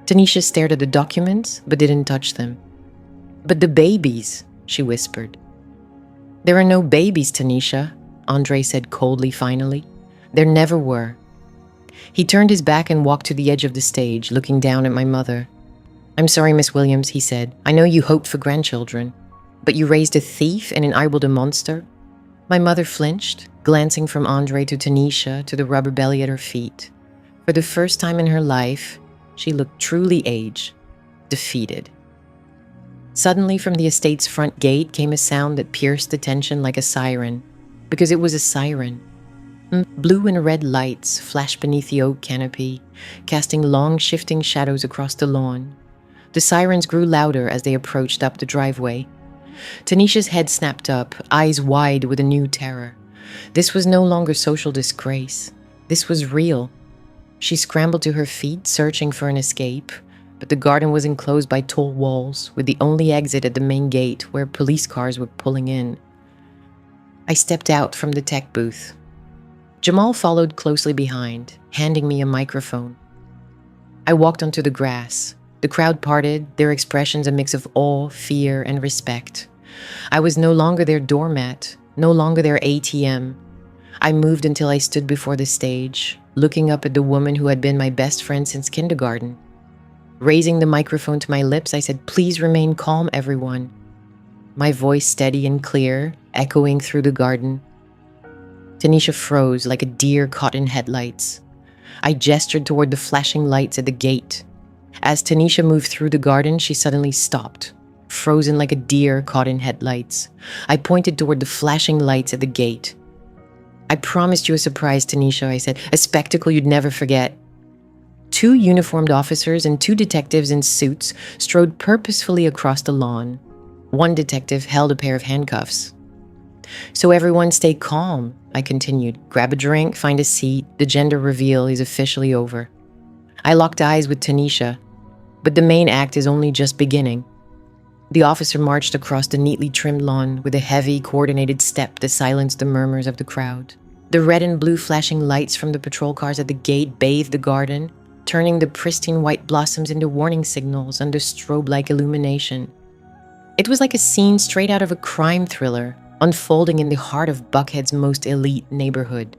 Tanisha stared at the documents, but didn't touch them. "But the babies," she whispered. "There are no babies, Tanisha," Andre said coldly finally. "There never were." He turned his back and walked to the edge of the stage, looking down at my mother. "I'm sorry, Miss Williams," he said. "I know you hoped for grandchildren. But you raised a thief and enabled a monster?" My mother flinched, glancing from Andre to Tanisha to the rubber belly at her feet. For the first time in her life, she looked truly aged, defeated. Suddenly, from the estate's front gate came a sound that pierced the tension like a siren, because it was a siren. Blue and red lights flashed beneath the oak canopy, casting long, shifting shadows across the lawn. The sirens grew louder as they approached up the driveway. Tanisha's head snapped up, eyes wide with a new terror. This was no longer social disgrace. This was real. She scrambled to her feet, searching for an escape. but the garden was enclosed by tall walls, with the only exit at the main gate where police cars were pulling in. I stepped out from the tech booth. Jamal followed closely behind, handing me a microphone. I walked onto the grass. The crowd parted, their expressions a mix of awe, fear, and respect. I was no longer their doormat, no longer their ATM. I moved until I stood before the stage, looking up at the woman who had been my best friend since kindergarten. Raising the microphone to my lips, I said, "Please remain calm, everyone." My voice steady and clear, echoing through the garden. Tanisha froze like a deer caught in headlights. I gestured toward the flashing lights at the gate. As Tanisha moved through the garden, she suddenly stopped, frozen like a deer caught in headlights. I pointed toward the flashing lights at the gate. "I promised you a surprise, Tanisha," I said, "a spectacle you'd never forget." Two uniformed officers and two detectives in suits strode purposefully across the lawn. One detective held a pair of handcuffs. "So everyone stay calm," I continued. "Grab a drink, find a seat. The gender reveal is officially over." I locked eyes with Tanisha, but the main act is only just beginning. The officer marched across the neatly trimmed lawn with a heavy, coordinated step that silenced the murmurs of the crowd. The red and blue flashing lights from the patrol cars at the gate bathed the garden, turning the pristine white blossoms into warning signals under strobe-like illumination. It was like a scene straight out of a crime thriller, unfolding in the heart of Buckhead's most elite neighborhood.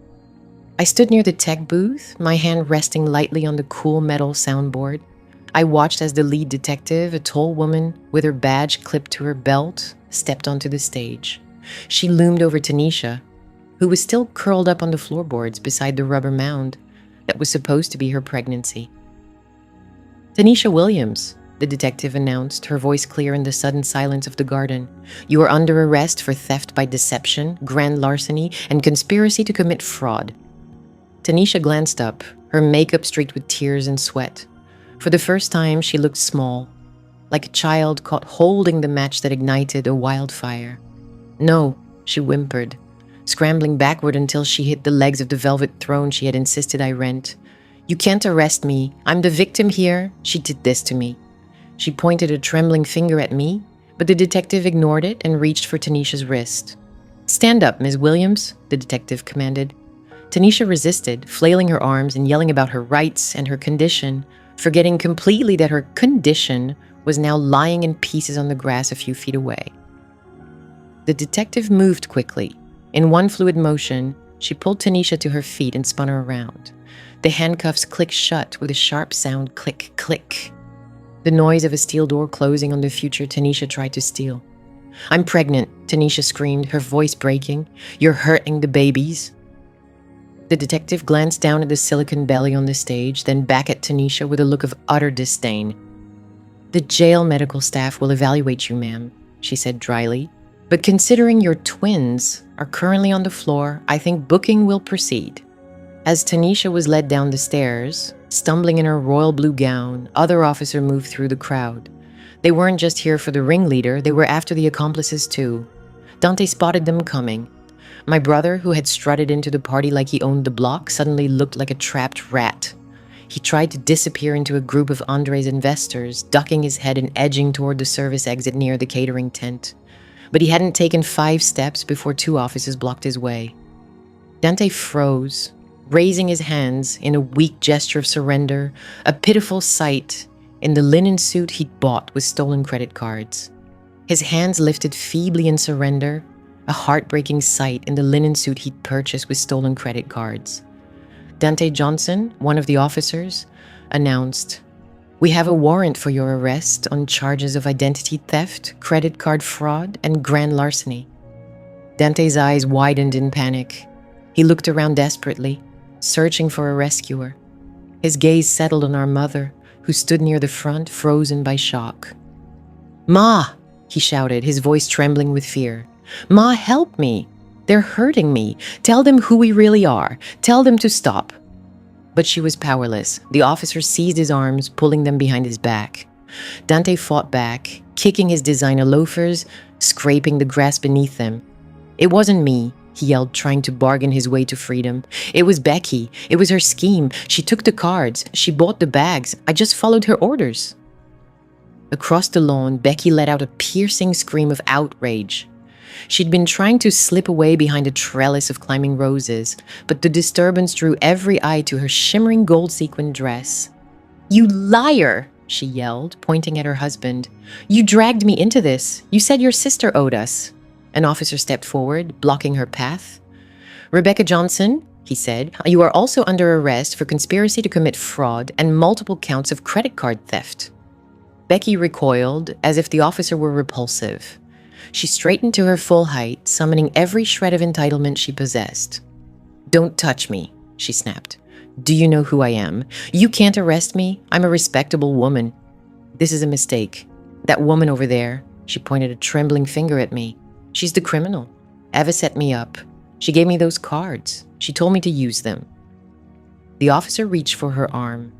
I stood near the tech booth, my hand resting lightly on the cool metal soundboard. I watched as the lead detective, a tall woman with her badge clipped to her belt, stepped onto the stage. She loomed over Tanisha, who was still curled up on the floorboards beside the rubber mound that was supposed to be her pregnancy. "Tanisha Williams," the detective announced, her voice clear in the sudden silence of the garden. "You are under arrest for theft by deception, grand larceny, and conspiracy to commit fraud." Tanisha glanced up, her makeup streaked with tears and sweat. For the first time, she looked small, like a child caught holding the match that ignited a wildfire. "No," she whimpered, scrambling backward until she hit the legs of the velvet throne she had insisted I rent. "You can't arrest me. I'm the victim here. She did this to me." She pointed a trembling finger at me, but the detective ignored it and reached for Tanisha's wrist. "Stand up, Ms. Williams," the detective commanded. Tanisha resisted, flailing her arms and yelling about her rights and her condition, forgetting completely that her condition was now lying in pieces on the grass a few feet away. The detective moved quickly. In one fluid motion, she pulled Tanisha to her feet and spun her around. The handcuffs clicked shut with a sharp sound, click, click. The noise of a steel door closing on the future Tanisha tried to steal. "I'm pregnant," Tanisha screamed, her voice breaking. "You're hurting the babies." The detective glanced down at the silicon belly on the stage, then back at Tanisha with a look of utter disdain. "The jail medical staff will evaluate you, ma'am," she said dryly. "But considering your twins are currently on the floor, I think booking will proceed." As Tanisha was led down the stairs, stumbling in her royal blue gown, other officers moved through the crowd. They weren't just here for the ringleader, they were after the accomplices too. Dante spotted them coming. My brother, who had strutted into the party like he owned the block, suddenly looked like a trapped rat. He tried to disappear into a group of Andre's investors, ducking his head and edging toward the service exit near the catering tent. But he hadn't taken 5 steps before 2 officers blocked his way. Dante froze, raising his hands in a weak gesture of surrender, a pitiful sight in the linen suit he'd bought with stolen credit cards. His hands lifted feebly in surrender, a heartbreaking sight in the linen suit he'd purchased with stolen credit cards. Dante Johnson, one of the officers, announced, "We have a warrant for your arrest on charges of identity theft, credit card fraud, and grand larceny." Dante's eyes widened in panic. He looked around desperately, searching for a rescuer. His gaze settled on our mother, who stood near the front, frozen by shock. "Ma!" he shouted, his voice trembling with fear. "Ma, help me! They're hurting me! Tell them who we really are! Tell them to stop!" But she was powerless. The officer seized his arms, pulling them behind his back. Dante fought back, kicking his designer loafers, scraping the grass beneath them. "It wasn't me," he yelled, trying to bargain his way to freedom. "It was Becky. It was her scheme. She took the cards. She bought the bags. I just followed her orders." Across the lawn, Becky let out a piercing scream of outrage. She'd been trying to slip away behind a trellis of climbing roses, but the disturbance drew every eye to her shimmering gold sequin dress. "You liar!" she yelled, pointing at her husband. "You dragged me into this. You said your sister owed us." An officer stepped forward, blocking her path. "Rebecca Johnson," he said, "you are also under arrest for conspiracy to commit fraud and multiple counts of credit card theft." Becky recoiled, as if the officer were repulsive. She straightened to her full height, summoning every shred of entitlement she possessed. "Don't touch me," she snapped. "Do you know who I am? You can't arrest me. I'm a respectable woman." "This is a mistake. That woman over there," she pointed a trembling finger at me. "She's the criminal. Eva set me up. She gave me those cards. She told me to use them." The officer reached for her arm.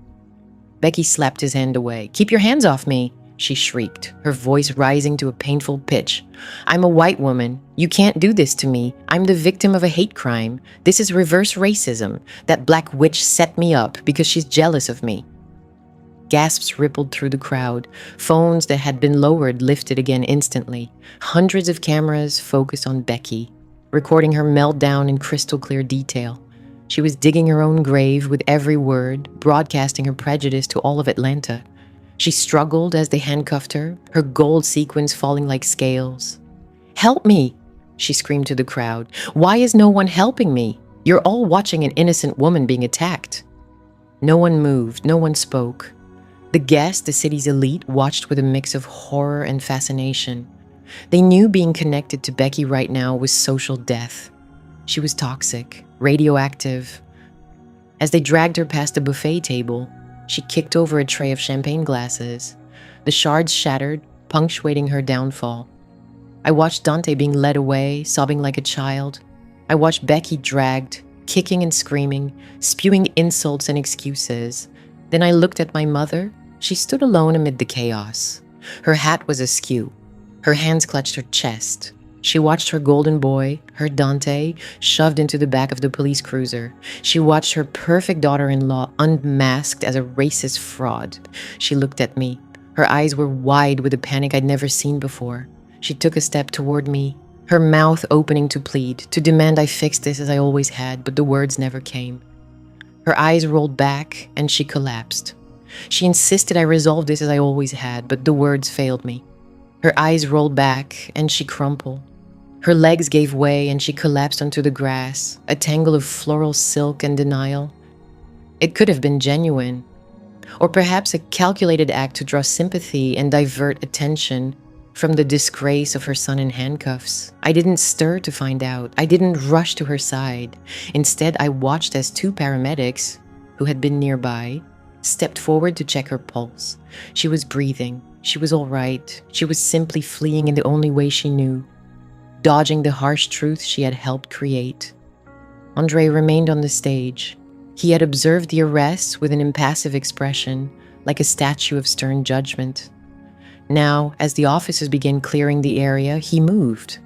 Becky slapped his hand away. "Keep your hands off me," she shrieked, her voice rising to a painful pitch. "I'm a white woman. You can't do this to me. I'm the victim of a hate crime. This is reverse racism. That black witch set me up because she's jealous of me." Gasps rippled through the crowd. Phones that had been lowered lifted again instantly. Hundreds of cameras focused on Becky, recording her meltdown in crystal clear detail. She was digging her own grave with every word, broadcasting her prejudice to all of Atlanta. She struggled as they handcuffed her, her gold sequins falling like scales. "Help me!" she screamed to the crowd. "Why is no one helping me? You're all watching an innocent woman being attacked." No one moved, no one spoke. The guests, the city's elite, watched with a mix of horror and fascination. They knew being connected to Becky right now was social death. She was toxic, radioactive. As they dragged her past the buffet table, she kicked over a tray of champagne glasses. The shards shattered, punctuating her downfall. I watched Dante being led away, sobbing like a child. I watched Becky dragged, kicking and screaming, spewing insults and excuses. Then I looked at my mother. She stood alone amid the chaos. Her hat was askew. Her hands clutched her chest. She watched her golden boy, her Dante, shoved into the back of the police cruiser. She watched her perfect daughter-in-law unmasked as a racist fraud. She looked at me. Her eyes were wide with a panic I'd never seen before. She took a step toward me, her mouth opening to plead, to demand I fix this as I always had, but the words never came. Her eyes rolled back, and she collapsed. She insisted I resolve this as I always had, but the words failed me. Her eyes rolled back, and she crumpled. Her legs gave way, and she collapsed onto the grass, a tangle of floral silk and denial. It could have been genuine, or perhaps a calculated act to draw sympathy and divert attention from the disgrace of her son in handcuffs. I didn't stir to find out. I didn't rush to her side. Instead, I watched as two paramedics, who had been nearby, stepped forward to check her pulse. She was breathing. She was all right. She was simply fleeing in the only way she knew, dodging the harsh truth she had helped create. Andre remained on the stage. He had observed the arrest with an impassive expression, like a statue of stern judgment. Now, as the officers began clearing the area, he moved.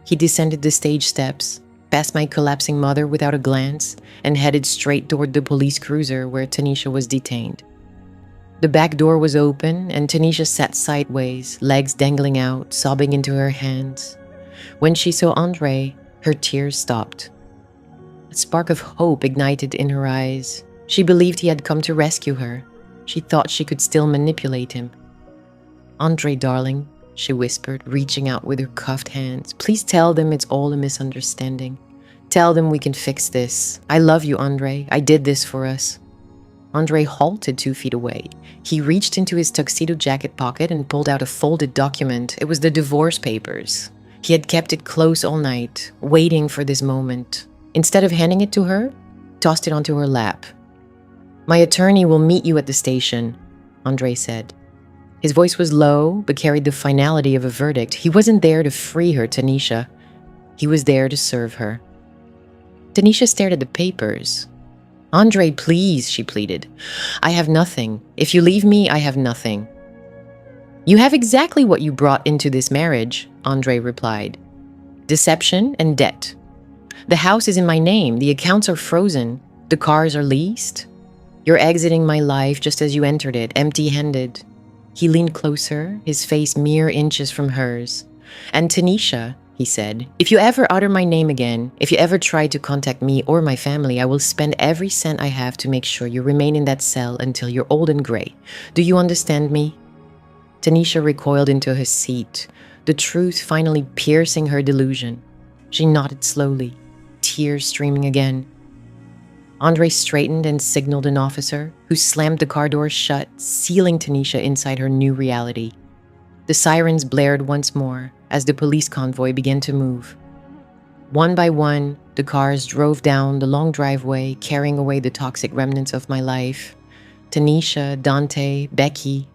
He descended the stage steps, past my collapsing mother without a glance, and headed straight toward the police cruiser where Tanisha was detained. The back door was open, and Tanisha sat sideways, legs dangling out, sobbing into her hands. When she saw Andre, her tears stopped. A spark of hope ignited in her eyes. She believed he had come to rescue her. She thought she could still manipulate him. "Andre, darling," she whispered, reaching out with her cuffed hands. "Please tell them it's all a misunderstanding. Tell them we can fix this. I love you, Andre. I did this for us." Andre halted 2 feet away. He reached into his tuxedo jacket pocket and pulled out a folded document. It was the divorce papers. He had kept it close all night, waiting for this moment. Instead of handing it to her, tossed it onto her lap. "My attorney will meet you at the station," Andre said. His voice was low, but carried the finality of a verdict. He wasn't there to free her, Tanisha. He was there to serve her. Tanisha stared at the papers. "Andre, please," she pleaded. "I have nothing. If you leave me, I have nothing." "You have exactly what you brought into this marriage," Andre replied. "Deception and debt. The house is in my name. The accounts are frozen. The cars are leased. You're exiting my life just as you entered it, empty-handed. He leaned closer, his face mere inches from hers. "And Tanisha," he said, "if you ever utter my name again, if you ever try to contact me or my family, I will spend every cent I have to make sure you remain in that cell until you're old and gray. Do you understand me?" Tanisha recoiled into her seat, the truth finally piercing her delusion. She nodded slowly, tears streaming again. Andre straightened and signaled an officer, who slammed the car doors shut, sealing Tanisha inside her new reality. The sirens blared once more as the police convoy began to move. One by one, the cars drove down the long driveway, carrying away the toxic remnants of my life. Tanisha, Dante, Becky,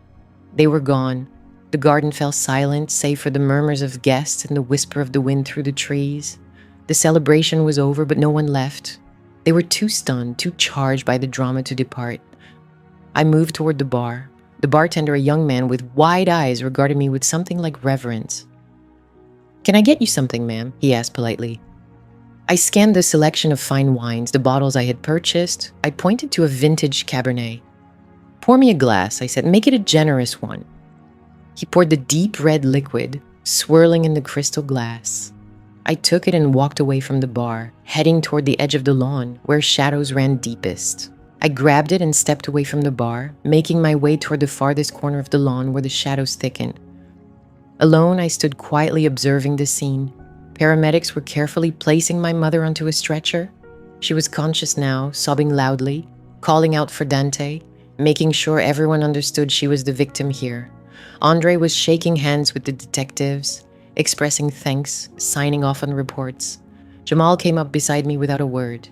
they were gone. The garden fell silent, save for the murmurs of guests and the whisper of the wind through the trees. The celebration was over, but no one left. They were too stunned, too charged by the drama to depart. I moved toward the bar. The bartender, a young man with wide eyes, regarded me with something like reverence. "Can I get you something, ma'am?" he asked politely. I scanned the selection of fine wines, the bottles I had purchased. I pointed to a vintage Cabernet. "Pour me a glass," I said. "Make it a generous one." He poured the deep red liquid, swirling in the crystal glass. I took it and walked away from the bar, heading toward the edge of the lawn, where shadows ran deepest. I grabbed it and stepped away from the bar, making my way toward the farthest corner of the lawn where the shadows thickened. Alone, I stood quietly observing the scene. Paramedics were carefully placing my mother onto a stretcher. She was conscious now, sobbing loudly, calling out for Dante, making sure everyone understood she was the victim here. Andre was shaking hands with the detectives, expressing thanks, signing off on reports. Jamal came up beside me without a word.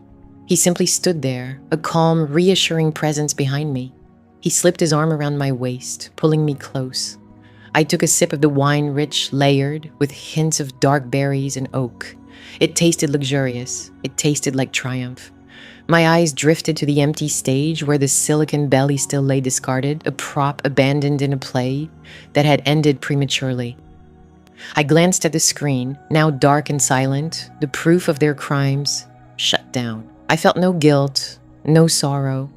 He simply stood there, a calm, reassuring presence behind me. He slipped his arm around my waist, pulling me close. I took a sip of the wine, rich, layered, with hints of dark berries and oak. It tasted luxurious. It tasted like triumph. My eyes drifted to the empty stage where the silicon belly still lay discarded, a prop abandoned in a play that had ended prematurely. I glanced at the screen, now dark and silent, the proof of their crimes shut down. I felt no guilt, no sorrow.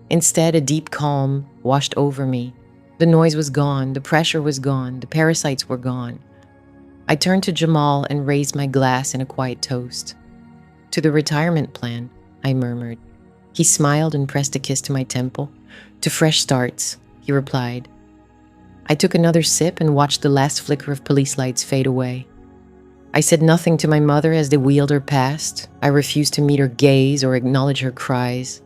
Instead, a deep calm washed over me. The noise was gone, the pressure was gone, the parasites were gone. I turned to Jamal and raised my glass in a quiet toast. "To the retirement plan," I murmured. He smiled and pressed a kiss to my temple. "To fresh starts," he replied. I took another sip and watched the last flicker of police lights fade away. I said nothing to my mother as they wheeled her past. I refused to meet her gaze or acknowledge her cries.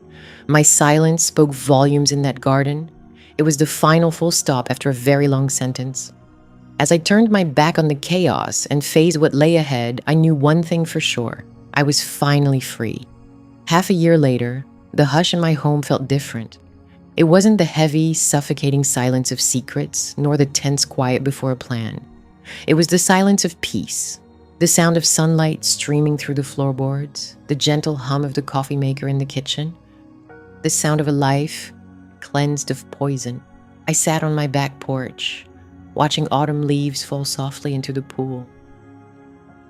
My silence spoke volumes in that garden. It was the final full stop after a very long sentence. As I turned my back on the chaos and faced what lay ahead, I knew one thing for sure. I was finally free. Half a year later, the hush in my home felt different. It wasn't the heavy, suffocating silence of secrets, nor the tense quiet before a plan. It was the silence of peace, the sound of sunlight streaming through the floorboards, the gentle hum of the coffee maker in the kitchen, the sound of a life cleansed of poison. I sat on my back porch, watching autumn leaves fall softly into the pool.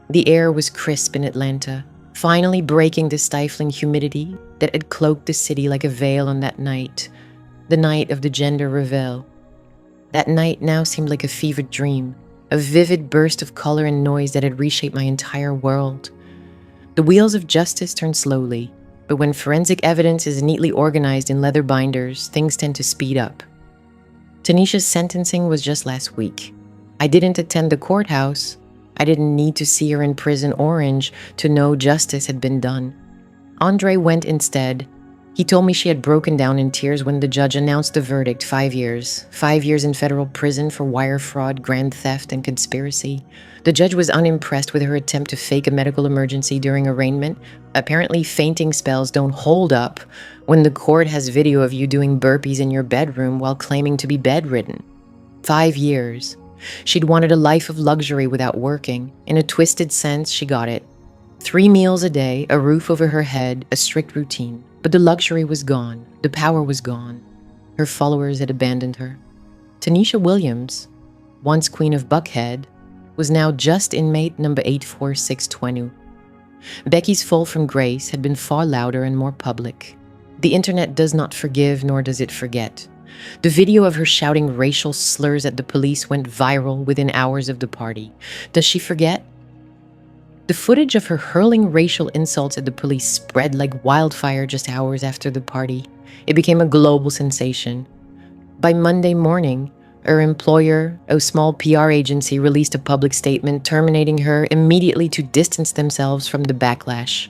The air was crisp in Atlanta, finally breaking the stifling humidity that had cloaked the city like a veil on that night, the night of the gender reveal. That night now seemed like a fevered dream, a vivid burst of color and noise that had reshaped my entire world. The wheels of justice turned slowly, but when forensic evidence is neatly organized in leather binders, things tend to speed up. Tanisha's sentencing was just last week. I didn't attend the courthouse. I didn't need to see her in prison orange to know justice had been done. Andre went instead. He told me she had broken down in tears when the judge announced the verdict: 5 years. 5 years in federal prison for wire fraud, grand theft, and conspiracy. The judge was unimpressed with her attempt to fake a medical emergency during arraignment. Apparently, fainting spells don't hold up when the court has video of you doing burpees in your bedroom while claiming to be bedridden. 5 years. She'd wanted a life of luxury without working. In a twisted sense, she got it. 3 meals a day, a roof over her head, a strict routine. But the luxury was gone. The power was gone. Her followers had abandoned her. Tanisha Williams, once queen of Buckhead, was now just inmate number 84620. Becky's fall from grace had been far louder and more public. The internet does not forgive, nor does it forget. The video of her shouting racial slurs at the police went viral within hours of the party. Does she forget? The footage of her hurling racial insults at the police spread like wildfire just hours after the party. It became a global sensation. By Monday morning, her employer, a small PR agency, released a public statement terminating her immediately to distance themselves from the backlash.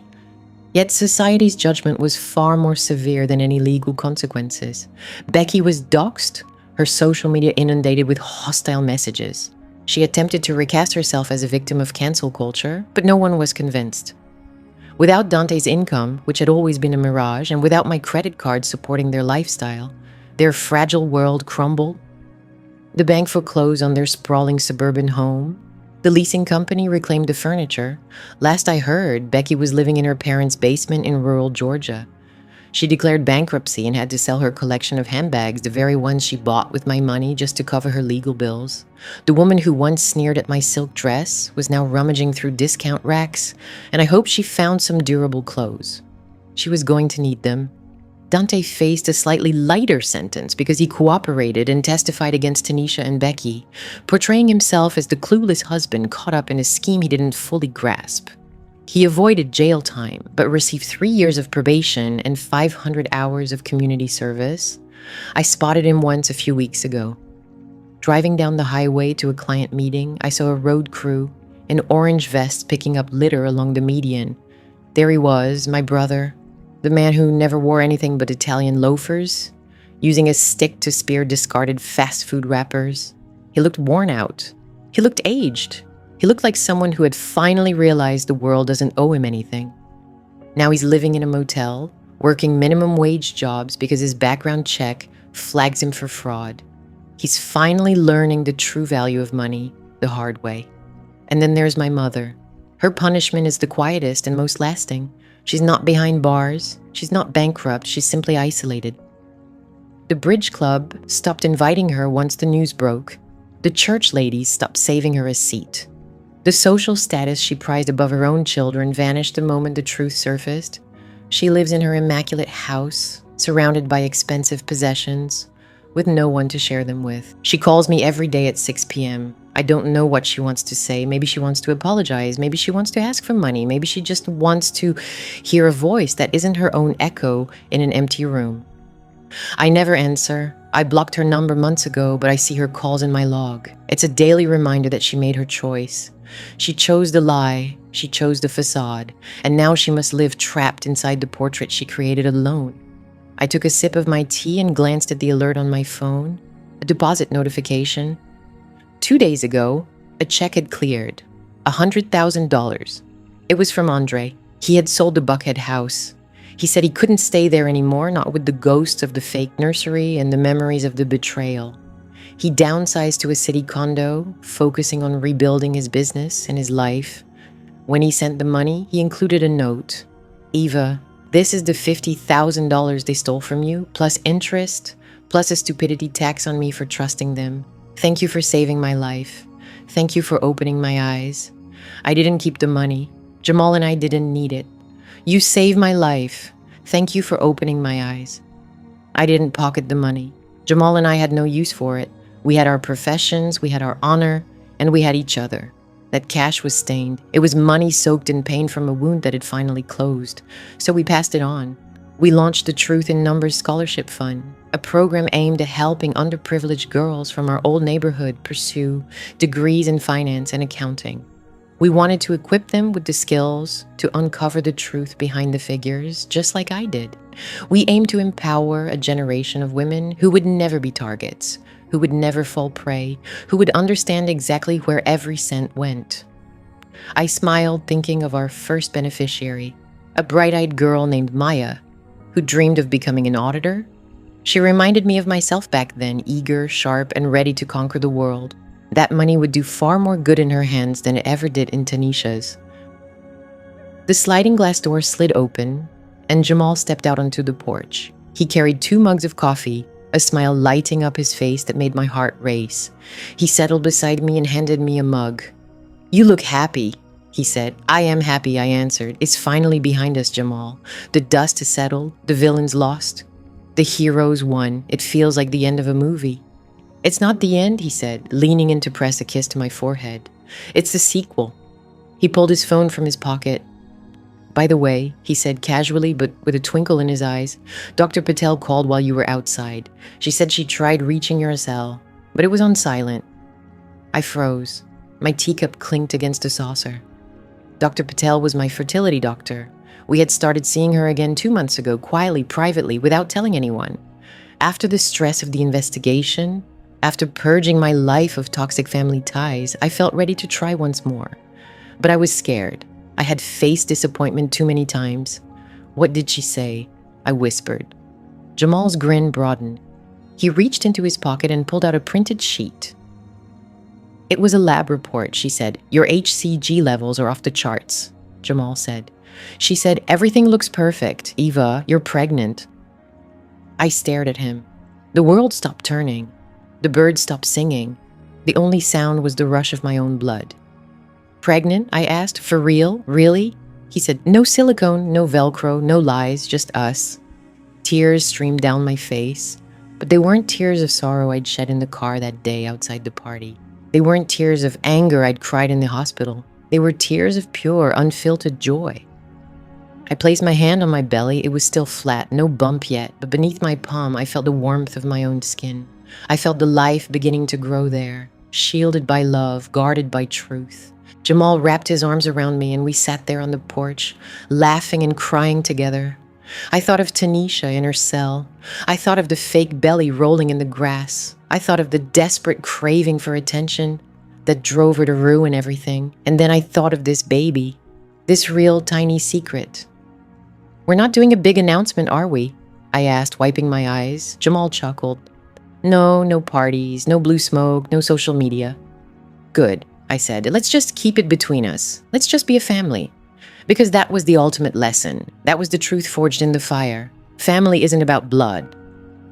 Yet society's judgment was far more severe than any legal consequences. Becky was doxxed, her social media inundated with hostile messages. She attempted to recast herself as a victim of cancel culture, but no one was convinced. Without Dante's income, which had always been a mirage, and without my credit card supporting their lifestyle, their fragile world crumbled. The bank foreclosed on their sprawling suburban home. The leasing company reclaimed the furniture. Last I heard, Becky was living in her parents' basement in rural Georgia. She declared bankruptcy and had to sell her collection of handbags, the very ones she bought with my money just to cover her legal bills. The woman who once sneered at my silk dress was now rummaging through discount racks, and I hope she found some durable clothes. She was going to need them. Dante faced a slightly lighter sentence because he cooperated and testified against Tanisha and Becky, portraying himself as the clueless husband caught up in a scheme he didn't fully grasp. He avoided jail time, but received 3 years of probation and 500 hours of community service. I spotted him once a few weeks ago. Driving down the highway to a client meeting, I saw a road crew in orange vests picking up litter along the median. There he was, my brother, the man who never wore anything but Italian loafers, using a stick to spear discarded fast food wrappers. He looked worn out. He looked aged. He looked like someone who had finally realized the world doesn't owe him anything. Now he's living in a motel, working minimum wage jobs because his background check flags him for fraud. He's finally learning the true value of money the hard way. And then there's my mother. Her punishment is the quietest and most lasting. She's not behind bars. She's not bankrupt. She's simply isolated. The bridge club stopped inviting her once the news broke. The church ladies stopped saving her a seat. The social status she prized above her own children vanished the moment the truth surfaced. She lives in her immaculate house, surrounded by expensive possessions, with no one to share them with. She calls me every day at 6 p.m. I don't know what she wants to say. Maybe she wants to apologize. Maybe she wants to ask for money. Maybe she just wants to hear a voice that isn't her own echo in an empty room. I never answer. I blocked her number months ago, but I see her calls in my log. It's a daily reminder that she made her choice. She chose the lie, she chose the facade, and now she must live trapped inside the portrait she created alone. I took a sip of my tea and glanced at the alert on my phone. A deposit notification. 2 days ago, a check had cleared. $100,000. It was from Andre. He had sold the Buckhead house. He said he couldn't stay there anymore, not with the ghosts of the fake nursery and the memories of the betrayal. He downsized to a city condo, focusing on rebuilding his business and his life. When he sent the money, he included a note. Eva, this is the $50,000 they stole from you, plus interest, plus a stupidity tax on me for trusting them. Thank you for saving my life. Thank you for opening my eyes. I didn't keep the money. Jamal and I didn't need it. You saved my life. Thank you for opening my eyes. I didn't pocket the money. Jamal and I had no use for it. We had our professions, we had our honor, and we had each other. That cash was stained. It was money soaked in pain from a wound that had finally closed. So we passed it on. We launched the Truth in Numbers Scholarship Fund, a program aimed at helping underprivileged girls from our old neighborhood pursue degrees in finance and accounting. We wanted to equip them with the skills to uncover the truth behind the figures, just like I did. We aimed to empower a generation of women who would never be targets, who would never fall prey, who would understand exactly where every cent went. I smiled thinking of our first beneficiary, a bright-eyed girl named Maya, who dreamed of becoming an auditor. She reminded me of myself back then, eager, sharp, and ready to conquer the world. That money would do far more good in her hands than it ever did in Tanisha's. The sliding glass door slid open, and Jamal stepped out onto the porch. He carried 2 mugs of coffee, a smile lighting up his face that made my heart race. He settled beside me and handed me a mug. "You look happy," he said. "I am happy," I answered. "It's finally behind us, Jamal. The dust has settled. The villain's lost." The heroes won. It feels like the end of a movie. It's not the end, he said, leaning in to press a kiss to my forehead. It's the sequel. He pulled his phone from his pocket. By the way, he said casually but with a twinkle in his eyes, Dr. Patel called while you were outside. She said she tried reaching your cell, but it was on silent. I froze. My teacup clinked against a saucer. Dr. Patel was my fertility doctor. We had started seeing her again 2 months ago, quietly, privately, without telling anyone. After the stress of the investigation, after purging my life of toxic family ties, I felt ready to try once more. But I was scared. I had faced disappointment too many times. What did she say? I whispered. Jamal's grin broadened. He reached into his pocket and pulled out a printed sheet. It was a lab report, she said. Your HCG levels are off the charts, Jamal said. She said, everything looks perfect. Eva, you're pregnant. I stared at him. The world stopped turning. The birds stopped singing. The only sound was the rush of my own blood. Pregnant? I asked. For real? Really? He said, no silicone, no Velcro, no lies, just us. Tears streamed down my face, but they weren't tears of sorrow I'd shed in the car that day outside the party. They weren't tears of anger I'd cried in the hospital. They were tears of pure, unfiltered joy. I placed my hand on my belly. It was still flat, no bump yet, but beneath my palm I felt the warmth of my own skin. I felt the life beginning to grow there, shielded by love, guarded by truth. Jamal wrapped his arms around me and we sat there on the porch, laughing and crying together. I thought of Tanisha in her cell. I thought of the fake belly rolling in the grass. I thought of the desperate craving for attention that drove her to ruin everything. And then I thought of this baby, this real tiny secret. We're not doing a big announcement, are we? I asked, wiping my eyes. Jamal chuckled. No parties, no blue smoke, no social media. Good, I said. Let's just keep it between us. Let's just be a family. Because that was the ultimate lesson. That was the truth forged in the fire. Family isn't about blood.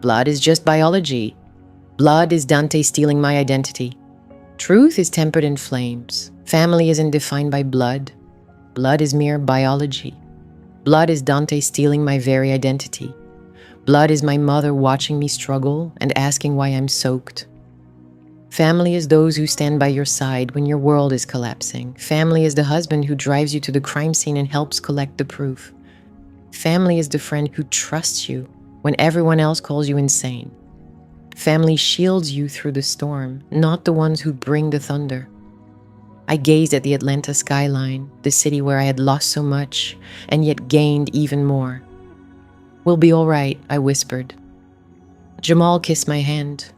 Blood is just biology. Blood is Dante stealing my identity. Truth is tempered in flames. Family isn't defined by blood. Blood is mere biology. Blood is Dante stealing my very identity. Blood is my mother watching me struggle and asking why I'm soaked. Family is those who stand by your side when your world is collapsing. Family is the husband who drives you to the crime scene and helps collect the proof. Family is the friend who trusts you when everyone else calls you insane. Family shields you through the storm, not the ones who bring the thunder. I gazed at the Atlanta skyline, the city where I had lost so much and yet gained even more. We'll be all right, I whispered. Jamal kissed my hand.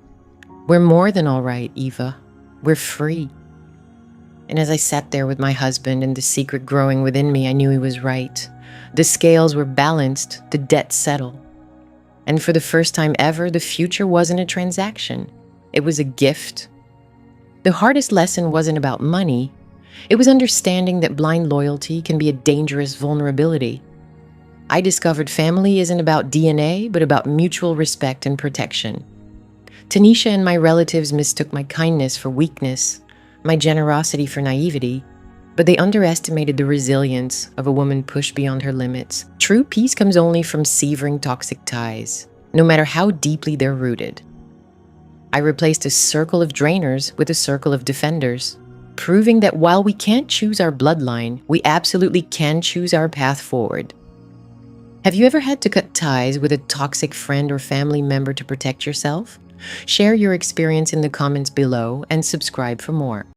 We're more than all right, Eva. We're free. And as I sat there with my husband and the secret growing within me, I knew he was right. The scales were balanced, the debt settled. And for the first time ever, the future wasn't a transaction. It was a gift. The hardest lesson wasn't about money. It was understanding that blind loyalty can be a dangerous vulnerability. I discovered family isn't about DNA, but about mutual respect and protection. Tanisha and my relatives mistook my kindness for weakness, my generosity for naivety, but they underestimated the resilience of a woman pushed beyond her limits. True peace comes only from severing toxic ties, no matter how deeply they're rooted. I replaced a circle of drainers with a circle of defenders, proving that while we can't choose our bloodline, we absolutely can choose our path forward. Have you ever had to cut ties with a toxic friend or family member to protect yourself? Share your experience in the comments below and subscribe for more.